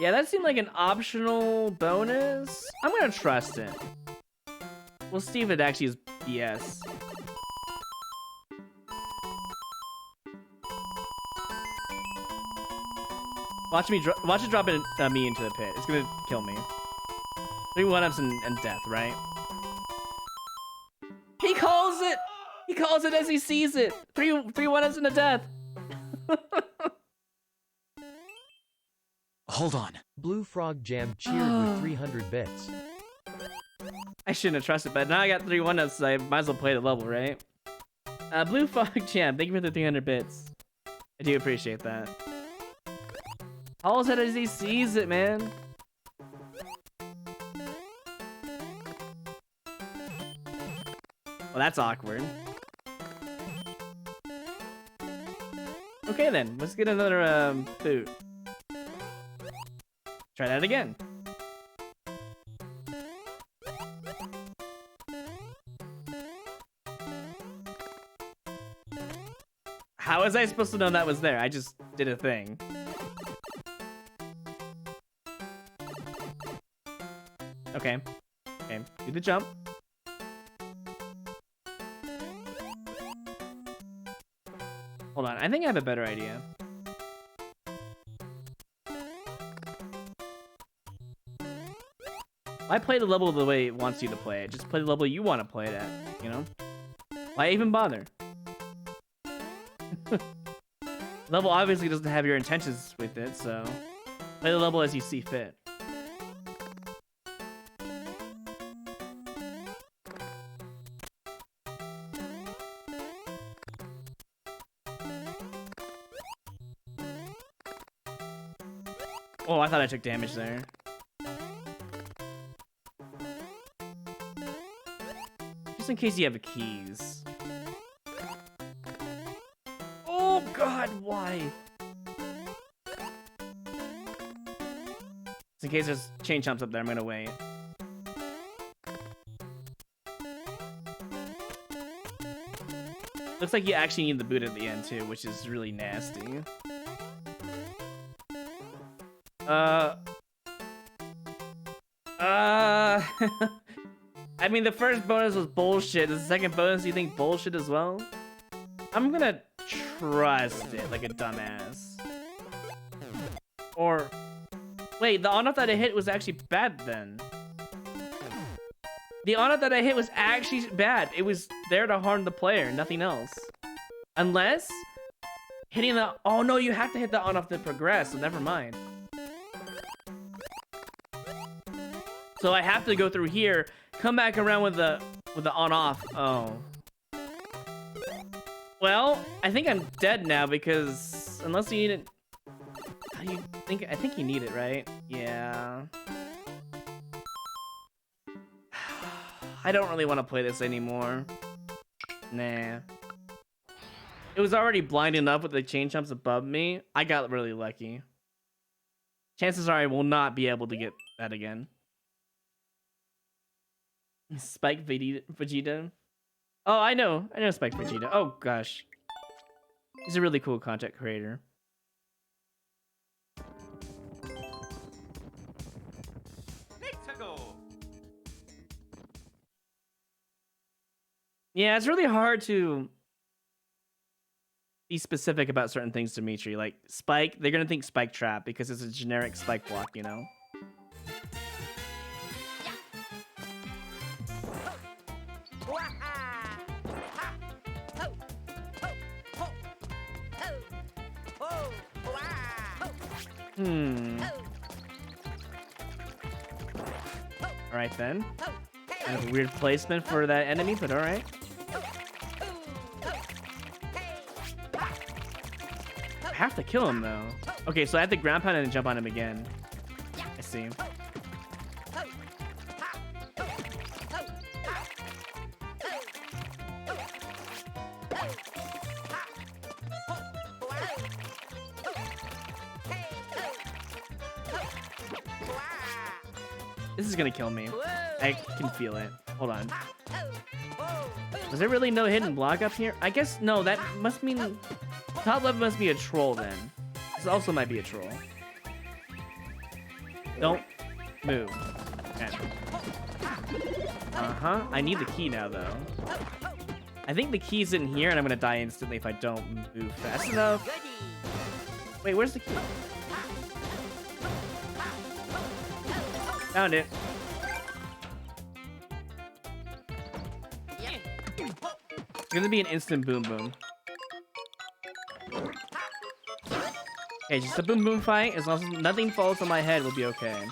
Yeah, that seemed like an optional bonus. I'm gonna trust it. We'll see if it actually is BS. Watch it drop me into the pit. It's gonna kill me. 3 1-ups and death, right? He calls it! He calls it as he sees it! 3 1-ups and a death! Hold on. Blue Frog Jam cheered with 300 bits. I shouldn't have trusted, but now I got 3 1-ups, so I might as well play the level, right? Blue Frog Jam, thank you for the 300 bits. I do appreciate that. Calls it as he sees it, man. Well, that's awkward. Okay then, let's get another boot. Try that again. was I supposed to know that was there? I just did a thing. Okay. Okay, do the jump. Hold on, I think I have a better idea. Why play the level the way it wants you to play it? Just play the level you want to play it at, you know? Why even bother? Level obviously doesn't have your intentions with it, so play the level as you see fit. Oh, I thought I took damage there. Just in case you have keys. Oh god, why? Just in case there's chain chomps up there, I'm gonna wait. Looks like you actually need the boot at the end too, which is really nasty. I mean, the first bonus was bullshit. The second bonus, you think bullshit as well? I'm gonna trust it like a dumbass. Or, wait, the on-off that I hit was actually bad then. The on-off that I hit was actually bad. It was there to harm the player, nothing else. Unless hitting the, oh no, you have to hit the on-off to progress, so never mind. So I have to go through here, come back around with the on-off. Oh. Well, I think I'm dead now because unless you need it, I think you need it, right? Yeah. I don't really want to play this anymore. Nah. It was already blind enough with the chain chomps above me. I got really lucky. Chances are I will not be able to get that again. Spike Vegeta. Oh, I know Spike Vegeta. Oh gosh, he's a really cool content creator. Icicle. Yeah, it's really hard to be specific about certain things, Dimitri. Like Spike, they're gonna think Spike Trap because it's a generic Spike block, you know. Alright then. Kind of a weird placement for that enemy, but alright. I have to kill him though. Okay, so I have to ground pound and then jump on him again. I see. This is gonna kill me. I can feel it. Hold on. Was there really no hidden block up here? I guess no, that must mean top left must be a troll then. This also might be a troll. Don't move. Okay. Uh-huh. I need the key now though. I think the key's in here and I'm gonna die instantly if I don't move fast enough. Wait, where's the key? Found it. It's gonna be an instant boom boom. Okay, just a boom boom fight. As long as nothing falls on my head, we'll be okay.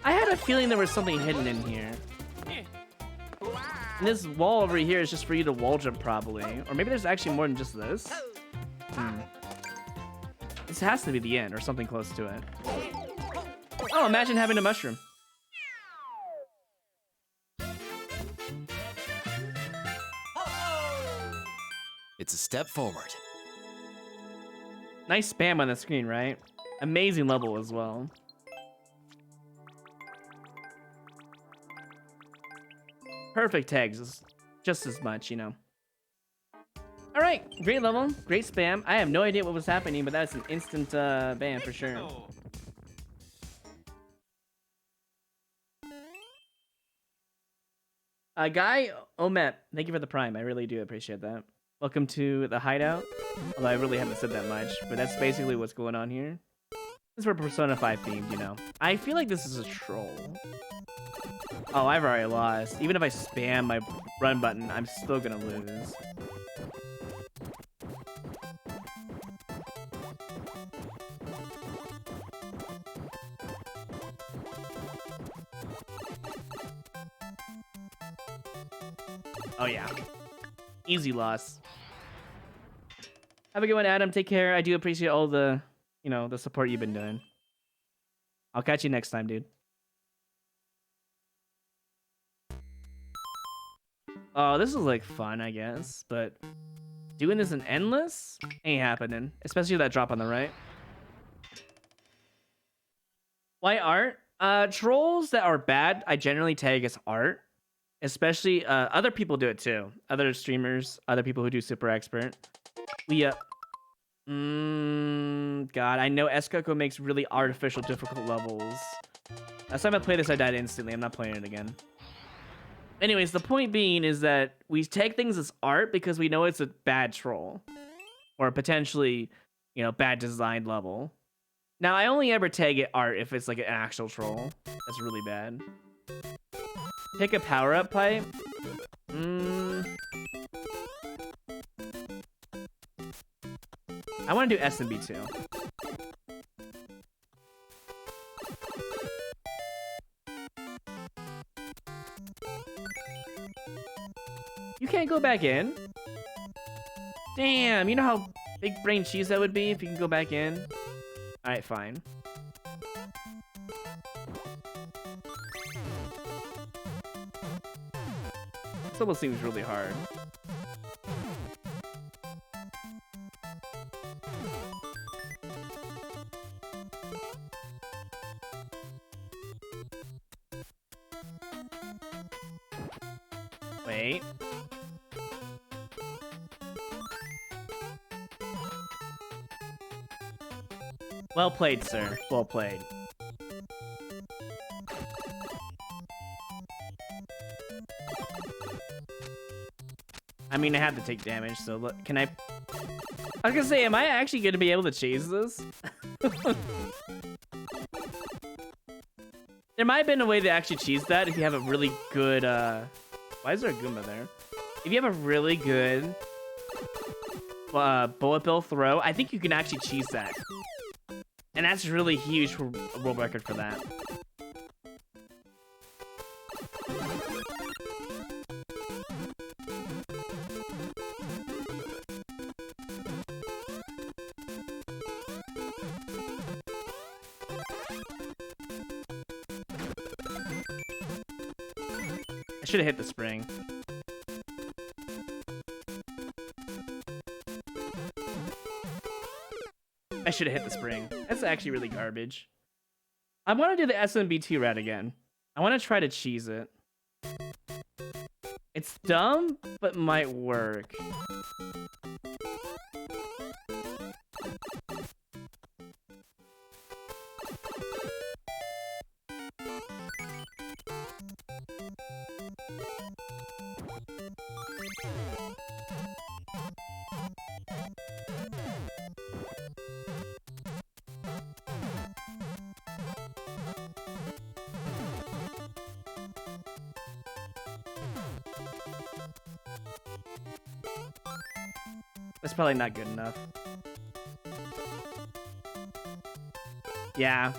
I had a feeling there was something hidden in here. And this wall over here is just for you to wall jump, probably. Or maybe there's actually more than just this. This has to be the end, or something close to it. Oh, imagine having a mushroom. It's a step forward. Nice spam on the screen, right? Amazing level as well. Perfect tags, just as much, you know. All right, great level, great spam. I have no idea what was happening, but that's an instant ban for sure. Guy Omet, thank you for the prime. I really do appreciate that. Welcome to the hideout. Although I really haven't said that much, but that's basically what's going on here. This is for Persona 5 themed, you know. I feel like this is a troll. Oh, I've already lost. Even if I spam my run button, I'm still gonna lose. Oh yeah. Easy loss. Have a good one, Adam. Take care. I do appreciate all the, you know, the support you've been doing. I'll catch you next time, dude. Oh, this is like fun, I guess, but doing this in endless ain't happening, especially that drop on the right. Why art? Trolls that are bad, I generally tag as art. Especially, other people do it too. Other streamers, other people who do super expert. We, God, I know Icicle makes really artificial difficult levels. Last time I played this, I died instantly. I'm not playing it again. Anyways, the point being is that we tag things as art because we know it's a bad troll. Or potentially, you know, bad designed level. Now, I only ever tag it art if it's like an actual troll. That's really bad. Pick a power-up pipe? I want to do SMB too. You can't go back in? Damn, you know how big brain cheese that would be if you can go back in? Alright, fine. This almost seems really hard. Wait. Well played, sir. Well played. I mean, I have to take damage, so look, can I was gonna say, am I actually gonna be able to chase this? There might have been a way to actually cheese that if you have a really good, why is there a Goomba there? If you have a really good bullet bill throw, I think you can actually cheese that. And that's really huge for a world record for that. I should have hit the spring. I should have hit the spring. That's actually really garbage. I want to do the SMBT route again. I want to try to cheese it. It's dumb, but might work. That's probably not good enough. Yeah.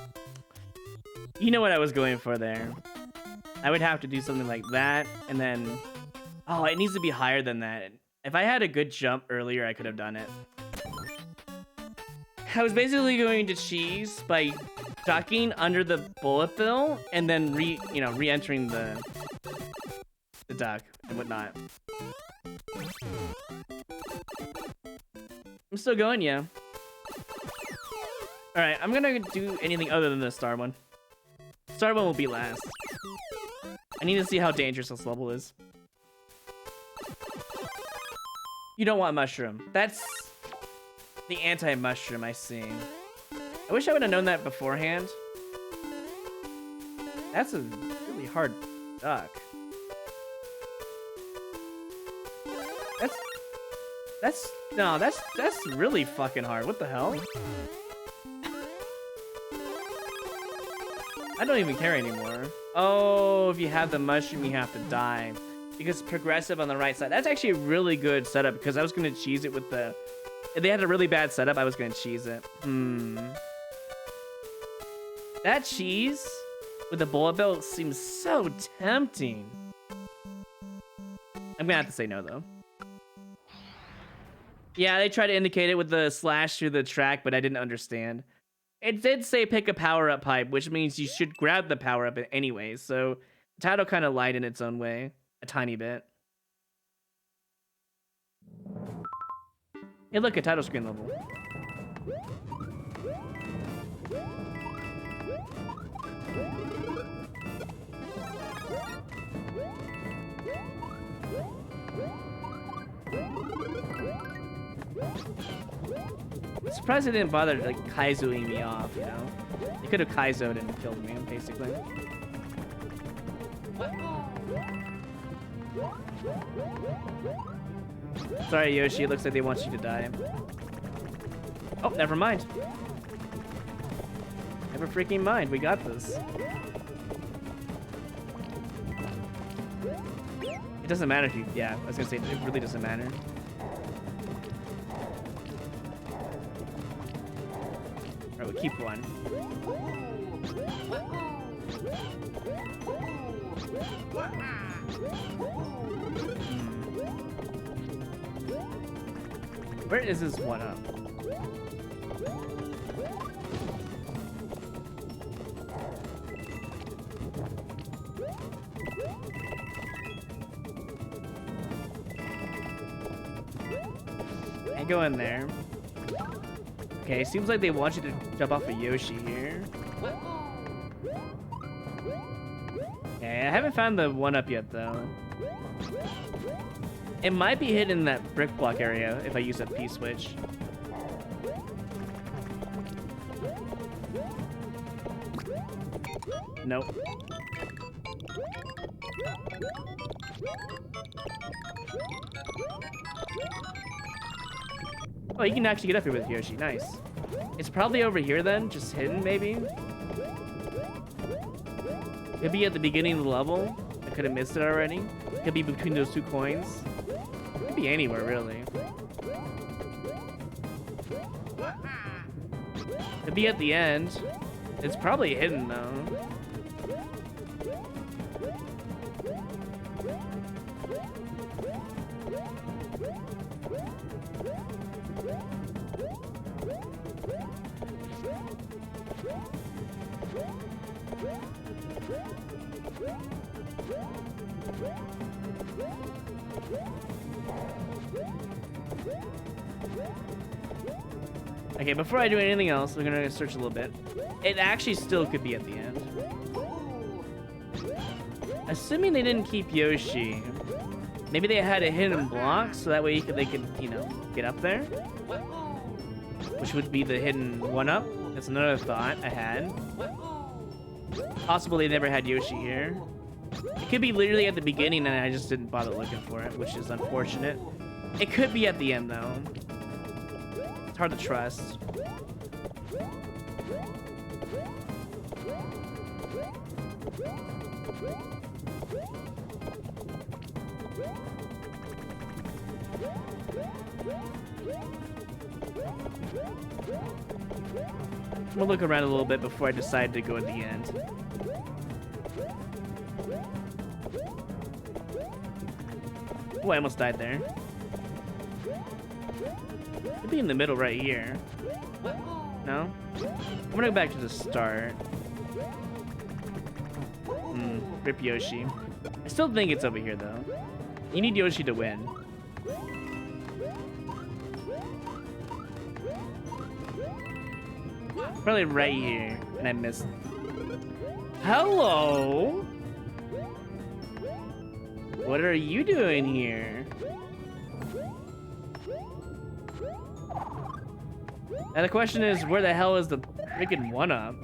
You know what I was going for there. I would have to do something like that, and then... Oh, it needs to be higher than that. If I had a good jump earlier, I could have done it. I was basically going to cheese by ducking under the bullet bill, and then re-entering the duck and whatnot. I'm still going, yeah. Alright, I'm gonna do anything other than the star one. Star one will be last. I need to see how dangerous this level is. You don't want mushroom. That's the anti-mushroom, I see. I wish I would have known that beforehand. That's a really hard duck. That's really fucking hard. What the hell? I don't even care anymore. Oh, if you have the mushroom, you have to die. Because it's progressive on the right side. That's actually a really good setup because I was going to cheese it with the... If they had a really bad setup, I was going to cheese it. That cheese with the bullet bill seems so tempting. I'm going to have to say no, though. Yeah, they tried to indicate it with the slash through the track, but I didn't understand. It did say pick a power-up pipe, which means you should grab the power-up anyway, so the title kind of lied in its own way. A tiny bit. Hey, look, a title screen level. I'm surprised they didn't bother like Kaizoing me off, you know? They could have Kaizoed and killed me, basically. Sorry, Yoshi, it looks like they want you to die. Oh, never mind. Never freaking mind, we got this. It doesn't matter if you... Yeah, I was gonna say, it really doesn't matter. Alright, we'll keep one. Where is this one up? I go in there. Okay, seems like they want you to jump off a Yoshi here. Okay, I haven't found the one up yet though. It might be hidden in that brick block area if I use that P-switch. Nope. Oh, you can actually get up here with Yoshi. Nice. It's probably over here then, just hidden maybe? Could be at the beginning of the level. I could have missed it already. Could be between those two coins. Could be anywhere, really. Could be at the end. It's probably hidden, though. Okay, before I do anything else, we're gonna search a little bit. It actually still could be at the end. Assuming they didn't keep Yoshi, maybe they had a hidden block so that way they could, you know, get up there. Which would be the hidden one-up. That's another thought I had. Possible they never had Yoshi here. It could be literally at the beginning and I just didn't bother looking for it, which is unfortunate. It could be at the end though. It's hard to trust. I'm gonna look around a little bit before I decide to go at the end. Oh, I almost died there. Could be in the middle right here. No? I'm gonna go back to the start. Rip Yoshi. I still think it's over here though. You need Yoshi to win. Probably right here, and I missed. Hello? What are you doing here? Now the question is, where the hell is the freaking one-up?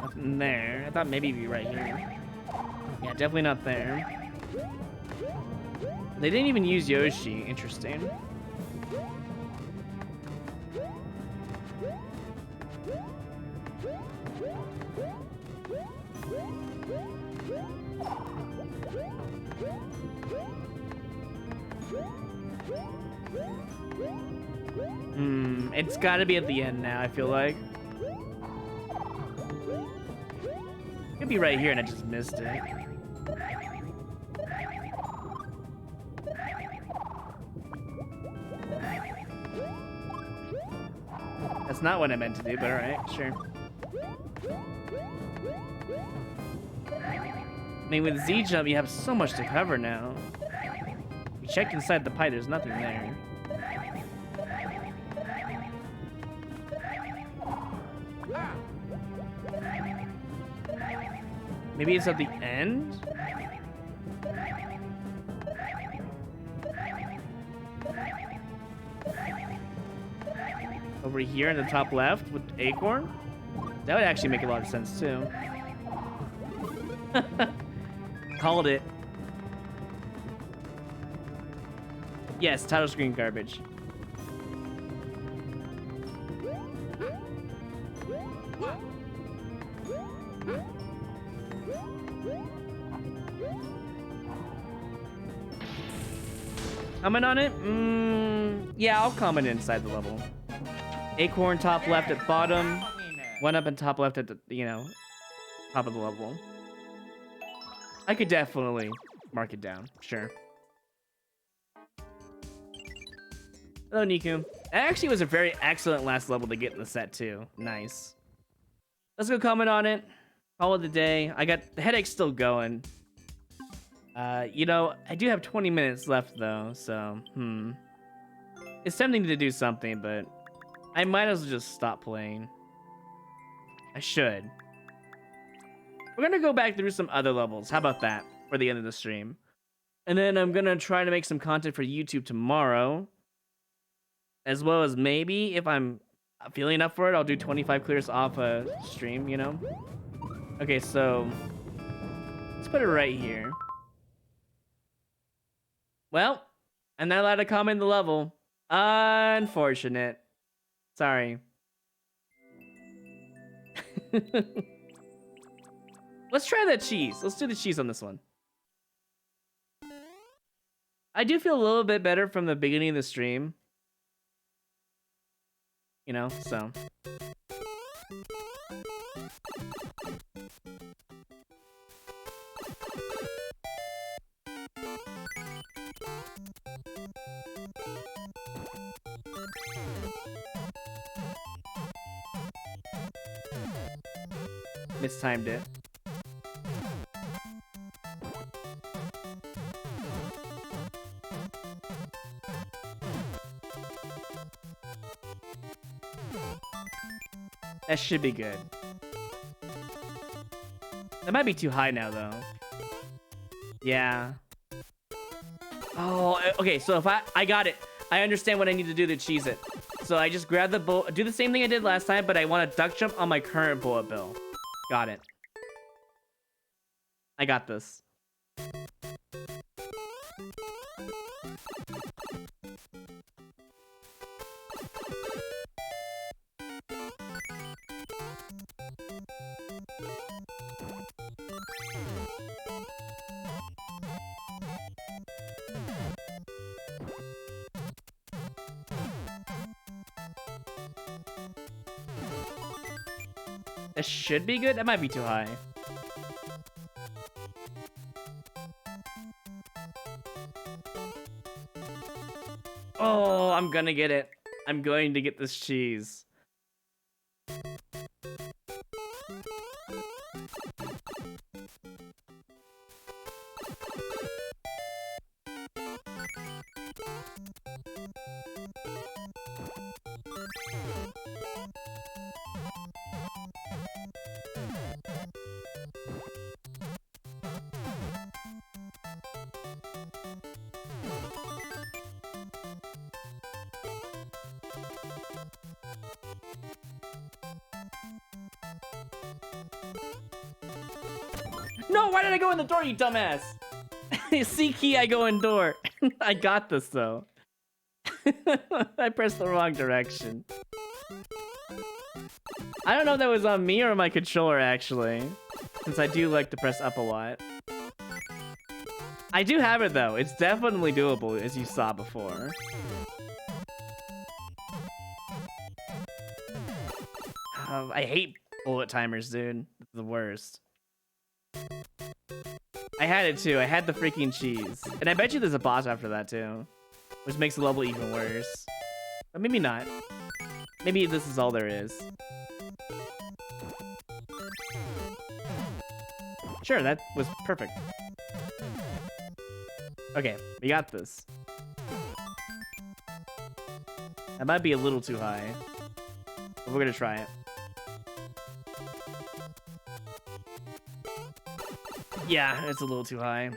Nothing there. I thought maybe it'd be right here. Yeah, definitely not there. They didn't even use Yoshi. Interesting. It's gotta be at the end now, I feel like. It could be right here and I just missed it. That's not what I meant to do, but alright, sure. I mean, with Z-Jump, you have so much to cover now. You checked inside the pipe, there's nothing there. Maybe it's at the end? Over here in the top left with Acorn? That would actually make a lot of sense too. Called it. Yes, title screen garbage. Comment on it? Yeah, I'll comment inside the level. Acorn top left at bottom. One up and top left at the, top of the level. I could definitely mark it down, sure. Hello, Niku. That actually was a very excellent last level to get in the set, too. Nice. Let's go comment on it. Call it a day. I got the headache still going. I do have 20 minutes left, though, so, It's tempting to do something, but I might as well just stop playing. I should. We're gonna go back through some other levels. How about that for the end of the stream? And then I'm gonna try to make some content for YouTube tomorrow. As well as maybe, if I'm feeling up for it, I'll do 25 clears off a stream, Okay, so let's put it right here. Well, I'm not allowed to comment the level. Unfortunate. Sorry. Let's try that cheese. Let's do the cheese on this one. I do feel a little bit better from the beginning of the stream. So. Mistimed it. That should be good. That might be too high now, though. Yeah. Oh, okay, so if I got it. I understand what I need to do to cheese it. So I just grab the bullet, do the same thing I did last time, but I want to duck jump on my current bullet bill. Got it. I got this. That should be good. That might be too high. Oh, I'm gonna get it. I'm going to get this cheese. No, why did I go in the door, you dumbass? C key, I go in door. I got this, though. I pressed the wrong direction. I don't know if that was on me or my controller, actually. Since I do like to press up a lot. I do have it, though. It's definitely doable, as you saw before. I hate bullet timers, dude. It's the worst. I had it too. I had the freaking cheese. And I bet you there's a boss after that too. Which makes the level even worse. But maybe not. Maybe this is all there is. Sure, that was perfect. Okay, we got this. That might be a little too high. But we're gonna try it. Yeah, it's a little too high.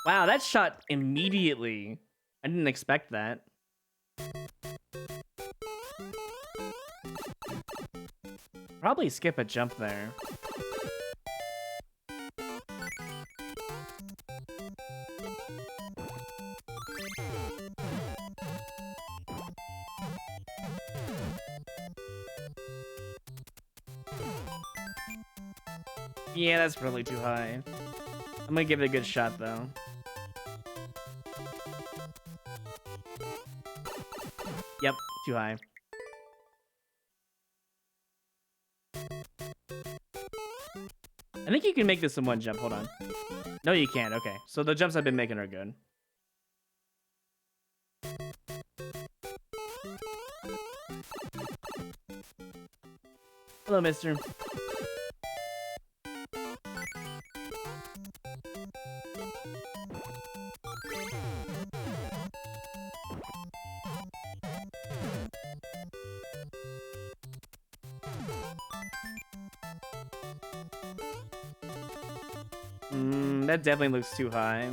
Wow, that shot immediately. I didn't expect that. Probably skip a jump there. Yeah, that's probably too high. I'm gonna give it a good shot though. Yep, too high. I think you can make this in one jump. Hold on. No, you can't. Okay. So the jumps I've been making are good. Hello, mister. That definitely looks too high.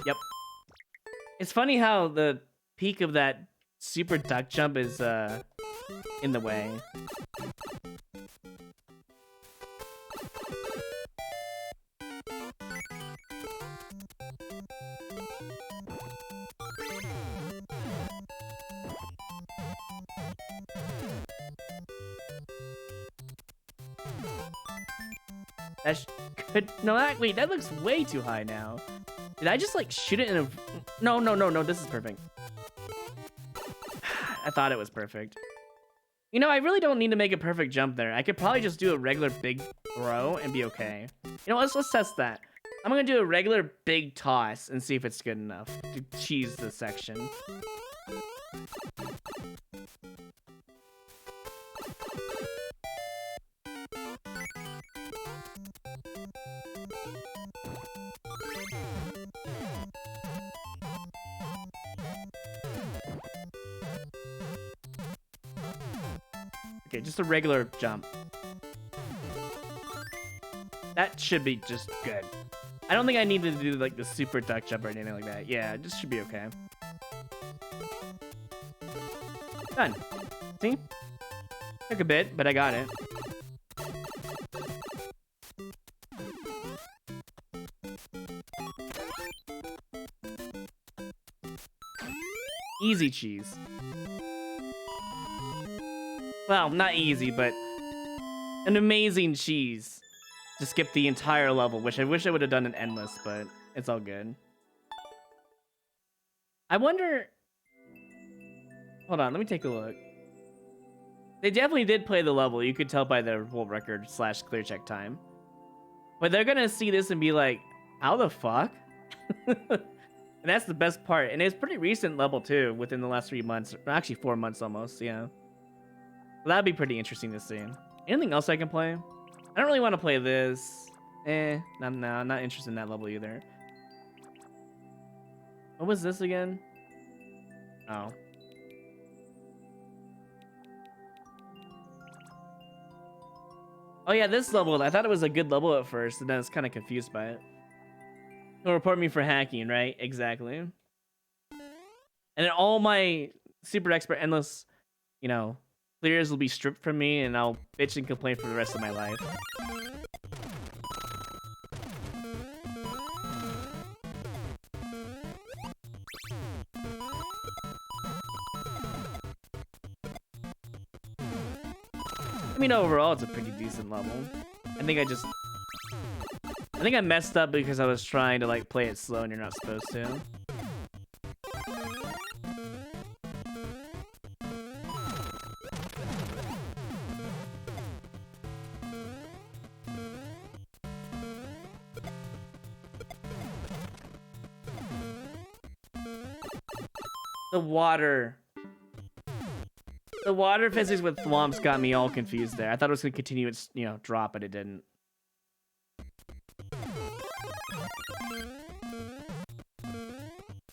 Yep. It's funny how the peak of that super duck jump is in the way. That's good. No, wait, that looks way too high now. Did I just like shoot it in a... No, this is perfect. I thought it was perfect. You know, I really don't need to make a perfect jump there. I could probably just do a regular big throw and be okay. You know, let's test that. I'm gonna do a regular big toss and see if it's good enough to cheese this section. Okay, just a regular jump. That should be just good. I don't think I need to do like the super duck jump or anything like that. Yeah, this should be okay. Done. See? Took a bit, but I got it. Easy cheese. Well, not easy, but an amazing cheese to skip the entire level, which I wish I would have done in endless, but it's all good. I wonder... Hold on, let me take a look. They definitely did play the level. You could tell by the world record / clear check time. But they're gonna see this and be like, how the fuck? And that's the best part. And it's pretty recent level too, within the last 3 months. Or actually 4 months almost, yeah. So that'd be pretty interesting to see. Anything else I can play? I don't really want to play this. No, I'm not interested in that level either. What was this again? Oh. Oh yeah, this level, I thought it was a good level at first, and then I was kind of confused by it. He'll report me for hacking, right? Exactly. And then all my super expert endless, you know, clears will be stripped from me, and I'll bitch and complain for the rest of my life. I mean, overall, it's a pretty decent level. I think I messed up because I was trying to, like, play it slow and you're not supposed to. The water physics with thwomps got me all confused there. I thought it was going to continue its, you know, drop, but it didn't.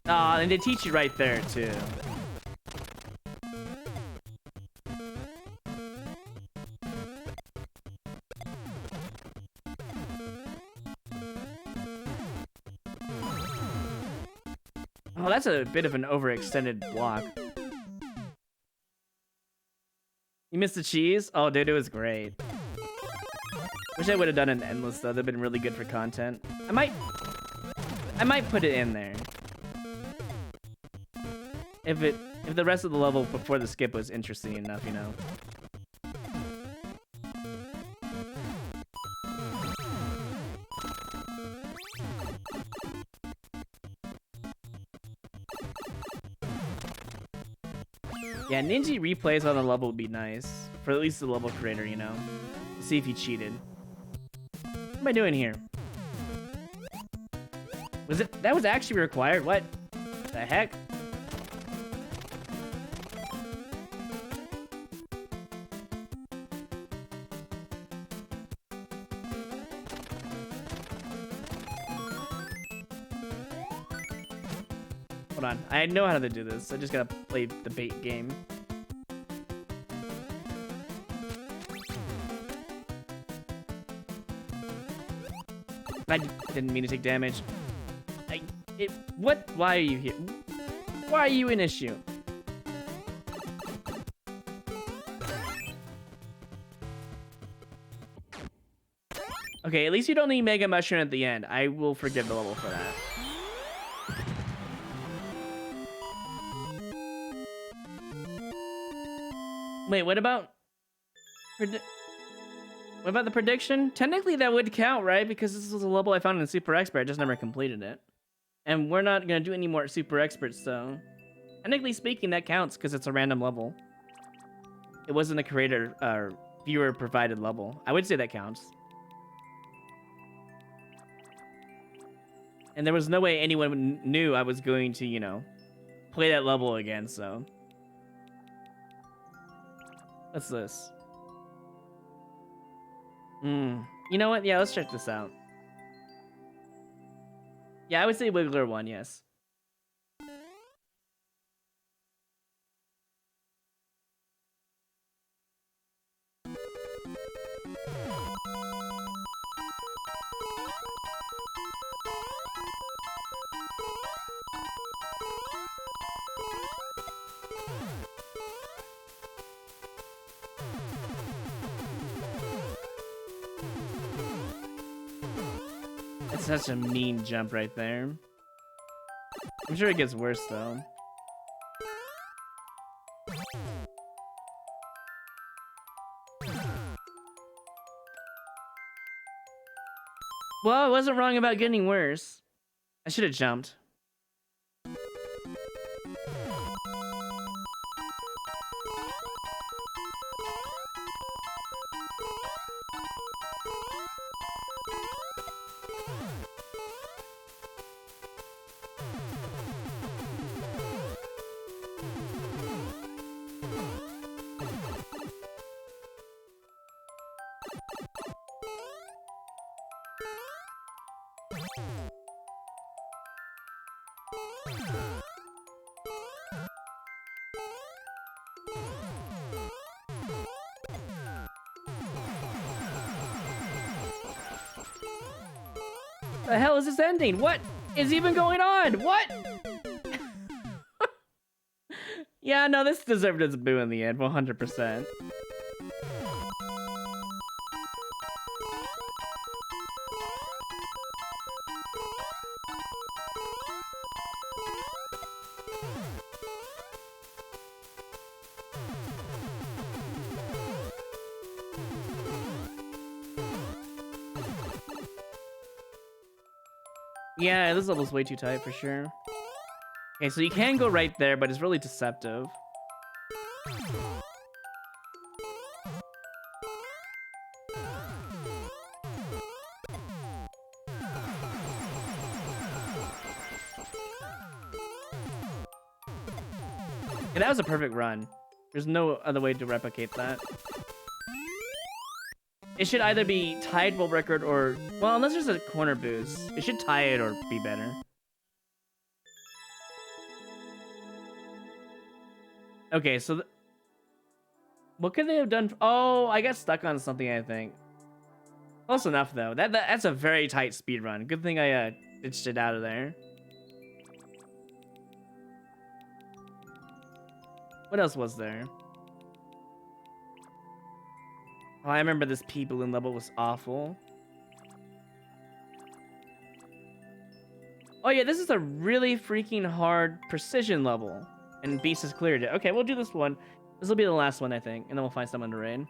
Ah, and they teach you right there, too. Oh, that's a bit of an overextended block. You missed the cheese? Oh, dude, it was great. Wish I would have done an endless, though. That'd been really good for content. I might put it in there. If the rest of the level before the skip was interesting enough, you know. Yeah, Ninja replays on the level would be nice. For at least the level creator, you know. To see if he cheated. What am I doing here? That was actually required? What the heck? Hold on, I know how to do this. I just gotta play the bait game. I didn't mean to take damage. What? Why are you here? Why are you an issue? Okay, at least you don't need Mega Mushroom at the end. I will forgive the level for that. Wait, what about the prediction? Technically, that would count, right? Because this was a level I found in Super Expert. I just never completed it. And we're not going to do any more Super Experts, so... Technically speaking, that counts because it's a random level. It wasn't a creator, viewer-provided level. I would say that counts. And there was no way anyone knew I was going to, you know, play that level again, so... What's this? You know what? Yeah, let's check this out. Yeah, I would say Wiggler 1, yes. That's such a mean jump right there. I'm sure it gets worse though. Well, I wasn't wrong about getting worse. I should have jumped. The hell is this ending? What is even going on? What? Yeah, no, this deserved its boo in the end, 100%. Yeah, this level's way too tight for sure. Okay, so you can go right there, but it's really deceptive. Yeah, that was a perfect run. There's no other way to replicate that. It should either be tied world record or... Well, unless there's a corner boost. It should tie it or be better. Okay, so... What could they have done? Oh, I got stuck on something, I think. Close enough, though. That's a very tight speed run. Good thing I ditched it out of there. What else was there? Oh, I remember this pea balloon level was awful. Oh yeah, this is a really freaking hard precision level. And Beast has cleared it. Okay, we'll do this one. This will be the last one, I think. And then we'll find someone to raid.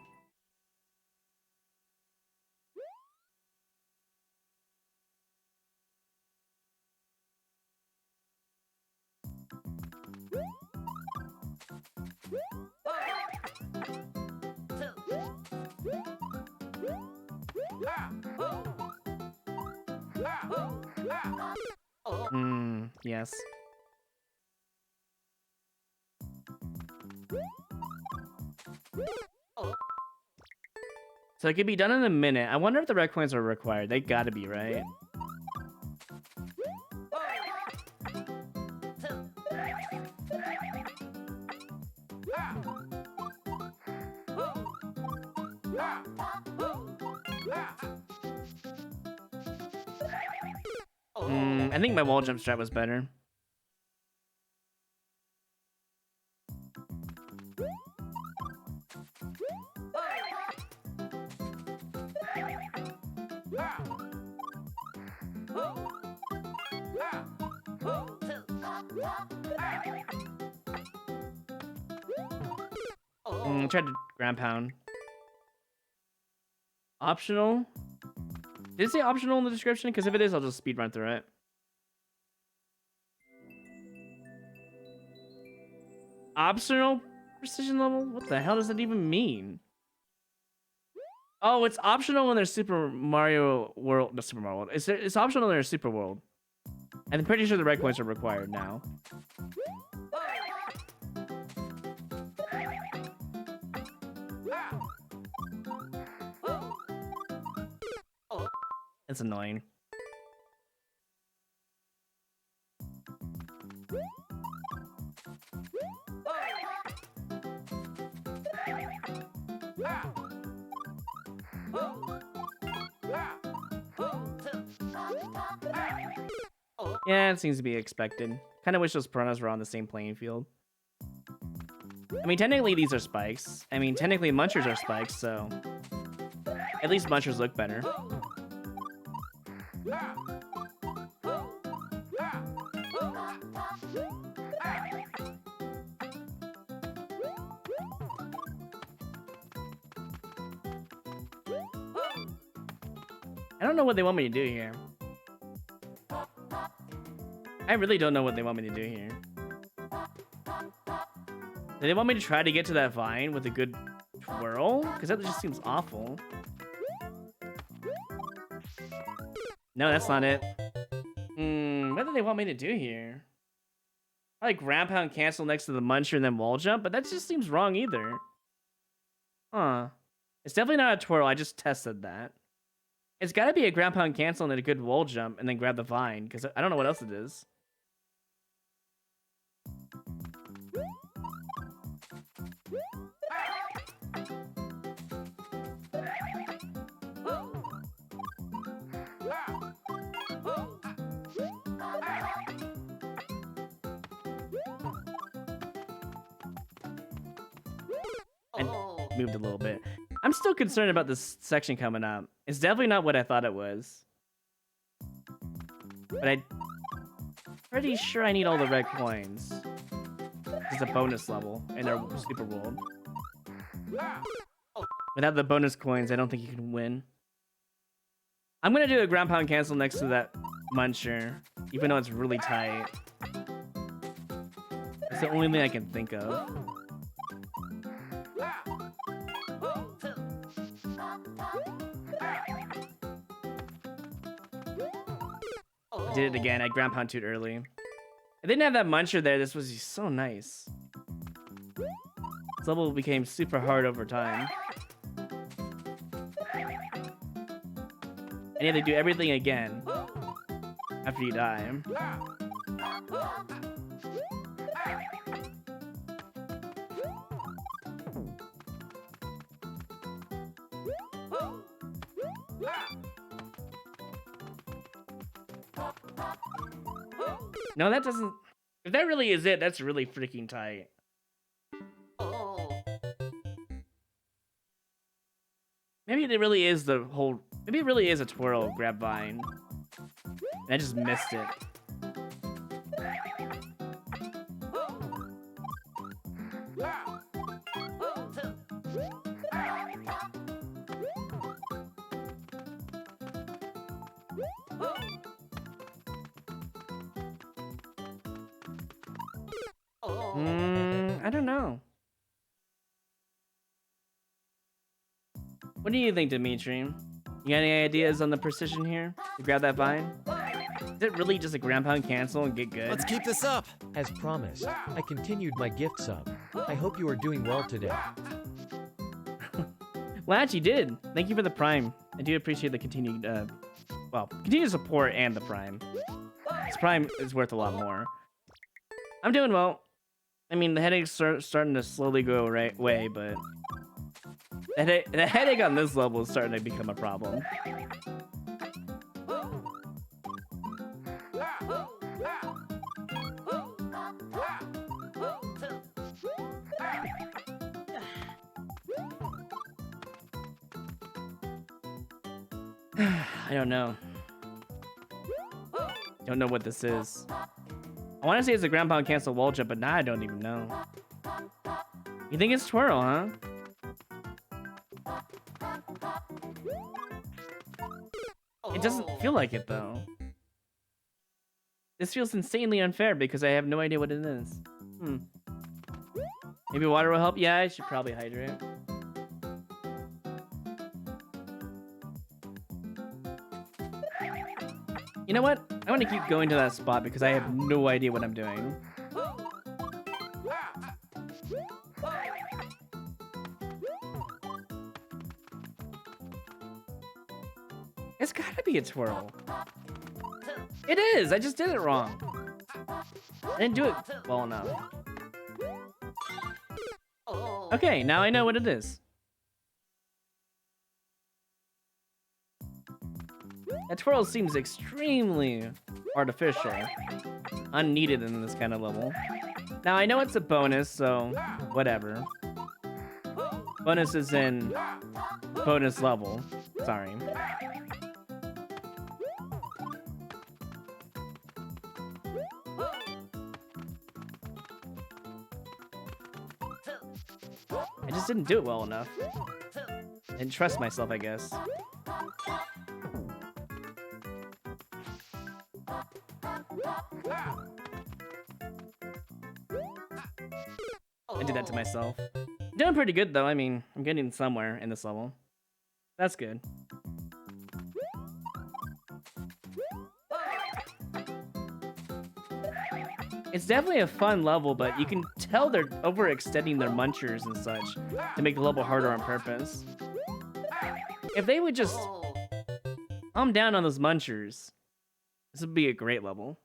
Yes. So it could be done in a minute. I wonder if the red coins are required. They gotta be, right? I think my wall jump strat was better. Tried to ground pound. Optional? Did it say optional in the description? Because if it is, I'll just speed run through it. Optional precision level? What the hell does that even mean? Oh, it's optional when there's Super Mario World. No, Super Mario World. It's optional when there's Super World. And I'm pretty sure the red coins are required now. It's annoying. Yeah, it seems to be expected. Kind of wish those piranhas were on the same playing field. I mean, technically these are spikes. I mean, technically munchers are spikes, so... At least munchers look better. I don't know what they want me to do here. I really don't know what they want me to do here. Do they want me to try to get to that vine with a good twirl? Because that just seems awful. No, that's not it. What do they want me to do here? Probably ground pound cancel next to the muncher and then wall jump, but that just seems wrong either. Huh. It's definitely not a twirl, I just tested that. It's gotta be a ground pound cancel and then a good wall jump and then grab the vine, because I don't know what else it is. I moved a little bit. I'm still concerned about this section coming up. It's definitely not what I thought it was. But I'm pretty sure I need all the red coins. It's a bonus level in our super world. Without the bonus coins, I don't think you can win. I'm gonna do a ground pound cancel next to that muncher, even though it's really tight. It's the only thing I can think of. I did it again. I ground pound too early. I didn't have that muncher there. This was so nice. This level became super hard over time. And you have to do everything again after you die. No, that doesn't... If that really is it, that's really freaking tight. Maybe it really is the whole... Maybe it really is a twirl grab vine. And I just missed it. I don't know. What do you think, Dimitri? You got any ideas on the precision here? To grab that vine? Is it really just a ground pound cancel and get good? Let's keep this up. As promised, I continued my gift sub. I hope you are doing well today. Latch, you did. Thank you for the prime. I do appreciate the continued, continued support and the prime. This prime is worth a lot more. I'm doing well. I mean, the headache's starting to slowly go away, but the headache on this level is starting to become a problem. I don't know. Don't know what this is. I want to say it's a ground pound cancel wall jump, but now I don't even know. You think it's twirl, huh? It doesn't feel like it, though. This feels insanely unfair because I have no idea what it is. Maybe water will help? Yeah, I should probably hydrate. You know what? I want to keep going to that spot because I have no idea what I'm doing. It's gotta be a twirl. It is! I just did it wrong. I didn't do it well enough. Okay, now I know what it is. That twirl seems extremely artificial. Unneeded in this kind of level. Now, I know it's a bonus, so whatever. Bonus is in bonus level. Sorry. I just didn't do it well enough. I didn't trust myself, I guess. I did that to myself. Doing pretty good though. I mean, I'm getting somewhere in this level. That's good. It's definitely a fun level, but you can tell they're overextending their munchers and such to make the level harder on purpose. If they would just calm down on those munchers, this would be a great level.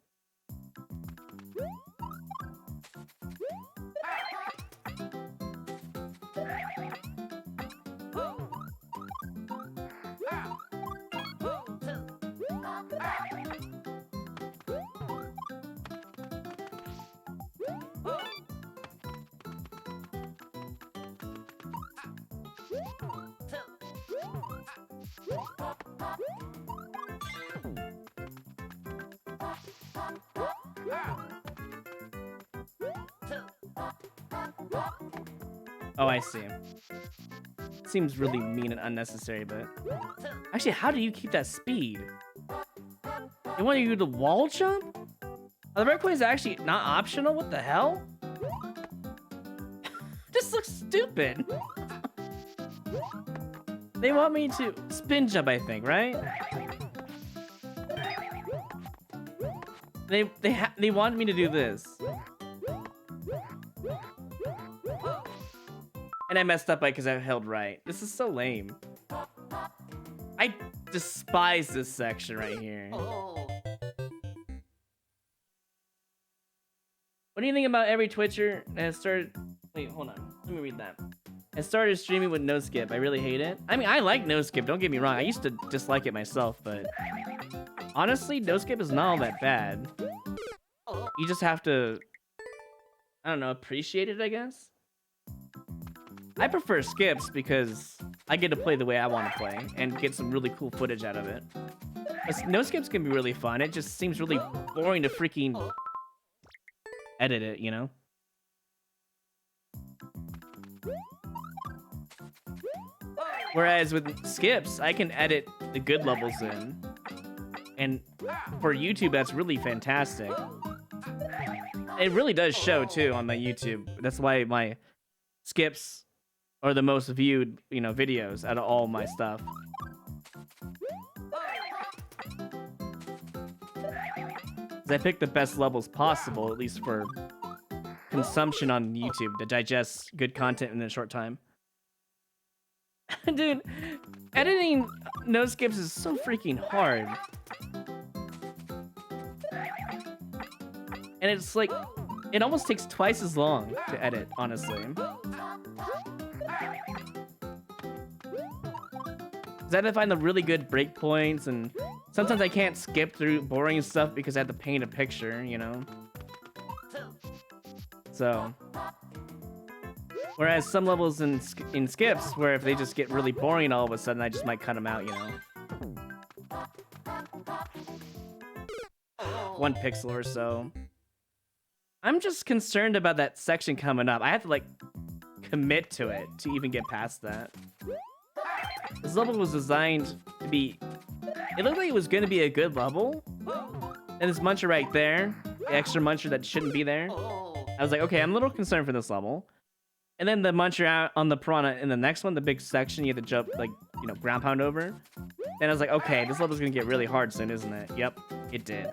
Oh, I see. Seems really mean and unnecessary, but... Actually, how do you keep that speed? They want you to wall jump? Are the red coins actually not optional? What the hell? This looks stupid. They want me to spin jump, I think, right? They want me to do this. And I messed up because I held right. This is so lame. I despise this section right here. What do you think about every Twitcher that has started... Wait, hold on. Let me read that. I started streaming with no skip. I really hate it. I mean, I like no skip. Don't get me wrong. I used to dislike it myself, but... Honestly, no skip is not all that bad. You just have to... I don't know, appreciate it, I guess? I prefer skips because I get to play the way I want to play and get some really cool footage out of it. But no skips can be really fun. It just seems really boring to freaking edit it, you know? Whereas with skips, I can edit the good levels in. And for YouTube, that's really fantastic. It really does show, too, on my YouTube. That's why my skips are the most viewed, you know, videos out of all my stuff. 'Cause I pick the best levels possible, at least for consumption on YouTube, to digest good content in a short time. Dude, editing no skips is so freaking hard. And it's like, it almost takes twice as long to edit, honestly. Because I have to find the really good breakpoints, and sometimes I can't skip through boring stuff because I have to paint a picture, you know? So... Whereas some levels in skips, where if they just get really boring all of a sudden, I just might cut them out, you know? 1 pixel or so. I'm just concerned about that section coming up. I have to, like, commit to it to even get past that. This level was designed to be... It looked like it was going to be a good level. And this muncher right there, the extra muncher that shouldn't be there. I was like, okay, I'm a little concerned for this level. And then the muncher out on the piranha in the next one, the big section you have to jump, like, you know, ground pound over. Then I was like, okay, this level's gonna get really hard soon, isn't it? Yep, it did.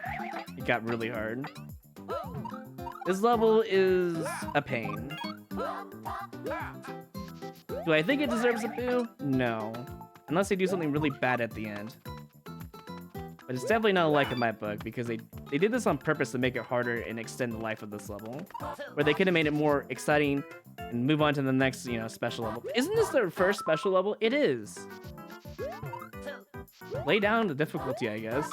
It got really hard. This level is a pain. Do I think it deserves a boo? No. Unless they do something really bad at the end. But it's definitely not a like in my book, because they did this on purpose to make it harder and extend the life of this level. Where they could have made it more exciting and move on to the next, you know, special level. Isn't this their first special level? It is. Lay down the difficulty, I guess.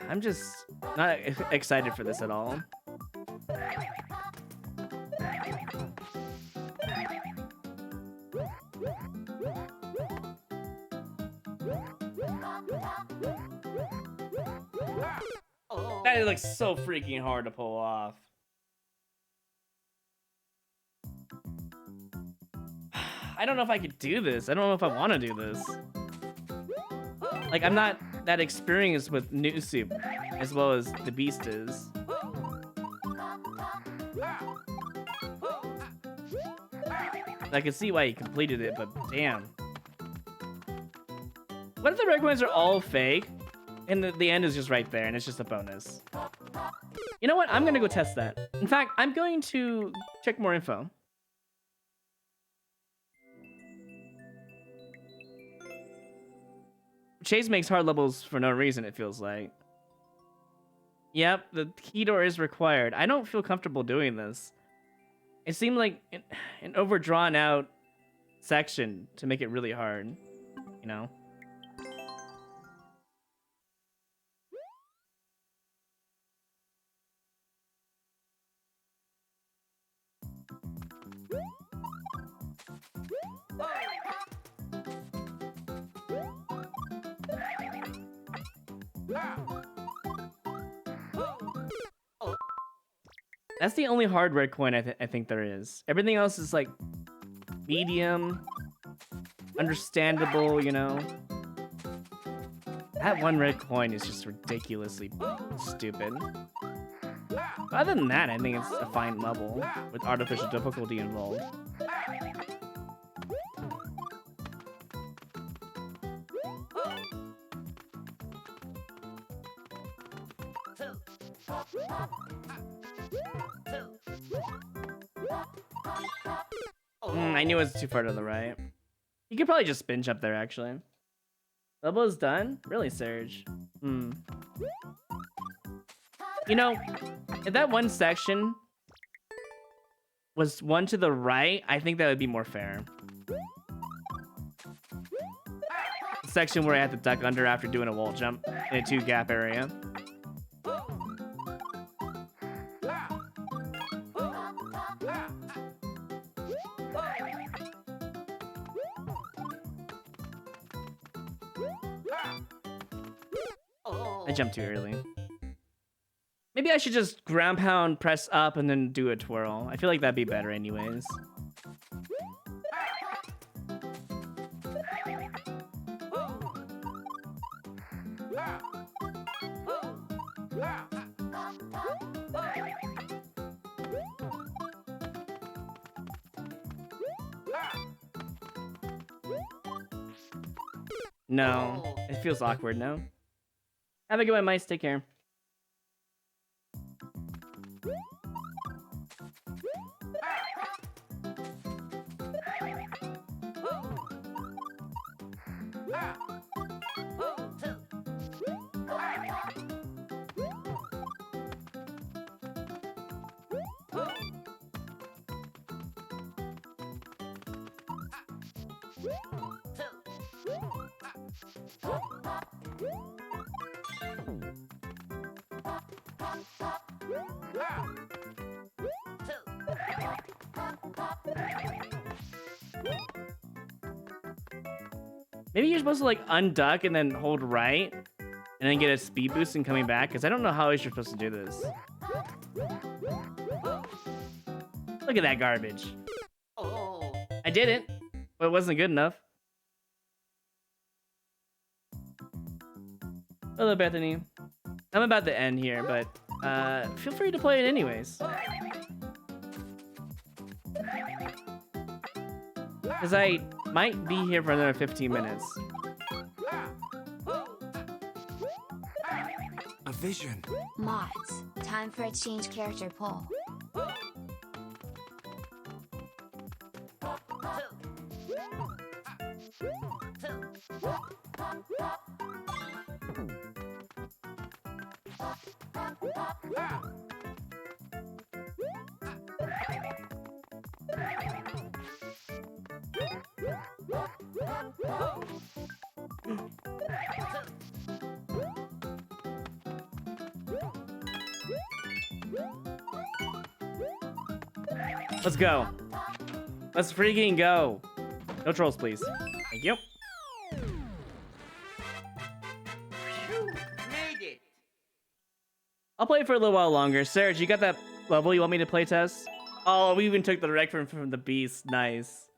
I'm just not excited for this at all. That looks so freaking hard to pull off. I don't know if I could do this. I don't know if I want to do this. Like, I'm not that experienced with New Soup as well as the Beast is. I can see why he completed it, but damn. What if the red coins are all fake and the end is just right there and it's just a bonus? You know what? I'm gonna go test that. In fact, I'm going to check more info. Chase makes hard levels for no reason, it feels like. Yep, the key door is required. I don't feel comfortable doing this. It seemed like an overdrawn out section to make it really hard, you know? That's the only hard red coin I think there is. Everything else is like medium, understandable, you know. That one red coin is just ridiculously stupid. Other than that, I think it's a fine level with artificial difficulty involved. I knew it was too far to the right. You could probably just spin jump there, actually. Level is done? Really, Serge? You know, if that one section was one to the right, I think that would be more fair. The section where I had to duck under after doing a wall jump in a 2-gap area. I jumped too early. Maybe I should just ground pound, press up, and then do a twirl. I feel like that'd be better anyways. No, it feels awkward now. Have a good one, mice. Take care. Maybe you're supposed to like unduck and then hold right and then get a speed boost and coming back, because I don't know how you're supposed to do this. Look at that garbage. I did it, but it wasn't good enough. Hello, Bethany. I'm about to end here, but feel free to play it anyways. Because I might be here for another 15 minutes. A vision. Mods, time for a change character poll. Let's go. Let's freaking go. No trolls, please. Thank you. Made it. I'll play for a little while longer. Serge, you got that level you want me to play test? Oh, we even took the rec from the beast. Nice.